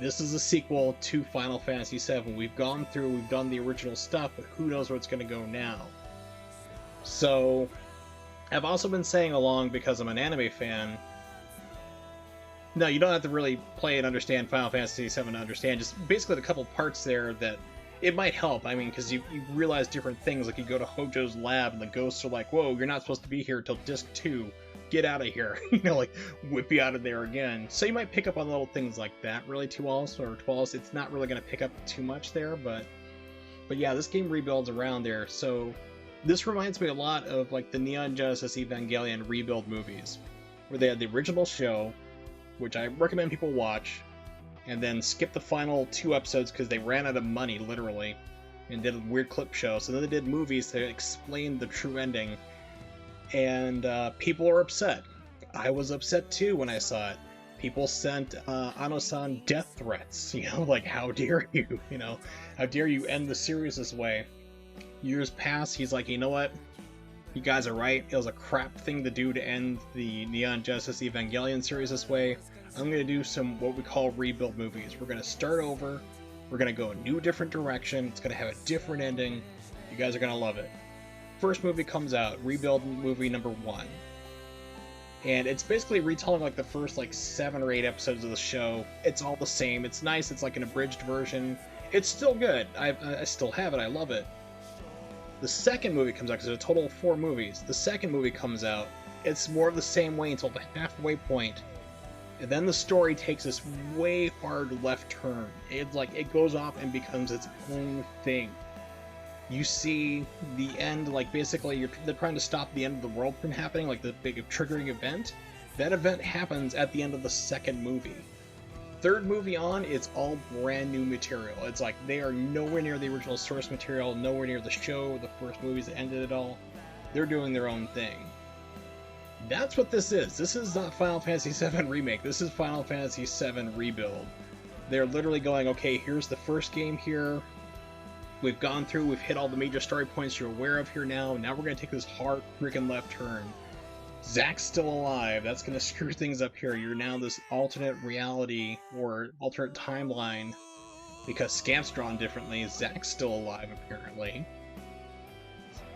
This is a sequel to Final Fantasy VII. We've gone through, we've done the original stuff, but who knows where it's going to go now. So I've also been saying along, because I'm an anime fan, no, you don't have to really play and understand Final Fantasy VII to understand, just basically the couple parts there that it might help. I mean, because you realize different things, like you go to Hojo's lab and the ghosts are like, whoa, you're not supposed to be here till disc 2, get out of here, you know, like whip you out of there again. So you might pick up on little things like that, really, Twelve. It's not really going to pick up too much there, but yeah, this game rebuilds around there. So this reminds me a lot of like the Neon Genesis Evangelion rebuild movies, where they had the original show, which I recommend people watch, and then skip the final 2 episodes because they ran out of money, literally, and did a weird clip show. So then they did movies to explain the true ending, and people are upset. I was upset too when I saw it. People sent Ano-san death threats, you know, like, how dare you, you know, how dare you end the series this way. Years pass, he's like, you know what, you guys are right, it was a crap thing to do to end the Neon Genesis Evangelion series this way. I'm going to do some what we call rebuild movies. We're going to start over, we're going to go a new different direction, it's going to have a different ending, you guys are going to love it. First movie comes out, rebuild movie number 1. And it's basically retelling like the first like 7 or 8 episodes of the show. It's all the same, it's nice, it's like an abridged version. It's still good, I still have it, I love it. The second movie comes out, because there's a total of 4 movies. The second movie comes out, it's more of the same way until the halfway point. And then the story takes this way hard left turn. It's like it goes off and becomes its own thing. You see the end, like basically they're trying to stop the end of the world from happening, like the big triggering event. That event happens at the end of the second movie. Third movie on, it's all brand new material. It's like they are nowhere near the original source material, nowhere near the show, the first movies that ended it all. They're doing their own thing. That's what this is. This is not Final Fantasy VII Remake. This is Final Fantasy VII Rebuild. They're literally going, okay, here's the first game here. We've gone through, we've hit all the major story points you're aware of here now. Now we're going to take this hard freaking left turn. Zack's still alive. That's going to screw things up here. You're now this alternate reality or alternate timeline because Scamp's drawn differently. Zack's still alive, apparently.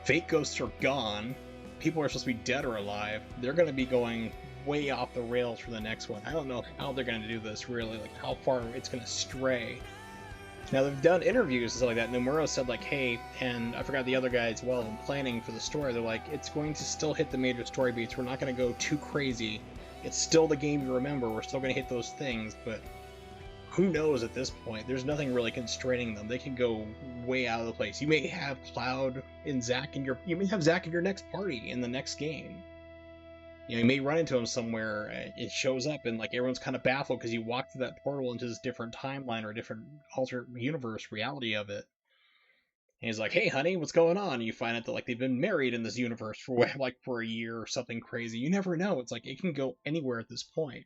Fate ghosts are gone. People are supposed to be dead or alive. They're going to be going way off the rails for the next one. I don't know how they're going to do this, really, like how far it's going to stray. Now, they've done interviews and stuff like that. Nomura said, like, hey, and I forgot the other guy as well, in planning for the story, they're like, it's going to still hit the major story beats. We're not going to go too crazy. It's still the game you remember. We're still going to hit those things, but who knows at this point? There's nothing really constraining them. They can go way out of the place. You may have Cloud and Zack in you may have Zack in your next party in the next game. You know, you may run into him somewhere, it shows up, and like everyone's kind of baffled because you walk through that portal into this different timeline or different alternate universe reality of it. And he's like, hey honey, what's going on? And you find out that like they've been married in this universe for like for a year or something crazy. You never know. It's like it can go anywhere at this point.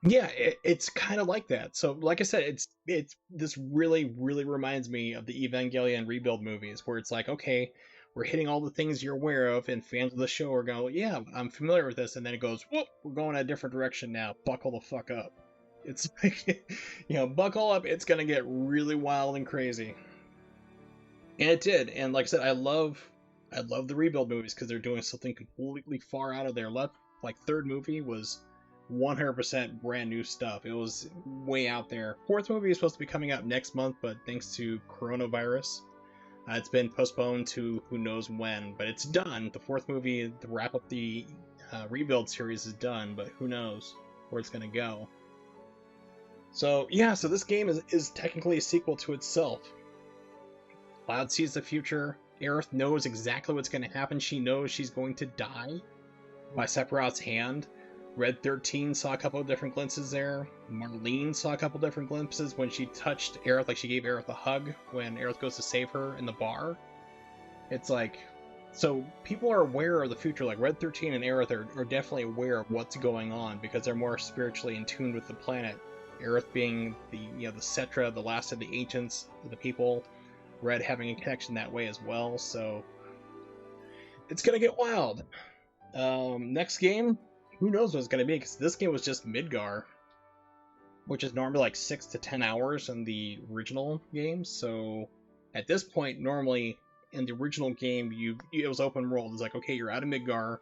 Yeah, it's kind of like that. So, like I said, it's this really reminds me of the Evangelion rebuild movies, where it's like, okay, we're hitting all the things you're aware of, and fans of the show are going, yeah, I'm familiar with this, and then it goes, whoop, we're going a different direction now. Buckle the fuck up. It's like, buckle up, it's gonna get really wild and crazy. And it did, and like I said, I love the rebuild movies because they're doing something completely far out of their left. Like third movie was 100% brand new stuff. It was way out there. Fourth movie is supposed to be coming out next month, but thanks to coronavirus, it's been postponed to who knows when. But it's done. The fourth movie to wrap up the rebuild series is done, but who knows where it's gonna go. So yeah, so this game is technically a sequel to itself. Cloud sees the future. Aerith knows exactly what's going to happen. She knows she's going to die by Sephiroth's hand. Red 13 saw a couple of different glimpses there. Marlene saw a couple different glimpses when she touched Aerith, like she gave Aerith a hug when Aerith goes to save her in the bar. It's like, so people are aware of the future. Like Red 13 and Aerith are definitely aware of what's going on because they're more spiritually in tune with the planet. Aerith being the Cetra, the last of the ancients, the people. Red having a connection that way as well, so it's gonna get wild. Next game, who knows what it's gonna be, because this game was just Midgar, which is normally like 6 to 10 hours in the original game, so at this point, normally in the original game, it was open world. It's like, okay, you're out of Midgar,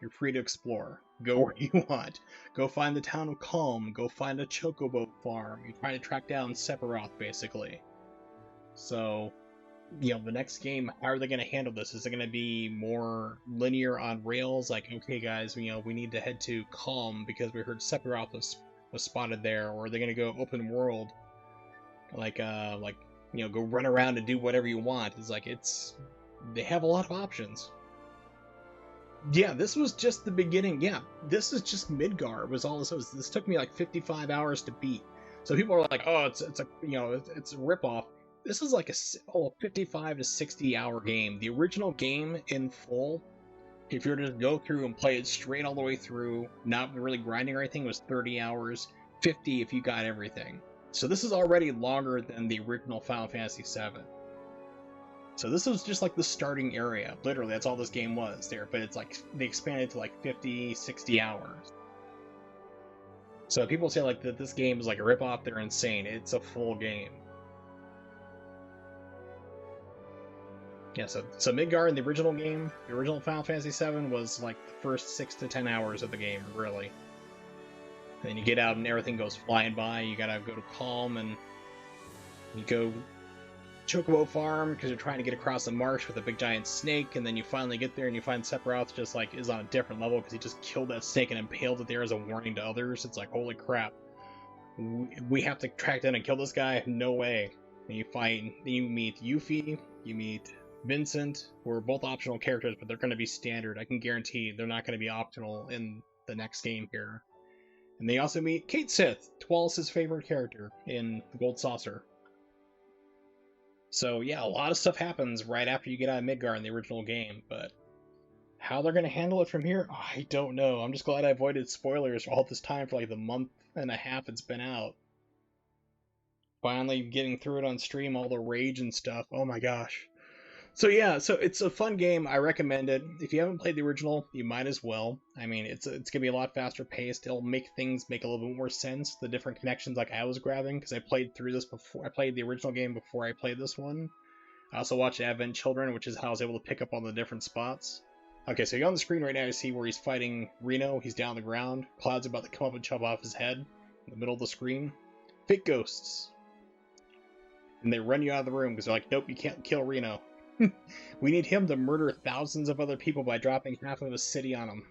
you're free to explore. Go where you want. Go find the town of Calm, go find a chocobo farm, you try to track down Sephiroth, basically. So, the next game, how are they going to handle this? Is it going to be more linear on rails? Like, okay, guys, we need to head to Calm because we heard Sephiroth was spotted there. Or are they going to go open world? Like, go run around and do whatever you want. It's like, they have a lot of options. Yeah, this was just the beginning. Yeah, this is just Midgar. Was all this was. This took me like 55 hours to beat. So people are like, oh, it's a ripoff. This is like a 55 to 60 hour game. The original game in full, if you were to go through and play it straight all the way through, not really grinding or anything, was 30 hours. 50 if you got everything. So this is already longer than the original Final Fantasy VII. So this was just like the starting area. Literally, that's all this game was there. But it's like, they expanded to like 50, 60 hours. So people say like that this game is like a ripoff, they're insane. It's a full game. Yeah, so Midgar in the original game, the original Final Fantasy VII, was like the first 6 to 10 hours of the game, really. And then you get out and everything goes flying by, you gotta go to Calm, and you go Chocobo Farm, because you're trying to get across the marsh with a big giant snake, and then you finally get there and you find Sephiroth just like is on a different level, because he just killed that snake and impaled it there as a warning to others. It's like, holy crap. We have to track down and kill this guy? No way. And you meet Yuffie, you meet Vincent, who are both optional characters, but they're going to be standard. I can guarantee they're not going to be optional in the next game here. And they also meet Kate Sith, Wallace's favorite character in the Gold Saucer. So yeah, a lot of stuff happens right after you get out of Midgar in the original game, but how they're going to handle it from here, I don't know. I'm just glad I avoided spoilers all this time for like the month and a half it's been out. Finally getting through it on stream, all the rage and stuff. Oh my gosh. So yeah, so it's a fun game. I recommend it. If you haven't played the original, you might as well. I mean, it's gonna be a lot faster paced. It'll make things make a little bit more sense. The different connections, like I was grabbing, because I played through this before. I played the original game before I played this one. I also watched Advent Children, which is how I was able to pick up on the different spots. Okay, so you're on the screen right now. You see where he's fighting Reno. He's down on the ground. Cloud's about to come up and chop off his head in the middle of the screen. Fake ghosts. And they run you out of the room because they're like, nope, you can't kill Reno. We need him to murder thousands of other people by dropping half of a city on him.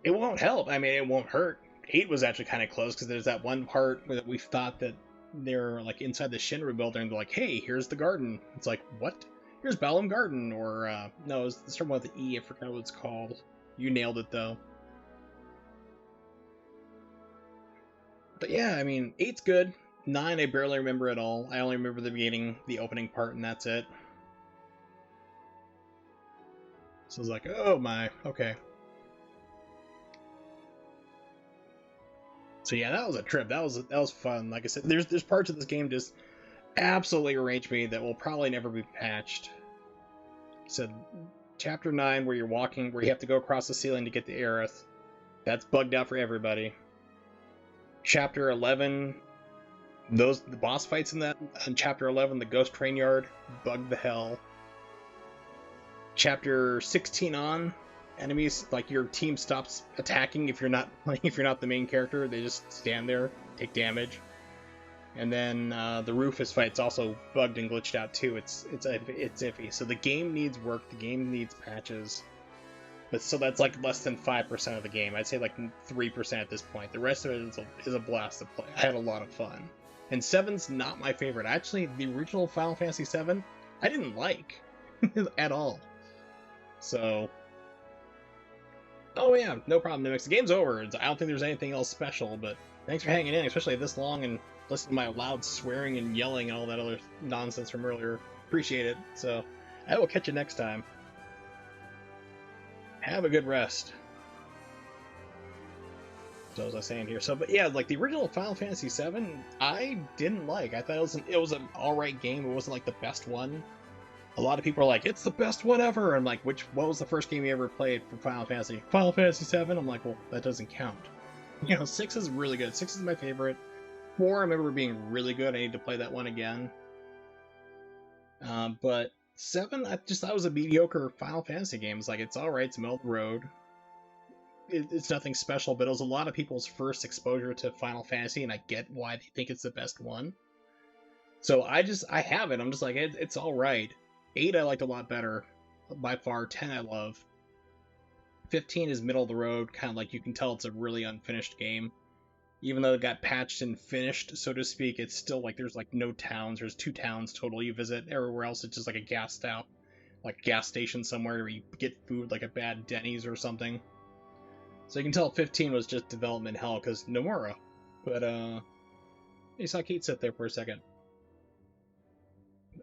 It won't help. I mean, it won't hurt. 8 was actually kind of close because there's that one part where we thought that they're like inside the Shinra building and they're like, hey, here's the garden. It's like, what? Here's Balam Garden. Or, no, it's starting with the E. I forgot what it's called. You nailed it, though. But yeah, I mean, 8's good. 9 I barely remember at all. I only remember the beginning, the opening part, and that's it. So I was like, oh my, okay. So yeah, that was a trip. That was fun. Like I said, there's parts of this game just absolutely enraged me that will probably never be patched. So Chapter 9, where you're walking, where you have to go across the ceiling to get to Aerith. That's bugged out for everybody. Chapter 11, the boss fights in that, in Chapter 11, the Ghost Train Yard, bugged the hell. Chapter 16 on, enemies, like your team stops attacking if you're not the main character. They just stand there, take damage. And then the Rufus fight's also bugged and glitched out too. It's iffy. So the game needs work. The game needs patches. But so that's like less than 5% of the game. I'd say like 3% at this point. The rest of it is a blast to play. I had a lot of fun. And 7's not my favorite. Actually, the original Final Fantasy 7, I didn't like at all. So, oh yeah, no problem, Nimix. The game's over. I don't think there's anything else special, but thanks for hanging in, especially this long, and listen to my loud swearing and yelling and all that other nonsense from earlier. Appreciate it. So, I will catch you next time. Have a good rest. So, as I was saying here, so, but yeah, like the original Final Fantasy VII, I didn't like. I thought it was an alright game. It wasn't like the best one. A lot of people are like, it's the best one ever. I'm like, what was the first game you ever played for Final Fantasy? Final Fantasy VII? I'm like, well, that doesn't count. 6 is really good. 6 is my favorite. 4, I remember being really good. I need to play that one again. But 7, I just thought it was a mediocre Final Fantasy game. It's like, it's alright, it's middle of the road. It's nothing special, but it was a lot of people's first exposure to Final Fantasy, and I get why they think it's the best one. So I have it. I'm just like, it's alright. 8 I liked a lot better, by far. 10 I love. 15 is middle of the road, kind of like you can tell it's a really unfinished game. Even though it got patched and finished, so to speak, it's still like there's like no towns. There's 2 towns total you visit. Everywhere else it's just like a gas stop, like a gas station somewhere where you get food, like a bad Denny's or something. So you can tell 15 was just development hell because Nomura. But you saw Kate sit there for a second.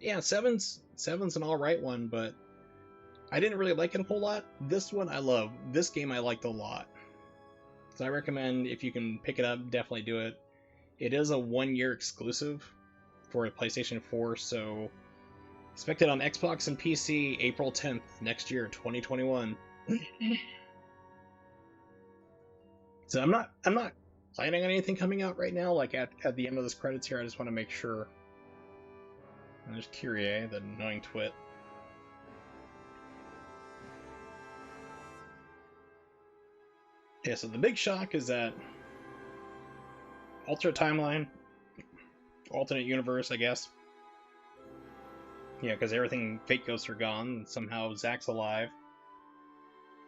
Yeah, 7's an alright one, but I didn't really like it a whole lot. This one I love. This game I liked a lot. So I recommend, if you can pick it up, definitely do it. It is a 1-year exclusive for PlayStation 4, so expect it on Xbox and PC April 10th next year, 2021. So I'm not planning on anything coming out right now. Like at the end of this credits here, I just want to make sure. And there's Kyrie, the annoying twit. Yeah, so the big shock is that alternate timeline, alternate universe, I guess. Yeah, because everything fake ghosts are gone, and somehow Zack's alive.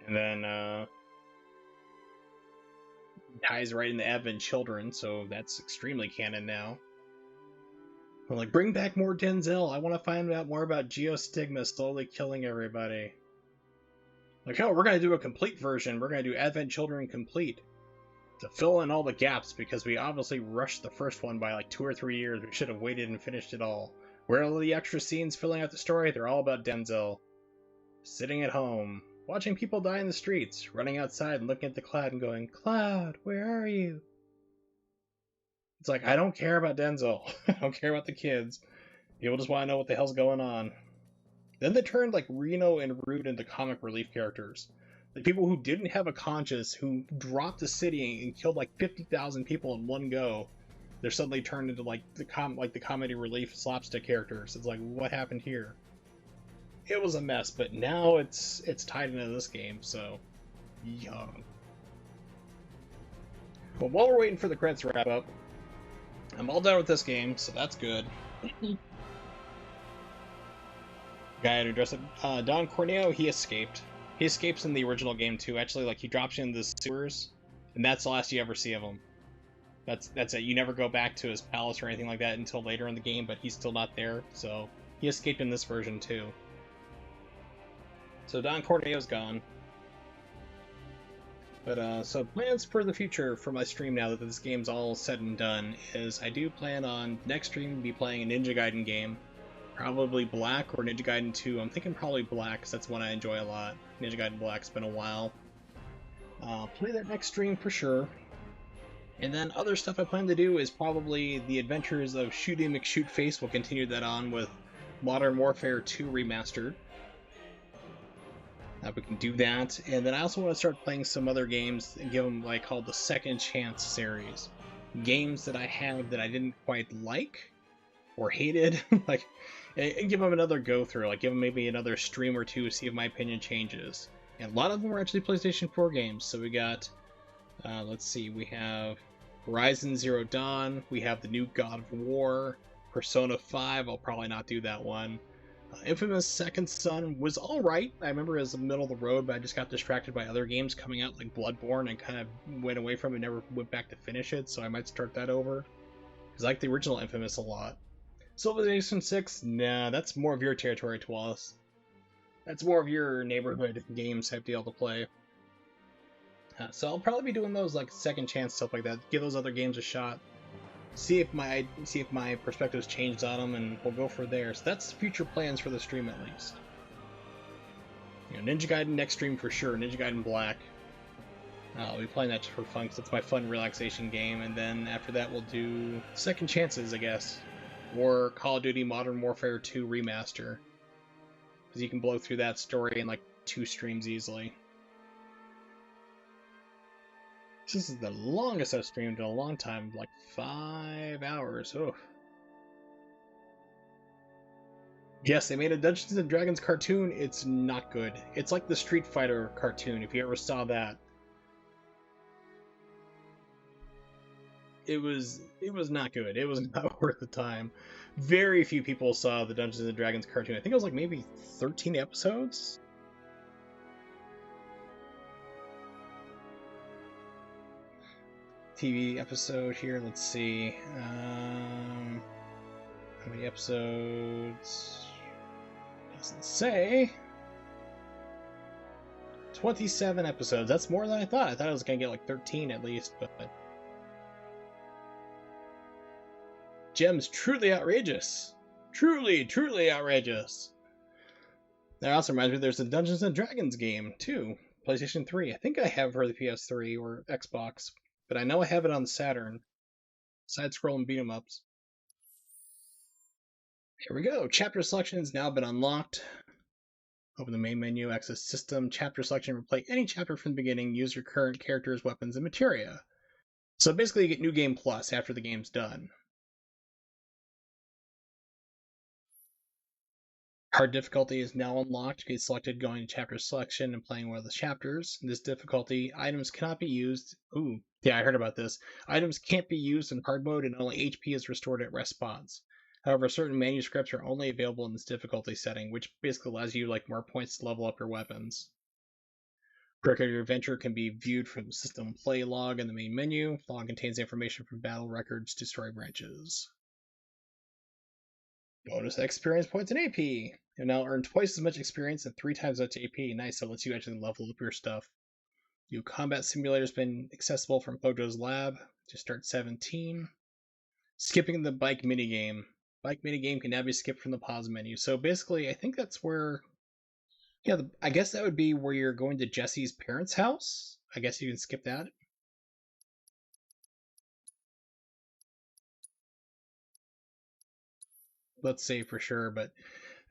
And then ties right into Advent Children, so that's extremely canon now. I'm like, bring back more Denzel. I want to find out more about Geostigma slowly killing everybody. Like, oh, we're going to do a complete version. We're going to do Advent Children complete to fill in all the gaps because we obviously rushed the first one by like 2 or 3 years. We should have waited and finished it all. Where are all the extra scenes filling out the story? They're all about Denzel. Sitting at home, watching people die in the streets, running outside and looking at the cloud and going, Cloud, where are you? It's like, I don't care about Denzel. I don't care about the kids. People just want to know what the hell's going on. Then they turned like Reno and Root into comic relief characters. The people who didn't have a conscience, who dropped the city and killed like 50,000 people in one go, they're suddenly turned into like the comedy relief slapstick characters. It's like, what happened here? It was a mess, but now it's tied into this game, so young. But while we're waiting for the credits to wrap up, I'm all done with this game, so that's good. Guy who dressed up, Don Corneo, he escaped. He escapes in the original game too. Actually, like he drops you in the sewers, and that's the last you ever see of him. That's it. You never go back to his palace or anything like that until later in the game, but he's still not there. So he escaped in this version too. So Don Corneo's gone. But so plans for the future for my stream now that this game's all said and done is I do plan on next stream be playing a Ninja Gaiden game. Probably Black or Ninja Gaiden 2. I'm thinking probably Black, because that's one I enjoy a lot. Ninja Gaiden Black's been a while. Play that next stream for sure. And then other stuff I plan to do is probably the adventures of Shooty McShootface. We'll continue that on with Modern Warfare 2 Remastered. We can do that, and then I also want to start playing some other games and give them what I call the Second Chance series. Games that I have that I didn't quite like or hated, like, and give them another go through. Like, give them maybe another stream or two, see if my opinion changes. And a lot of them are actually PlayStation 4 games. So we got, let's see, we have Horizon Zero Dawn, we have the new God of War, Persona 5. I'll probably not do that one. Infamous Second Son was alright. I remember it was the middle of the road, but I just got distracted by other games coming out like Bloodborne and kind of went away from it and never went back to finish it, so I might start that over. Because I like the original Infamous a lot. Civilization 6? Nah, that's more of your territory, Twalis. That's more of your neighborhood games type deal to play. So I'll probably be doing those like Second Chance stuff like that. Give those other games a shot. See if my perspectives changed on them, and we'll go for there. So that's future plans for the stream, at least. You know, Ninja Gaiden next stream for sure. Ninja Gaiden Black. I'll be playing that just for fun, because it's my fun relaxation game. And then after that, we'll do Second Chances, I guess, or Call of Duty Modern Warfare 2 Remaster, because you can blow through that story in like 2 streams easily. This is the longest I've streamed in a long time, like 5 hours. Oh. Yes, they made a Dungeons and Dragons cartoon. It's not good. It's like the Street Fighter cartoon, if you ever saw that. It was not good. It was not worth the time. Very few people saw the Dungeons and Dragons cartoon. I think it was like maybe 13 episodes. TV episode here. Let's see. How many episodes? Doesn't say. 27 episodes. That's more than I thought. I thought I was gonna get like 13 at least, but Gems truly outrageous. Truly outrageous. That also reminds me there's a Dungeons and Dragons game too. PlayStation 3. I think I have for the PS3 or Xbox, but I know I have it on Saturn. Side-scrolling beat-em-ups. Here we go. Chapter selection has now been unlocked. Open the main menu, access system, chapter selection, replay any chapter from the beginning, use your current characters, weapons, and materia. So basically you get New Game Plus after the game's done. Hard difficulty is now unlocked. You get selected going to chapter selection and playing one of the chapters. In this difficulty, items cannot be used. Ooh, yeah, I heard about this. Items can't be used in hard mode and only HP is restored at rest spots. However, certain manuscripts are only available in this difficulty setting, which basically allows you like more points to level up your weapons. Record of your adventure can be viewed from the system play log in the main menu. The log contains information from battle records to story branches. Bonus experience points and AP. You now earn twice as much experience and 3 times as much AP. Nice, so it lets you actually level up your stuff. New combat simulator has been accessible from Pojo's lab. Just start 17. Skipping the bike minigame. Bike minigame can now be skipped from the pause menu. So basically, I think that's where... Yeah, I guess that would be where you're going to Jesse's parents' house. I guess you can skip that. Let's say for sure, but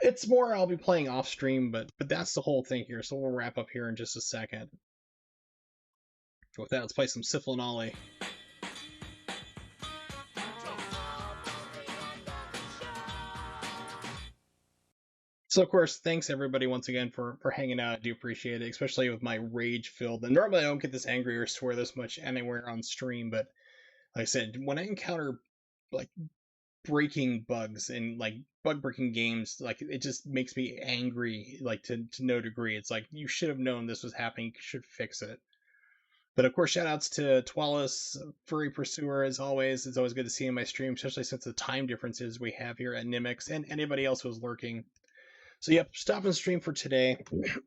it's more I'll be playing off stream, but that's the whole thing here. So we'll wrap up here in just a second. With that, let's play some Sifl and Ollie. So of course, thanks everybody once again for hanging out. I do appreciate it, especially with my rage filled. And normally I don't get this angry or swear this much anywhere on stream, but like I said, when I encounter like breaking bugs and like bug breaking games, like it just makes me angry, like to no degree. It's like you should have known this was happening, you should fix it. But of course, shout outs to Twalis, Furry Pursuer, as always. It's always good to see in my stream, especially since the time differences we have here at Nimix and anybody else who's lurking. So yep, stop and stream for today.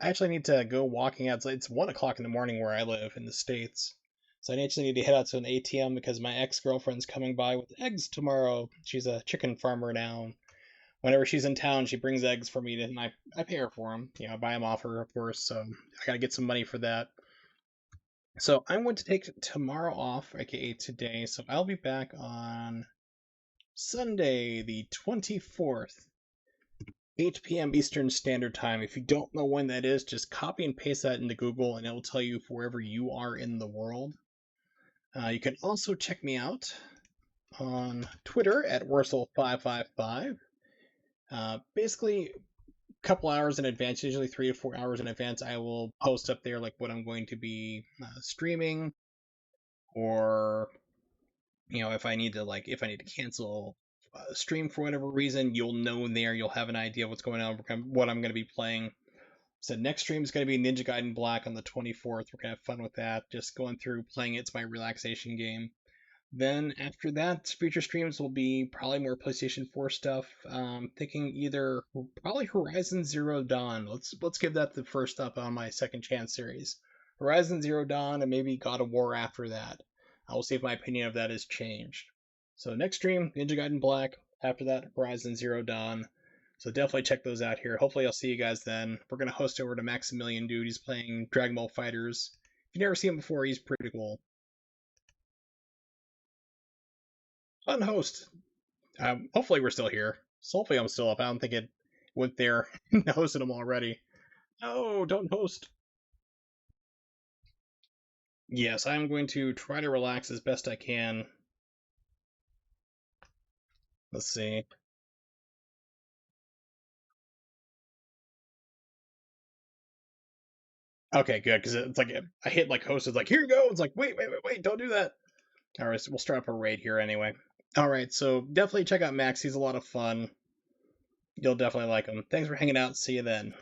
I actually need to go walking out. It's 1 o'clock in the morning where I live in the States. So I actually need to head out to an ATM because my ex-girlfriend's coming by with eggs tomorrow. She's a chicken farmer now. Whenever she's in town, she brings eggs for me, and I pay her for them. You know, I buy them off her, of course, so I gotta get some money for that. So I'm going to take tomorrow off, aka today, so I'll be back on Sunday, the 24th. 8 p.m. Eastern Standard Time. If you don't know when that is, just copy and paste that into Google and it'll tell you wherever you are in the world. You can also check me out on Twitter at Wursel555. Basically, a couple hours in advance, usually 3 to 4 hours in advance, I will post up there like what I'm going to be streaming, or if I need to cancel a stream for whatever reason, you'll know there. You'll have an idea what's going on, what I'm going to be playing. So next stream is going to be Ninja Gaiden Black on the 24th. We're going to have fun with that. Just going through playing it. It's my relaxation game. Then after that, future streams will be probably more PlayStation 4 stuff. Thinking either probably Horizon Zero Dawn. Let's give that the first up on my second chance series. Horizon Zero Dawn and maybe God of War after that. I will see if my opinion of that has changed. So next stream, Ninja Gaiden Black. After that, Horizon Zero Dawn. So definitely check those out here. Hopefully I'll see you guys then. We're going to host over to Maximilian Dude. He's playing Dragon Ball FighterZ. If you've never seen him before, he's pretty cool. Unhost. Hopefully we're still here. So hopefully I'm still up. I don't think it went there and hosted them already. No, don't host. Yes, I'm going to try to relax as best I can. Let's see. Okay, good, because it's like I hit like host. It's like, here you go. It's like, wait, don't do that. All right, so we'll start up a raid here anyway. All right, so definitely check out Max. He's a lot of fun. You'll definitely like him. Thanks for hanging out. See you then.